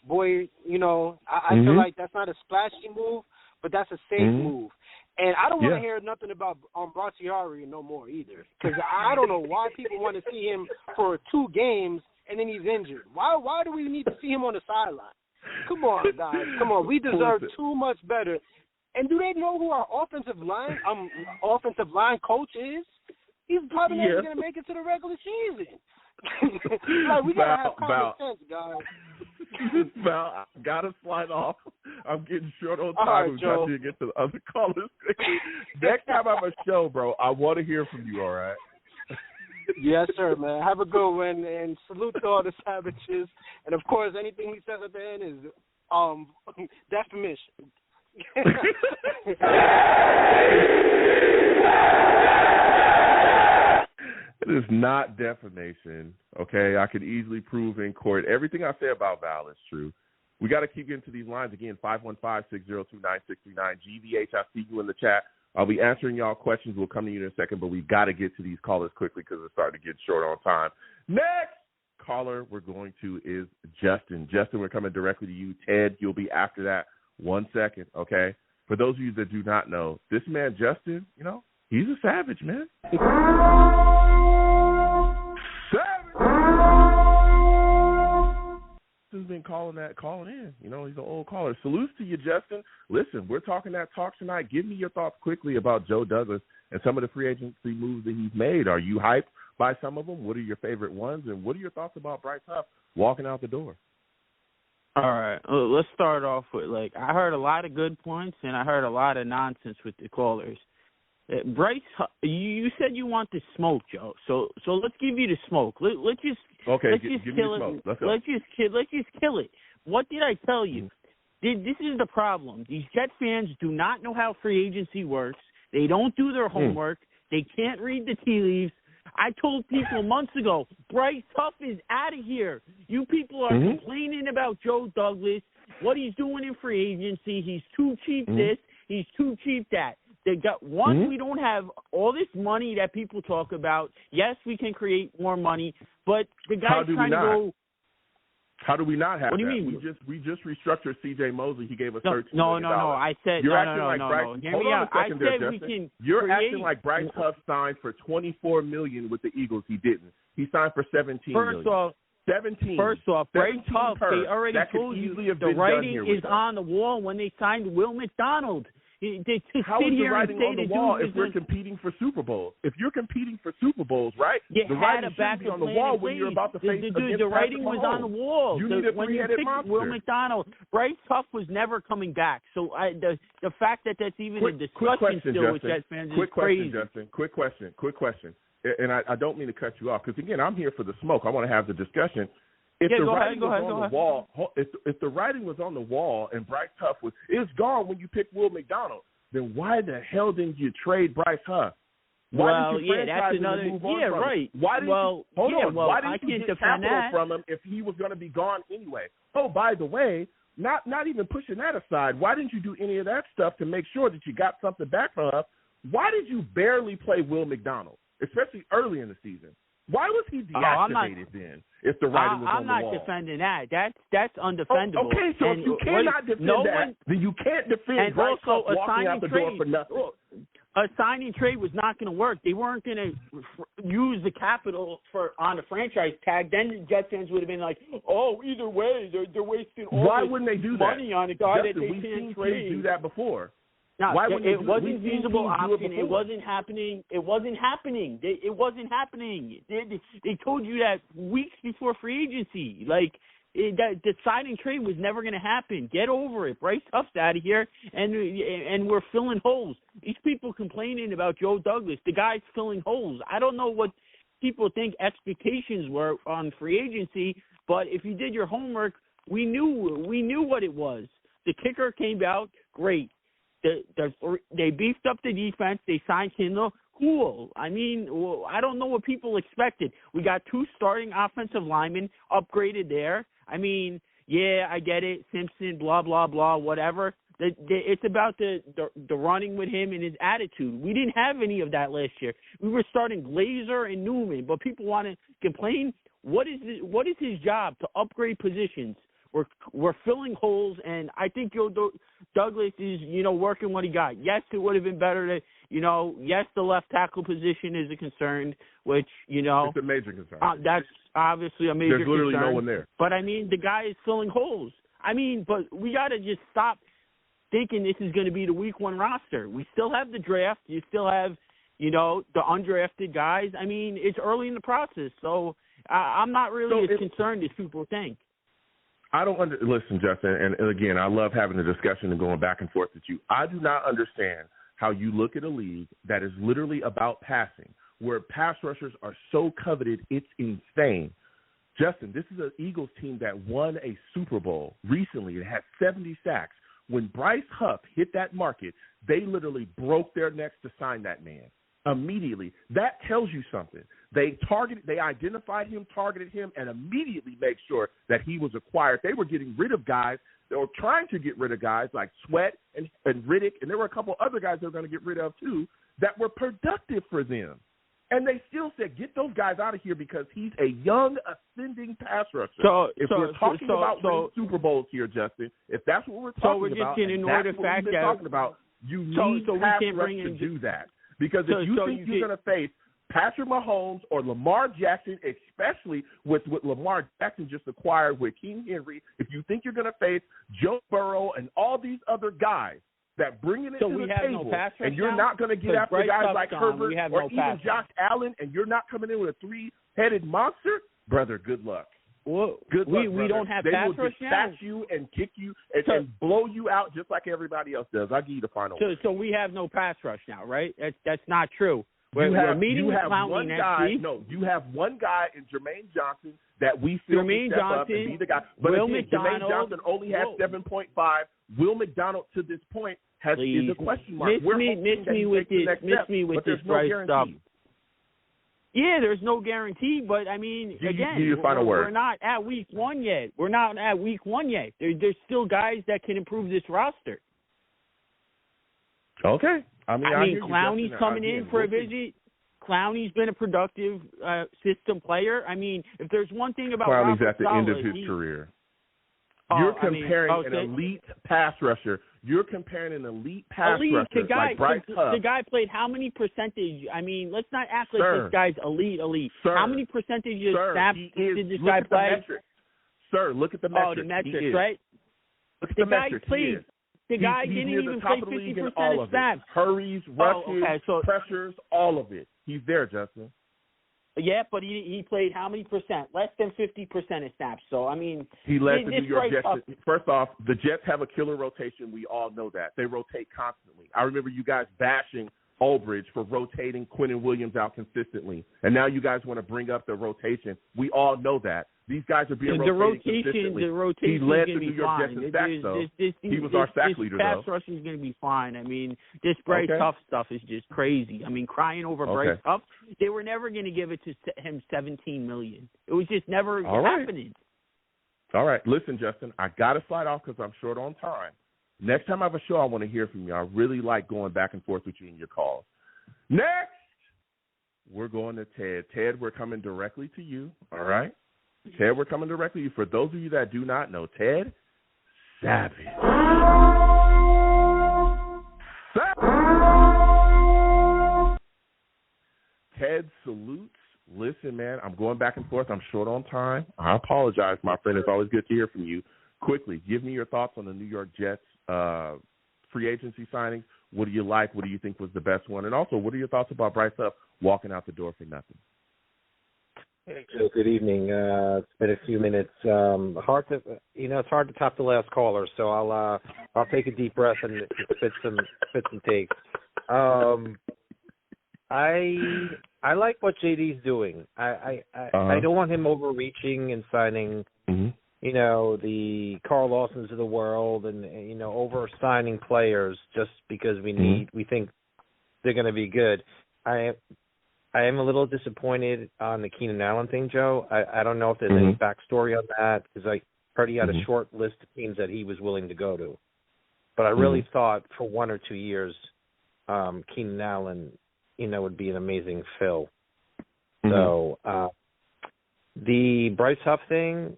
Boyd. You know, I feel like that's not a splashy move, but that's a safe move. And I don't want to hear nothing about Bakhtiari no more either, because I don't know why people want to see him for 2 games and then he's injured? Why do we need to see him on the sideline? Come on, guys. Come on. We deserve too much better. And do they know who our offensive line coach is? He's probably not even going to make it to the regular season. Like, we got to have common sense, guys. Val, I got to slide off. I'm getting short on time. Right, We've got to get to the other callers. Next time I have a show, bro, I want to hear from you, all right? Yes, sir, man. Have a good one, and salute to all the savages. And, of course, anything he says at the end is defamation. It is not defamation, okay? I could easily prove in court everything I say about Val is true. We got to keep getting to these lines again, 515-602-9639. GVH, I see you in the chat. I'll be answering y'all questions. We'll come to you in a second, but we've got to get to these callers quickly because it's starting to get short on time. Next caller we're going to is Justin. Justin, we're coming directly to you. Ted, you'll be after that. 1 second, okay? For those of you that do not know, this man, Justin, you know, he's a savage, man. Justin's been calling in. You know, he's an old caller. Salutes to you, Justin. Listen, we're talking that talk tonight. Give me your thoughts quickly about Joe Douglas and some of the free agency moves that he's made. Are you hyped by some of them? What are your favorite ones? And what are your thoughts about Bryce Huff walking out the door? All right, let's start off with, I heard a lot of good points, and I heard a lot of nonsense with the callers. Bryce, you said you want the smoke, Joe. So let's give you the smoke. Let's just give kill me the smoke. it. Let's go. Let's just kill it. What did I tell you? This is the problem. These Jet fans do not know how free agency works. They don't do their homework. They can't read the tea leaves. I told people months ago, Bryce Huff is out of here. You people are complaining about Joe Douglas, what he's doing in free agency. He's too cheap this. He's too cheap that. They got we don't have all this money that people talk about. Yes, we can create more money, but the guy's trying to go. How do we not have what do you that? mean? We just restructured C.J. Mosley. He gave us $13 No. million. I said You're no. Hear me out. I said we can. You're acting like Bryce Huff signed for $24 million with the Eagles. He didn't. He signed for $17 million. First off, Bryce Huff. They already told you the writing is on the wall when they signed Will McDonald. How is the writing on the wall if we're competing for Super Bowls? If you're competing for Super Bowls, right? The writing should be on the wall when you're about to face against the writing was on the wall. You need a three-headed monster. Will McDonald, Bryce Huff was never coming back. So the fact that that's even a discussion still with Jets fans is crazy. Quick question. And I don't mean to cut you off because, again, I'm here for the smoke. I want to have the discussion. If the writing was on the wall, if the writing was on the wall and Bryce Huff it's gone when you picked Will McDonald, then why the hell didn't you trade Bryce Huff? Why didn't you franchise him and move on from him? Why didn't you get capital from him if he was going to be gone anyway? Oh, by the way, not even pushing that aside, why didn't you do any of that stuff to make sure that you got something back from Huff? Why did you barely play Will McDonald, especially early in the season? Why was he deactivated then? If the writing was on the wall, I'm not defending that. That's undefendable. Okay, so if you cannot defend that, then you can't defend Bryce Huff walking out the door for nothing. A signing trade was not going to work. They weren't going to use the capital on the franchise tag. Then the Jet fans would have been like, "Oh, either way, they're wasting all Why wouldn't they do money on a guy Justin, that they can't trade." We've seen do that before. No, it wasn't feasible option. It wasn't happening. It wasn't happening. They told you that weeks before free agency. That the signing trade was never going to happen. Get over it. Bryce Huff's out of here, and we're filling holes. These people complaining about Joe Douglas. The guy's filling holes. I don't know what people think expectations were on free agency, but if you did your homework, we knew what it was. The kicker came out great. They beefed up the defense. They signed Kindle. Cool. I mean, I don't know what people expected. We got 2 starting offensive linemen upgraded there. I mean, yeah, I get it. Simpson, blah, blah, blah, whatever. It's about the running with him and his attitude. We didn't have any of that last year. We were starting Glazer and Newman, but people want to complain. What is his job? To upgrade positions. we're filling holes, and I think Douglas is working what he got. Yes, it would have been better to yes, the left tackle position is a concern, which it's a major concern. That's obviously a major concern. There's literally no one there. But I mean, the guy is filling holes. I mean, but we got to just stop thinking this is going to be the week 1 roster. We still have the draft. You still have, the undrafted guys. I mean, it's early in the process, so I'm not really as concerned as people think. I don't listen, Justin, and again, I love having a discussion and going back and forth with you. I do not understand how you look at a league that is literally about passing, where pass rushers are so coveted, it's insane. Justin, this is an Eagles team that won a Super Bowl recently. It had 70 sacks. When Bryce Huff hit that market, they literally broke their necks to sign that man immediately. That tells you something. They identified him, targeted him, and immediately made sure that he was acquired. They were getting rid of guys. They were trying to get rid of guys like Sweat and Riddick, and there were a couple other guys they were going to get rid of too that were productive for them. And they still said, get those guys out of here because he's a young, ascending pass rusher. We're talking about winning Super Bowls here, Justin, if that's what we're talking about, you need pass rush to do that. Because if you think you're going to face Patrick Mahomes or Lamar Jackson, especially with what Lamar Jackson just acquired with King Henry, if you think you're going to face Joe Burrow and all these other guys, that bringing it to the table, and you're not going to get after guys like Herbert or even Josh Allen, and you're not coming in with a 3-headed monster, brother, good luck. Well, good luck, we don't have pass rush now. They will dispatch you and kick you and blow you out just like everybody else does. I'll give you the final word. So we have no pass rush now, right? That's not true. You have one guy in Jermaine Johnson that we feel can step up and be the guy. But Jermaine Johnson only has 7.5. Will McDonald to this point is a question mark. Miss me with this Bryce stuff. Yeah, there's no guarantee, but I mean, we're not at week 1 yet. There's still guys that can improve this roster. Okay. I mean, Clowney's coming in for a visit. Clowney's been a productive system player. I mean, if there's one thing about Clowney's Robert at the end of his career. You're comparing an elite pass rusher. You're comparing an elite pass rusher like Bryce Huff. The guy played how many percentage? I mean, let's not act like this guy's elite. Sir, how many percentage of snaps did this guy play? Sir, look at the metrics. Oh, the metrics, right? Look at the metrics. The guy didn't even play 50% of snaps. Hurries, rushes, pressures, all of it. He's there, Justin. Yeah, but he played how many percent? Less than 50% of snaps. So, I mean, he led the New York Jets. First off, the Jets have a killer rotation. We all know that. They rotate constantly. I remember you guys bashing Ulbrich for rotating Quinnen Williams out consistently. And now you guys want to bring up the rotation. We all know that. These guys are being rotated consistently. The rotation he led the New York Jets in sacks, though. He was our sack leader, though. Pass rushing is going to be fine. I mean, this Bryce Huff stuff is just crazy. I mean, crying over Bryce Huff, they were never going to give it to him $17 million. It was just never happening. All right. Listen, Justin, I got to slide off because I'm short on time. Next time I have a show, I want to hear from you. I really like going back and forth with you in your calls. Next, we're going to Ted. Ted, we're coming directly to you, all right? Ted, we're coming directly to you. For those of you that do not know, Ted Savage. Ted salutes. Listen, man, I'm going back and forth. I'm short on time. I apologize, my friend. It's always good to hear from you. Quickly, give me your thoughts on the New York Jets free agency signings. What do you like? What do you think was the best one? And also, what are your thoughts about Bryce Huff walking out the door for nothing? Hey, Joe. Good evening. It's been a few minutes. It's hard to top the last caller, so I'll take a deep breath and spit some takes. I like what JD's doing. I don't want him overreaching and signing, the Carl Lawsons of the world and over signing players just because we think they're going to be good. I am a little disappointed on the Keenan Allen thing, Joe. I don't know if there's any backstory on that because I heard he had a short list of teams that he was willing to go to. But I really thought for 1 or 2 years, Keenan Allen, would be an amazing fill. So the Bryce Huff thing,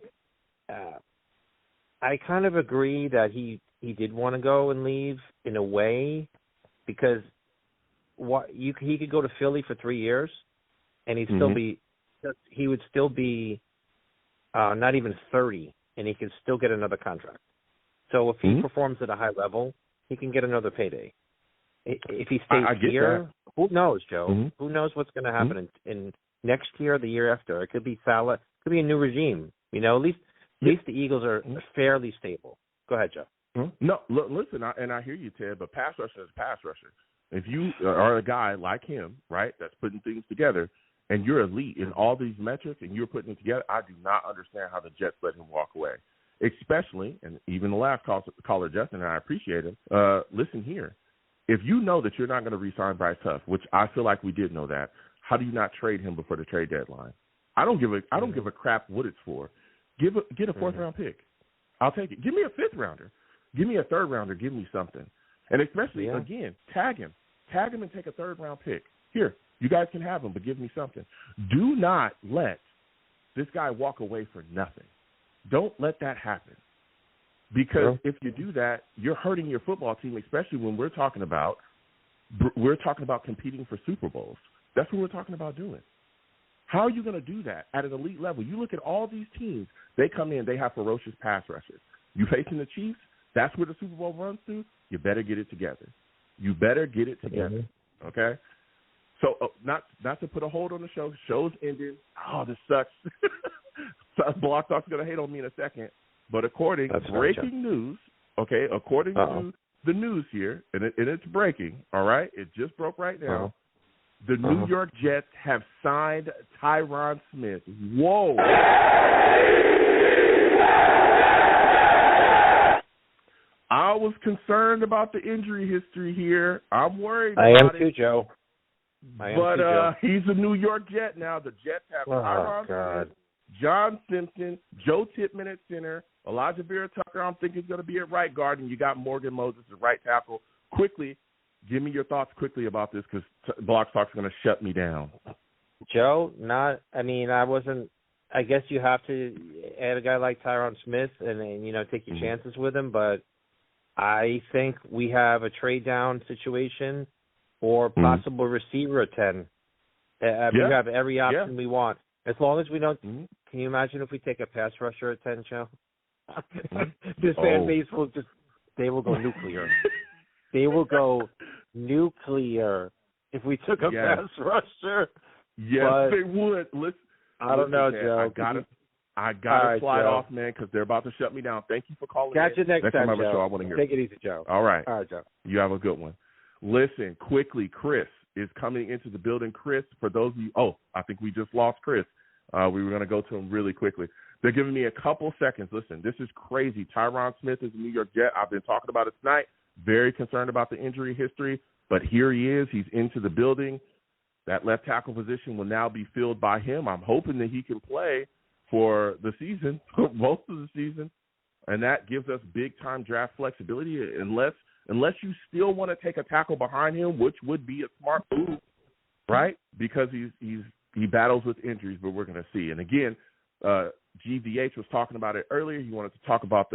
I kind of agree that he did want to go and leave in a way, because he could go to Philly for 3 years and he would still be not even 30, and he can still get another contract. So if he performs at a high level, he can get another payday. If he stays here, who knows, Joe? Who knows what's going to happen in next year, the year after? It could be Salah. It could be a new regime. You know, at least the Eagles are fairly stable. Go ahead, Joe. No, listen, I hear you, Ted, but pass rusher is pass rusher. If you are a guy like him, right, that's putting things together, and you're elite in all these metrics and you're putting it together, I do not understand how the Jets let him walk away. Especially, and even the last caller, Justin, and I appreciate him, listen here. If you know that you're not going to re-sign Bryce Huff, which I feel like we did know that, how do you not trade him before the trade deadline? I don't give a crap what it's for. Get a fourth-round pick. I'll take it. Give me a fifth-rounder. Give me a third-rounder. Give me something. And especially, again, tag him. Tag him and take a third-round pick. Here, you guys can have him, but give me something. Do not let this guy walk away for nothing. Don't let that happen. Because if you do that, you're hurting your football team, especially when we're talking about competing for Super Bowls. That's what we're talking about doing. How are you going to do that at an elite level? You look at all these teams, they come in, they have ferocious pass rushers. You facing the Chiefs, that's where the Super Bowl runs to, you better get it together. Okay? So not to put a hold on the show. Show's ended. Oh, this sucks. Block Talk's going to hate on me in a second. But according to breaking news, according to the news here, and it's breaking, all right? It just broke right now. The New York Jets have signed Tyron Smith. Whoa. I was concerned about the injury history here. I'm worried about it. I am too, Joe. He's a New York Jet now. The Jets have Tyron Smith, John Simpson, Joe Tippmann at center, Elijah Vera Tucker, I'm thinking is going to be at right guard, and you got Morgan Moses at right tackle. Quickly, give me your thoughts quickly about this, because Block Talk's going to shut me down. Joe, I guess you have to add a guy like Tyron Smith and take your chances with him, but I think we have a trade down situation or possible receiver at 10. We have every option we want. As long as we don't, can you imagine if we take a pass rusher at 10, Joe? This fan base they will go nuclear. They will go nuclear if we took a pass rusher. Yes, they would. I don't know, Joe. I gotta slide off, man, because they're about to shut me down. Thank you for calling. Catch you next time, Joe. Joe. I want to hear. Take it easy, Joe. All right, Joe. You have a good one. Listen, quickly, Chris is coming into the building. Chris, for those of you, I think we just lost Chris. We were going to go to him really quickly. They're giving me a couple seconds. Listen, this is crazy. Tyron Smith is a New York Jet. I've been talking about it tonight. Very concerned about the injury history, but here he is. He's into the building. That left tackle position will now be filled by him. I'm hoping that he can play for the season, most of the season, and that gives us big-time draft flexibility unless you still want to take a tackle behind him, which would be a smart move, right? Because he battles with injuries, but we're going to see. And again, GVH was talking about it earlier. He wanted to talk about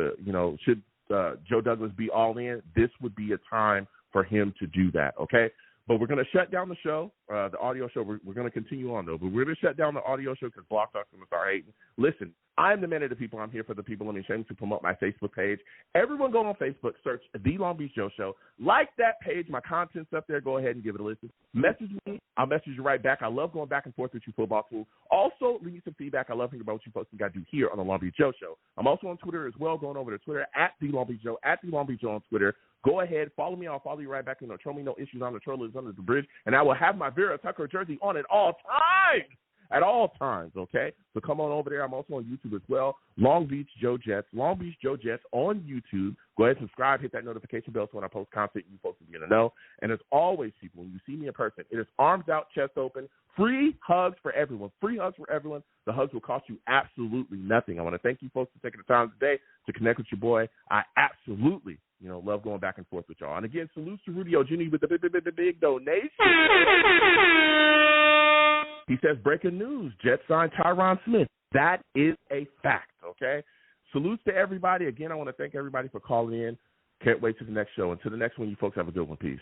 should Joe Douglas be all in? This would be a time for him to do that, okay? But we're going to shut down the show, the audio show. We're going to continue on, though. But we're going to shut down the audio show because Block Talk's going to start hating. Listen, I'm the man of the people. I'm here for the people. Let me shamelessly promote my Facebook page. Everyone go on Facebook, search The Long Beach Joe Show. Like that page. My content's up there. Go ahead and give it a listen. Message me. I'll message you right back. I love going back and forth with you football team. Also, leave me some feedback. I love hearing about what you folks got to do here on The Long Beach Joe Show. I'm also on Twitter as well, going over to Twitter at The Long Beach Joe, at The Long Beach Joe on Twitter. Go ahead, follow me. I'll follow you right back. Show me no issues on the troll is under the bridge. And I will have my Vera Tucker jersey on at all times. At all times, okay? So come on over there. I'm also on YouTube as well. Long Beach Joe Jets on YouTube. Go ahead and subscribe. Hit that notification bell so when I post content, you folks will be going to know. And as always, people, when you see me in person, it is arms out, chest open. Free hugs for everyone. Free hugs for everyone. The hugs will cost you absolutely nothing. I want to thank you folks for taking the time today to connect with your boy. I absolutely love going back and forth with y'all. And again, salutes to Rudy O'Juni with the big donation. He says, breaking news, Jets signed Tyron Smith. That is a fact, okay? salutes to everybody. Again, I want to thank everybody for calling in. Can't wait to the next show. Until the next one, you folks have a good one. Peace.